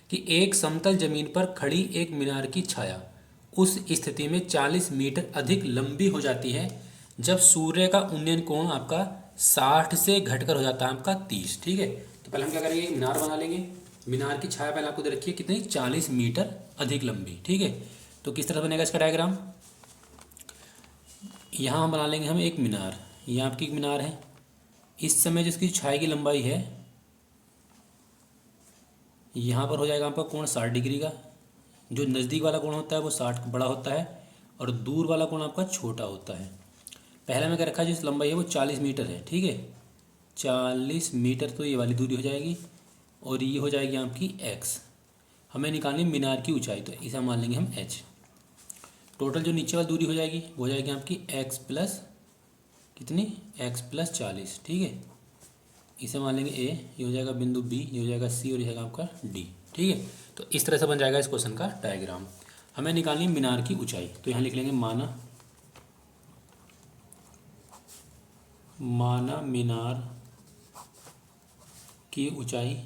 कि एक समतल जमीन पर खड़ी एक मीनार की छाया उस स्थिति में 40 मीटर अधिक लंबी हो जाती है जब सूर्य का उन्नयन कोण आपका 60 से घटकर हो जाता है आपका 30, ठीक है। तो पहले हम क्या करेंगे, मीनार बना लेंगे। मीनार की छाया पहले आपको दे रखी है कितनी 40 मीटर अधिक लंबी, ठीक है। तो किस तरह बनेगा इसका डायग्राम, यहाँ हम बना लेंगे हम एक मीनार, ये आपकी एक मीनार है। इस समय जिसकी छाया की लंबाई है यहाँ पर हो जाएगा आपका कोण 60 डिग्री का। जो नज़दीक वाला कोण होता है वो 60 बड़ा होता है और दूर वाला कोण आपका छोटा होता है। पहले में क्या रखा है जिस लंबाई है वो 40 मीटर है, ठीक है, 40 मीटर। तो ये वाली दूरी हो जाएगी और ये हो जाएगी आपकी x। हमें निकालनी मीनार की ऊंचाई, तो इसे मान लेंगे हम h। टोटल जो नीचे वाली दूरी हो जाएगी वो हो जाएगी आपकी x प्लस कितनी x+40, ठीक है। इसे मान लेंगे a, ये हो जाएगा बिंदु b, ये हो जाएगा c और ये जाएगा आपका d, ठीक है। तो इस तरह से बन जाएगा इस क्वेश्चन का डायग्राम। हमें निकालनी मीनार की ऊंचाई, तो यहाँ लिख लेंगे माना मीनार की ऊंचाई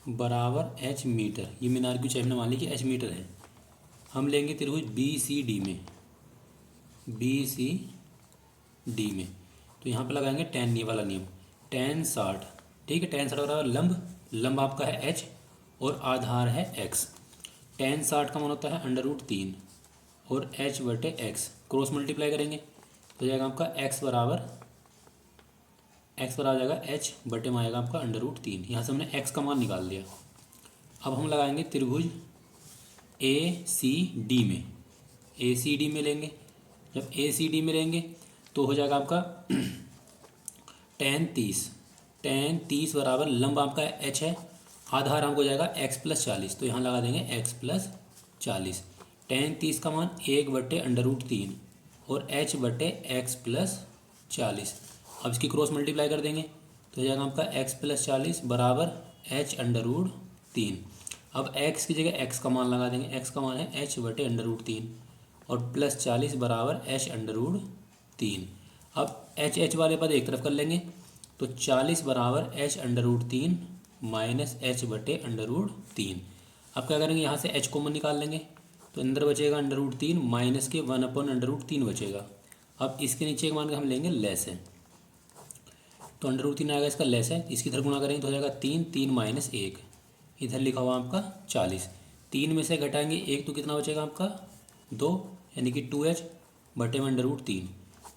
बराबर h मीटर। ये मीनार की ऊंचाई हमने मान ली कि h मीटर है। हम लेंगे त्रिभुज BCD में, BCD में, तो यहाँ पर लगाएंगे tan, ये वाला नियम, tan 60, ठीक है। tan 60 बराबर लंब, लंब आपका है h और आधार है x। tan 60 का मान होता है √3 और h बटे x क्रॉस मल्टीप्लाई करेंगे तो हो जाएगा आपका x बराबर आ जाएगा h बटे में आएगा आपका √3। यहाँ से हमने x का मान निकाल दिया। अब हम लगाएंगे त्रिभुज ACD में, ACD में लेंगे। जब ACD में लेंगे तो हो जाएगा आपका tan 30 बराबर लंब आपका h है, आधार हमको हो जाएगा x + 40, तो यहाँ लगा देंगे x + 40। tan 30 का मान 1 बटे √3 और h बटे x + 40। अब इसकी क्रॉस मल्टीप्लाई कर देंगे तो हो जाएगा आपका x + 40 बराबर h √3। अब x की जगह x का मान लगा देंगे, x का मान है h बटे √3 और +40 बराबर h √3। अब h वाले पद एक तरफ कर लेंगे तो 40 बराबर h √3 माइनस h बटे √3। अब क्या करेंगे, यहाँ से h कॉमन निकाल लेंगे तो अंदर बचेगा √3 माइनस के 1/√3 बचेगा। अब इसके नीचे के मान के हम लेंगे लेस है तो √3 आएगा, इसका लेस है, इसकी तरफ गुणा करेंगे तो हो जाएगा 3 माइनस 1, इधर लिखा हुआ आपका 40। 3 में से घटाएंगे 1 तो कितना बचेगा आपका 2, यानी कि 2h बटे में √3,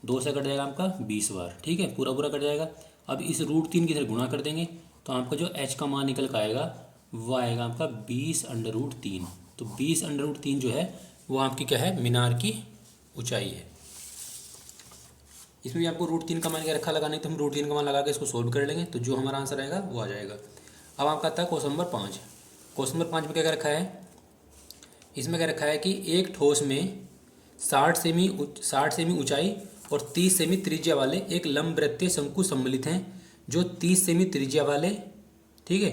2 से कट जाएगा आपका 20 बार, ठीक है, पूरा कट जाएगा। अब इस √3 की तरफ गुणा कर देंगे तो आपका जो h का मान निकल कर आएगा वो आएगा आपका 20√3। तो 20√3 जो है वो आपकी क्या है, मीनार की ऊंचाई है। इसमें भी आपको √3 का मान क्या रखा लगाने, तो हम √3 का मान लगा के इसको सोल्व कर लेंगे तो जो हमारा आंसर आएगा वो आ जाएगा। अब आपका आता है क्वेश्चन नंबर 5। क्वेश्चन नंबर 5 में क्या रखा है, इसमें क्या रखा है कि एक ठोस में 60 सेमी ऊंचाई और 30 सेमी त्रिज्या वाले एक लंबवृत्तीय शंकु सम्मिलित हैं जो 30 सेमी त्रिज्या वाले, ठीक है,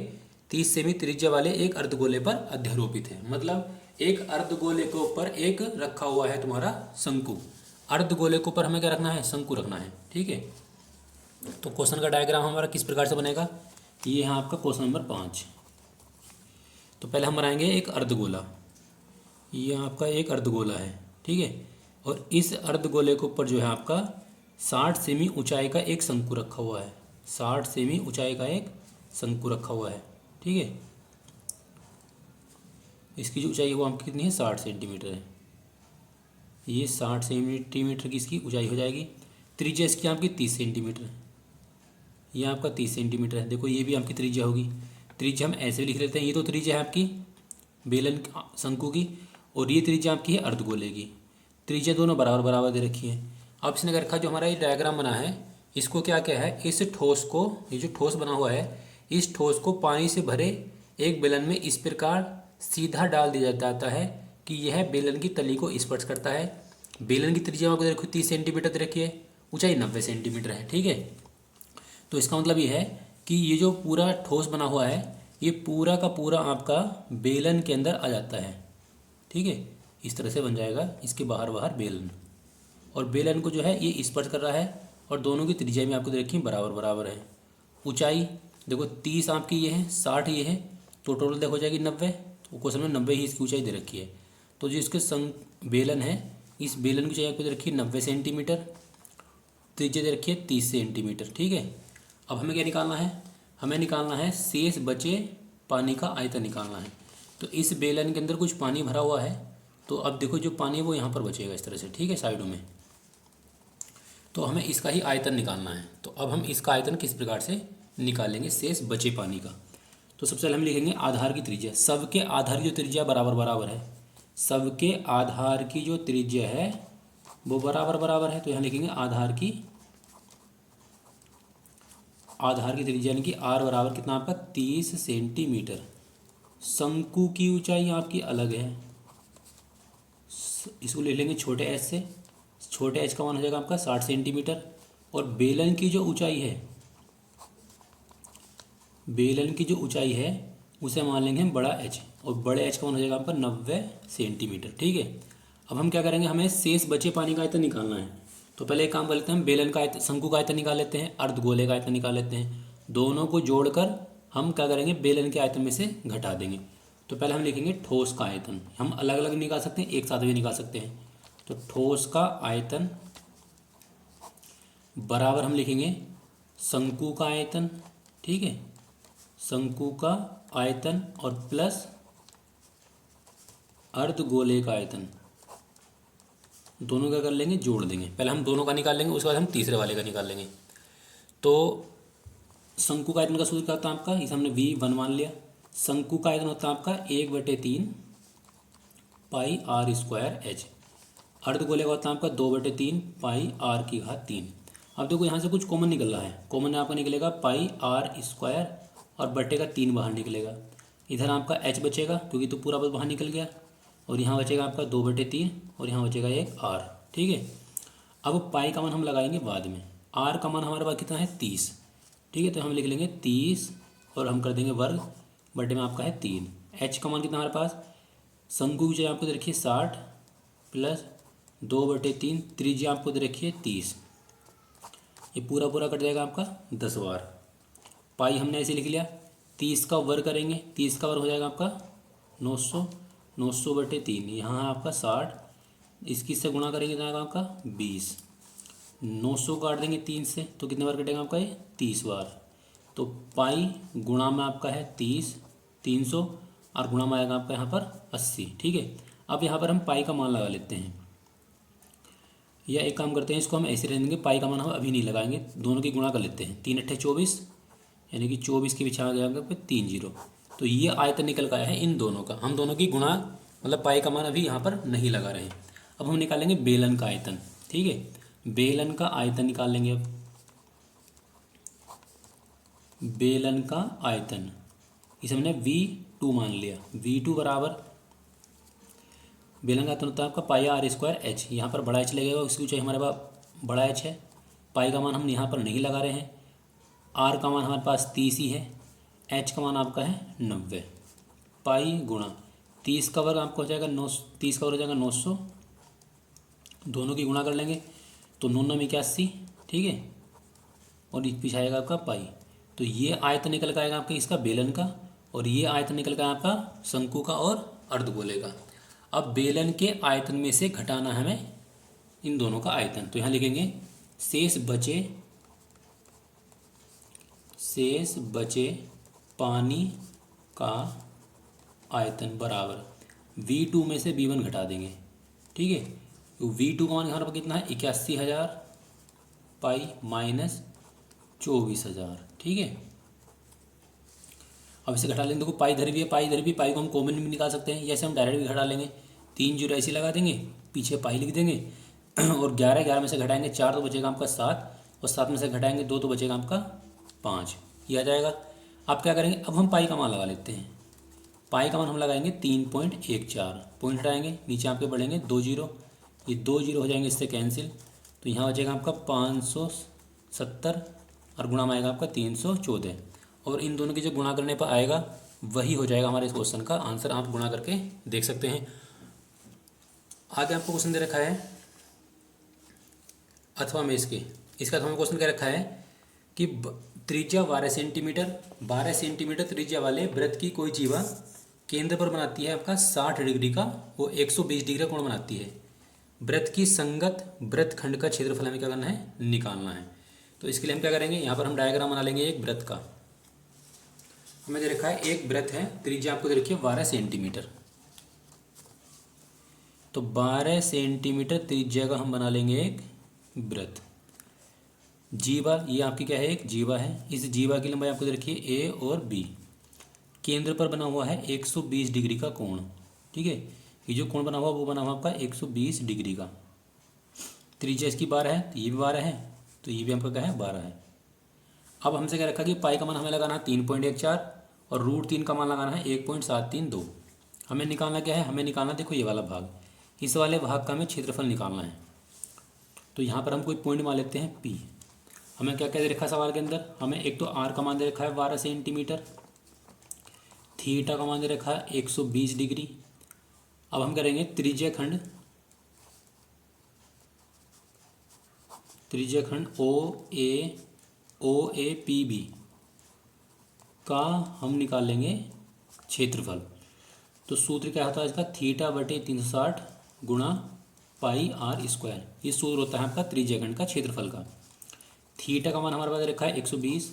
30 सेमी त्रिज्या वाले एक अर्धगोले पर अध्यारोपित है। मतलब एक अर्धगोले के ऊपर एक रखा हुआ है तुम्हारा शंकु, अर्धगोले के ऊपर हमें क्या रखना है, शंकु रखना है, ठीक है। तो क्वेश्चन का डायग्राम हमारा किस प्रकार से बनेगा, ये है आपका क्वेश्चन नंबर 5। तो पहले हम बनाएंगे एक अर्धगोला, ये आपका एक अर्धगोला है, ठीक है, और इस अर्धगोले के ऊपर जो है आपका 60 सेमी ऊंचाई का एक शंकु रखा हुआ है, 60 सेमी ऊंचाई का एक शंकु रखा हुआ है, ठीक है। इसकी जो ऊंचाई है वो आपकी कितनी है, 60 सेंटीमीटर है। ये 60 सेंटीमीटर की इसकी ऊंचाई हो जाएगी। त्रिज्या इसकी आपकी 30 सेंटीमीटर है, ये आपका 30 सेंटीमीटर है। देखो ये भी आपकी त्रिज्या होगी, त्रिज्या हम ऐसे भी लिख लेते हैं, ये तो त्रिज्या है आपकी बेलन शंकु की और ये त्रिज्या आपकी है अर्धगोले की। त्रिज्या दोनों बराबर दे रखी है। अब इसने क्या रखा, जो हमारा ये डायग्राम बना है इसको क्या है, इस ठोस को, ये जो ठोस बना हुआ है इस ठोस को पानी से भरे एक बेलन में इस प्रकार सीधा डाल दिया जाता है कि यह बेलन की तली को स्पर्श करता है। बेलन की त्रिज्या आपको देखो 30 सेंटीमीटर दे रखी है, ऊंचाई 90 सेंटीमीटर है, ठीक है। तो इसका मतलब ये है कि ये जो पूरा ठोस बना हुआ है ये पूरा का पूरा आपका बेलन के अंदर आ जाता है, ठीक है। इस तरह से बन जाएगा इसके बाहर बेलन, और बेलन को जो है ये स्पर्श कर रहा है और दोनों की त्रिज्या में आपको दे रखी है बराबर है। ऊंचाई देखो 30 आपकी ये है, 60 ये है, तो टोटल देखो हो जाएगी 90, तो क्वेश्चन में 90 ही इसकी ऊंचाई दे रखी है। तो जो इसके बेलन है इस बेलन की ऊंचाई आपको दे रखी है 90 सेंटीमीटर, त्रिज्या दे रखी है 30 सेंटीमीटर, ठीक है। अब हमें क्या निकालना है, हमें निकालना है शेष बचे पानी का आयतन निकालना है। तो इस बेलन के अंदर कुछ पानी भरा हुआ है, तो अब देखो जो पानी है वो यहाँ पर बचेगा इस तरह से, ठीक है, साइडों में। तो हमें इसका ही आयतन निकालना है। तो अब हम इसका आयतन किस प्रकार से निकालेंगे शेष बचे पानी का। तो सबसे पहले हम लिखेंगे आधार की त्रिज्या, सबके आधार की जो त्रिज्या बराबर है, सबके आधार की जो त्रिज्या है वो बराबर है। तो यहाँ लिखेंगे आधार की त्रिज्या यानी कि r बराबर कितना आपका 30 सेंटीमीटर। शंकु की ऊंचाई आपकी अलग है, इसको ले लेंगे छोटे h से, छोटे h का मान हो जाएगा आपका 60 सेंटीमीटर। और बेलन की जो ऊंचाई है, बेलन की जो ऊंचाई है उसे मान लेंगे हम बड़ा h, और बड़े h का मान हो जाएगा आपका 90 सेंटीमीटर, ठीक है। अब हम क्या करेंगे, हमें शेष बचे पानी का आयतन निकालना है। तो पहले एक काम कर लेते हैं, हम बेलन का आयतन, शंकु का आयतन निकाल लेते हैं, अर्धगोले का आयतन निकाल लेते हैं। दोनों को जोड़कर हम क्या करेंगे, बेलन के आयतन में से घटा देंगे। तो पहले हम लिखेंगे ठोस का आयतन, हम अलग अलग निकाल सकते हैं, एक साथ भी निकाल सकते हैं। तो ठोस का आयतन बराबर हम लिखेंगे शंकु का आयतन, ठीक है, शंकु का आयतन और प्लस अर्धगोले का आयतन, दोनों का कर लेंगे, जोड़ देंगे। पहले हम दोनों का निकाल लेंगे, उसके बाद हम तीसरे वाले का निकाल लेंगे। तो शंकु का आयतन का सूत्र क्या होता है आपका, इसे हमने V1 मान लिया। शंकु का आयतन होता है आपका 1/3 पाई आर स्क्वायर एच। अर्धगोले का होता है आपका 2/3 पाई आर की घात 3। अब देखो यहाँ से कुछ कॉमन निकल रहा है, कॉमन आपका निकलेगा पाई आर स्क्वायर और बटे का 3 बाहर निकलेगा। इधर आपका एच बचेगा क्योंकि तो पूरा बस बाहर निकल गया, और यहाँ बचेगा आपका 2/3 और यहाँ बचेगा एक आर। ठीक है, अब पाई का मान हम लगाएंगे बाद में। आर का मान हमारे पास कितना है 30। ठीक है, तो हम लिख लेंगे 30 और हम कर देंगे वर्ग, बटे में आपका है 3। एच का मान कितना हमारे पास, शंकु की जगह आपको दे रखिए 60 प्लस 2/3, त्रिज्या आपको दे रखिए 30। ये पूरा पूरा कट जाएगा आपका 10 बार। पाई हमने ऐसे लिख लिया, 30 का वर्ग करेंगे, 30 का वर्ग हो जाएगा आपका 900, 900/3। यहाँ है आपका 60, इसकी से गुणा करेंगे तो आएगा आपका 20। 900 काट देंगे 3 से तो कितने बार कटेगा आपका ये 30 बार। तो पाई गुणा में आपका है 30, 300 और गुणा में आएगा आपका यहाँ पर 80। ठीक है, अब यहाँ पर हम पाई का मान लगा लेते हैं, या एक काम करते हैं, इसको हम ऐसे रहने देंगे, पाई का मान हम अभी नहीं लगाएंगे, दोनों की गुणा कर लेते हैं। 3 × 8 = 24, यानी कि 24 के पीछे आ गया आपका 3 0। तो ये आयतन निकल का है इन दोनों का। हम दोनों की गुणा मतलब पाई का मान अभी यहाँ पर नहीं लगा रहे हैं। अब हम निकालेंगे बेलन का आयतन। ठीक है, बेलन का आयतन निकाल लेंगे। अब बेलन का आयतन इसे हमने V2 मान लिया। V2 बराबर बेलन का आयतन होता है आपका पाई आर स्क्वायर एच। यहाँ पर बड़ा एच लगेगा, इसकी ऊंचाई हमारे पास बड़ा एच है। पाई का मान हम यहाँ पर नहीं लगा रहे हैं। आर का मान हमारे पास 30 ही है। एच का मान आपका है 90। पाई गुणा 30 का वर्ग आपको हो जाएगा 9, 30 का वर्ग हो जाएगा 900, दोनों की गुणा कर लेंगे तो 9 9 81। ठीक है, और पीछे आएगा आपका पाई। तो ये आयतन निकल कर आएगा आपका इसका बेलन का, और ये आयतन निकल कर आपका शंकु का और अर्धगोले का। अब बेलन के आयतन में से घटाना है हमें इन दोनों का आयतन, तो यहाँ लिखेंगे शेष बचे पानी का आयतन बराबर V2 में से V1 घटा देंगे। ठीक है, तो V2 का मान यहाँ पर कितना है 81,000 पाई माइनस 24,000। ठीक है, अब इसे घटा लेंगे। देखो पाई इधर भी है, पाई इधर भी, पाई को हम कॉमन भी निकाल सकते हैं, जैसे हम डायरेक्ट भी घटा लेंगे। 3 0 ऐसे लगा देंगे, पीछे पाई लिख देंगे और 11 11 में से घटाएंगे 4 तो बचेगा आपका 7, और 7 में से घटाएंगे 2 तो बचेगा आपका 5। ये आ जाएगा। अब क्या करेंगे, अब हम पाई का मान लगा लेते हैं। पाई का मान हम लगाएंगे 3.14, पॉइंट हटाएंगे, नीचे आपके बढ़ेंगे 2 0, ये 2 0 हो जाएंगे इससे कैंसिल, तो यहाँ बचेगा आपका 570 और गुणा में आएगा आपका 314। और इन दोनों की जो गुणा करने पर आएगा वही हो जाएगा हमारे इस क्वेश्चन का आंसर। आप गुणा करके देख सकते हैं। आगे आपको क्वेश्चन दे रखा है अथवा में इसका हमें क्वेश्चन क्या रखा है कि त्रिज्या 12 सेंटीमीटर त्रिज्या वाले वृत्त की कोई जीवा केंद्र पर बनाती है आपका 60 डिग्री का, वो 120 डिग्री का कोण बनाती है। वृत्त की संगत वृत्तखंड का क्षेत्रफल हमें क्या करना है, निकालना है। तो इसके लिए हम क्या करेंगे, यहाँ पर हम डायग्राम बना लेंगे एक वृत्त का। हमें दे रखा है एक वृत्त है, त्रिज्या आपको दे रखी है 12 सेंटीमीटर। तो 12 सेंटीमीटर त्रिज्या का हम बना लेंगे एक वृत्त। जीवा ये आपकी क्या है, एक जीवा है। इस जीवा की लंबाई आपको दे रखी है A और B। केंद्र पर बना हुआ है 120 डिग्री का कोण। ठीक है, ये जो कोण बना हुआ वो बना हुआ आपका 120 डिग्री का। त्रिज्या इसकी 12 है, तो ये भी 12 है, तो ये भी आपका क्या है 12 है। अब हमसे क्या रखा कि पाई का मान हमें लगाना है 3.14 और √3 का मान लगाना है 1.732। हमें निकालना क्या है, हमें निकालना देखो ये वाला भाग, इस वाले भाग का हमें क्षेत्रफल निकालना है। तो यहाँ पर हम कोई पॉइंट मान लेते हैं P। हमें क्या क्या दे रखा है सवाल के अंदर, हमें एक तो R का मान दे रखा है 12 सेंटीमीटर, थीटा का मान दे रखा है 120 डिग्री। अब हम करेंगे त्रिज्या खंड OAPB का हम निकाल लेंगे क्षेत्रफल। तो सूत्र क्या होता है इसका, θ/360 गुणा पाई R स्क्वायर। ये सूत्र होता है आपका त्रिज्या खंड का क्षेत्रफल का। थीटा का मान हमारे पास रखा है 120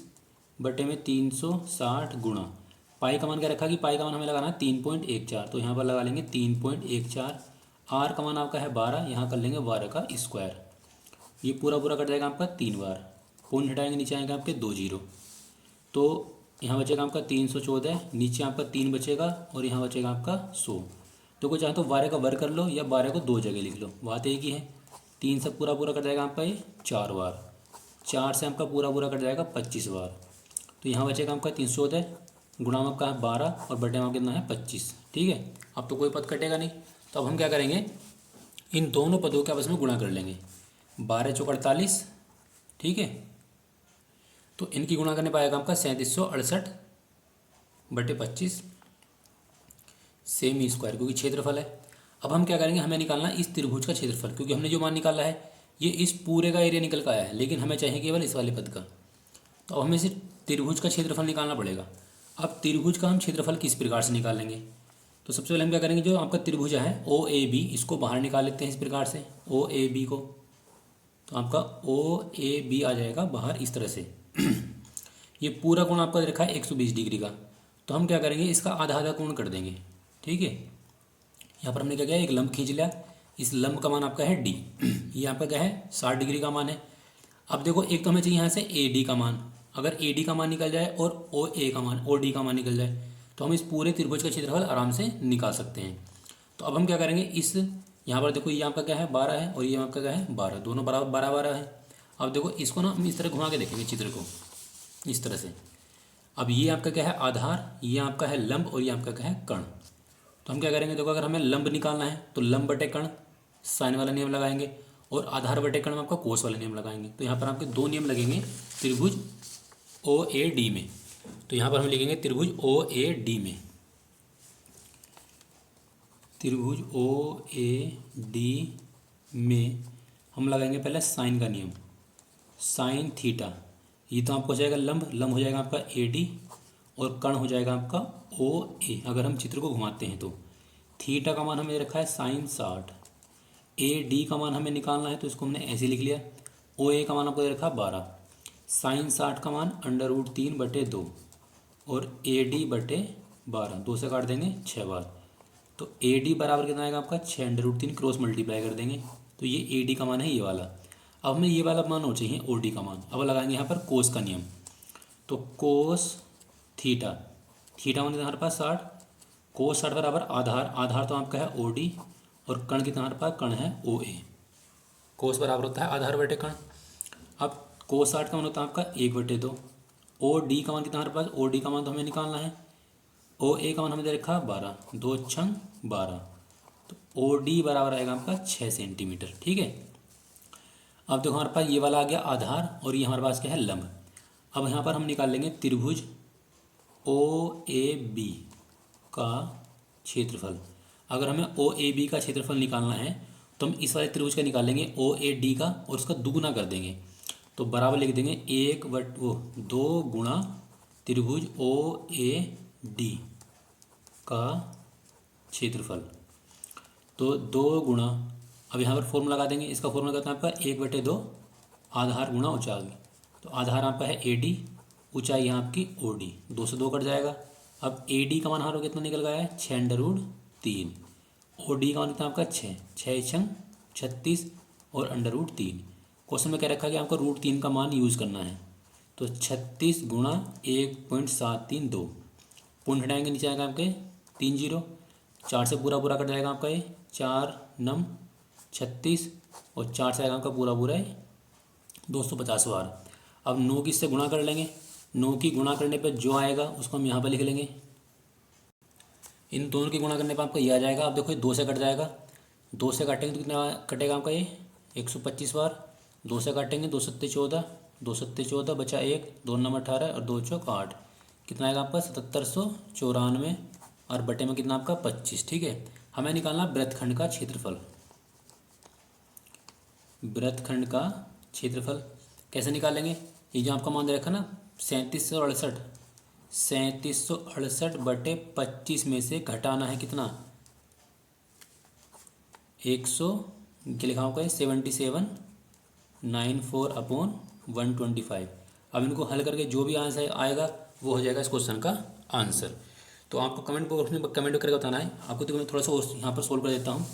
बटे में 360 गुणा पाई का मान क्या रखा कि पाई का मान हमें लगाना है 3.14, तो यहाँ पर लगा लेंगे 3.14। आर का मान आपका है 12, यहाँ कर लेंगे 12 का स्क्वायर। ये पूरा पूरा कट जाएगा आपका 3 बार, पॉइंट हटाएंगे नीचे आएंगे आपके 2 जीरो, तो यहाँ बचेगा आपका 314, नीचे आपका 3 बचेगा और यहाँ बचेगा आपका 100। तो कोई चाहे तो 12 का वर्ग कर लो या 12 को 2 जगह लिख लो, बात एक ही है। 3 से पूरा पूरा कट जाएगा आपका ये 4 बार, 4 से आपका पूरा पूरा कट जाएगा 25 बार। तो यहाँ बचेगा आपका 314, गुणा में आपका है 12 और बटे में कितना है 25। ठीक है, अब तो कोई पद कटेगा नहीं, तो अब हम क्या करेंगे, इन दोनों पदों के आपस में गुणा कर लेंगे। 12 चौक 48, ठीक है, तो इनकी गुणा करने पाएगा आपका 3768 बटे 25 सेमी स्क्वायर, क्योंकि क्षेत्रफल है। अब हम क्या करेंगे, हमें निकालना इस त्रिभुज का क्षेत्रफल, क्योंकि हमने जो मान निकाला है ये इस पूरे का एरिया निकल का आया है, लेकिन हमें चाहिए केवल इस वाले पद का। तो अब हमें सिर्फ त्रिभुज का क्षेत्रफल निकालना पड़ेगा। अब त्रिभुज का हम क्षेत्रफल किस प्रकार से निकालेंगे, तो सबसे पहले हम क्या करेंगे, जो आपका त्रिभुज है ओ ए बी, इसको बाहर निकाल लेते हैं इस प्रकार से, ओ ए बी को। तो आपका ओ ए बी आ जाएगा बाहर इस तरह से। ये पूरा कोण आपका रखा है 120 डिग्री का, तो हम क्या करेंगे, इसका आधा आधा कोण कर देंगे। ठीक है, यहाँ पर हमने क्या किया, एक लंब खींच लिया, इस लंब का मान आपका है डी, ये आपका क्या है 60 डिग्री का मान है। अब देखो, एक तो हमें चाहिए यहाँ से ए डी का मान, अगर ए डी का मान निकल जाए और ओ ए का मान, ओ डी का मान निकल जाए, तो हम इस पूरे त्रिभुज का क्षेत्रफल आराम से निकाल सकते हैं। तो अब हम क्या करेंगे, इस यहाँ पर देखो ये आपका क्या है 12 है और ये आपका क्या है 12, दोनों बराबर 12 है। अब देखो इसको ना हम इस तरह घुमा के देखेंगे चित्र को, इस तरह से। अब ये आपका क्या है आधार, ये आपका है लंब और ये आपका क्या है कर्ण। तो हम क्या करेंगे, देखो अगर हमें लंब निकालना है तो लंब बटे कर्ण साइन वाला नियम लगाएंगे, और आधार बटे कर्ण में आपका कोस वाला नियम लगाएंगे। तो यहाँ पर आपके दो नियम लगेंगे त्रिभुज ओ ए डी में। तो यहाँ पर हम लिखेंगे त्रिभुज ओ ए डी में, त्रिभुज ओ ए डी में हम लगाएंगे पहले साइन का नियम, साइन थीटा। ये तो आपको हो जाएगा लंब, लंब हो जाएगा आपका ए डी और कर्ण हो जाएगा आपका ओ ए। अगर हम चित्र को घुमाते हैं तो थीटा का मान हमें रखा है साइन 60, ए डी का मान हमें निकालना है तो इसको हमने ऐसे लिख लिया, ओ ए का मान आपको रखा 12, साइन 60 का मान √3 बटे 2 और ए डी बटे 12, 2 से काट देंगे 6 बार। तो ए डी बराबर कितना आएगा आपका 6 √3, क्रॉस मल्टीप्लाई कर देंगे, तो ये ए डी का मान है ये वाला। अब हमें ये वाला मान हो चाहिए ओ डी का मान। अब लगाएंगे यहाँ पर कोस का नियम, तो कोस थीटा, थीटा मान कितना हमारे पास 60, कोस 60 बराबर आधार, आधार तो आपका है ओ डी और कर्ण कितना हमारे पास, कर्ण है ओ ए। कोस बराबर होता है आधार बटे कर्ण। अब कोस 60 का मान होता है आपका 1/2, ओ डी का मान कितना हमारे पास, ओ डी का मान तो हमें निकालना है, ओ ए का मान हमें दे रखा 12, 2 छंग 12, तो ओ डी बराबर आएगा आपका 6 सेंटीमीटर। ठीक है, अब देखो हमारे पास ये वाला आ गया आधार और ये हमारे पास क्या है लंब। अब यहाँ पर हम निकाल लेंगे त्रिभुज ओ ए बी का क्षेत्रफल। अगर हमें ओ ए बी का क्षेत्रफल निकालना है तो हम इस वाले त्रिभुज का निकालेंगे ओ ए डी का और उसका दुगुना कर देंगे, तो बराबर लिख देंगे 2 गुणा त्रिभुज ओ ए डी का क्षेत्रफल, तो 2 गुणा, अब यहाँ पर फॉर्मूला लगा देंगे, इसका फॉर्मूला कहता है आपका 1/2 आधार गुणा ऊंचाई। तो आधार आपका है ए डी, ऊंचाई यहाँ आपकी ओ डी, 2 से 2 कट जाएगा। अब ए डी का मान हमारा कितना निकल गया है 6√3, ओ डी का मान कितना आपका 6, 6 छंग 36 और √3। क्वेश्चन में क्या रखा कि आपको √3 का मान यूज़ करना है, तो 36 गुणा 1.732, पॉइंट हटाएंगे नीचे आएगा आपके 3 जीरो, 4 से पूरा पूरा कट जाएगा आपका ये 4 9 36 और 4 से आएगा आपका पूरा पूरा है 250 बार। अब 9 की इससे गुणा कर लेंगे, 9 की गुणा करने पर जो आएगा उसको हम यहाँ पर लिख लेंगे, इन दोनों की गुणा करने पर आपका ये आ जाएगा। अब देखो ये 2 से कट जाएगा, 2 से काटेंगे तो कितना कटेगा आपका ये 125 बार, 2 से काटेंगे 2 सत्ते 14, 2 सत्ते 14 बचा 1, 2 9 18 और 2 चौक 8, कितना आएगा आपका 7794 और बटे में कितना आपका 25। ठीक है, हमें निकालना वृत्तखंड का क्षेत्रफल। वृत्तखंड का क्षेत्रफल कैसे निकालेंगे, ये जो आपका मान दे रखा ना 3768 बटे 25 में से घटाना है कितना 100, क्या लिखा होगा 7794/125। अब इनको हल करके जो भी आंसर आएगा वो हो जाएगा इस क्वेश्चन का आंसर। तो आपको कमेंट बॉक्स में कमेंट करके बताना है आपको। तो मैं थोड़ा सा और यहाँ पर सोल्व कर देता हूँ,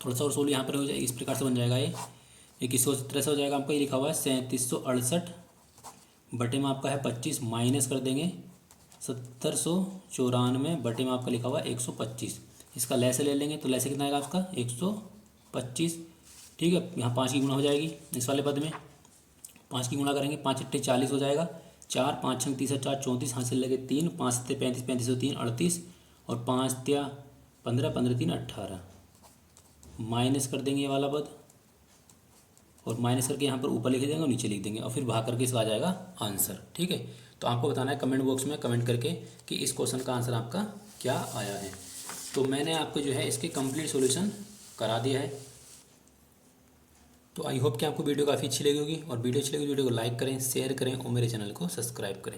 थोड़ा सा और सोल्व यहाँ पर हो जाए, इस प्रकार से बन जाएगा ये किस तरह से हो जाएगा। आपका ये लिखा हुआ है 3768 बटे में आपका है 25, माइनस कर देंगे 1794 बटे में आपका लिखा हुआ है 125। इसका लैसे ले लेंगे तो लैसे कितना आएगा आपका 125। ठीक है, यहाँ 5 की गुणा हो जाएगी इस वाले पद में, 5 की गुणा करेंगे, 5 अट्ठे 40 हो जाएगा, 4 5 6 30 4 34, हाथ से लगे 3, 5 सत्ते 35, 35 और 3 38, और 5 त्या 15, 15 3 18। माइनस कर देंगे ये वाला पद, और माइनस करके यहाँ पर ऊपर लिख देंगे और नीचे लिख देंगे, और फिर भाग करके इसका आ जाएगा आंसर। ठीक है, तो आपको बताना है कमेंट बॉक्स में कमेंट करके कि इस क्वेश्चन का आंसर आपका क्या आया है। तो मैंने आपको जो है इसके कंप्लीट सॉल्यूशन करा दिया है। तो आई होप कि आपको वीडियो काफ़ी अच्छी लगी होगी, और वीडियो अच्छी लगी वीडियो को लाइक करें, शेयर करें और मेरे चैनल को सब्सक्राइब करें।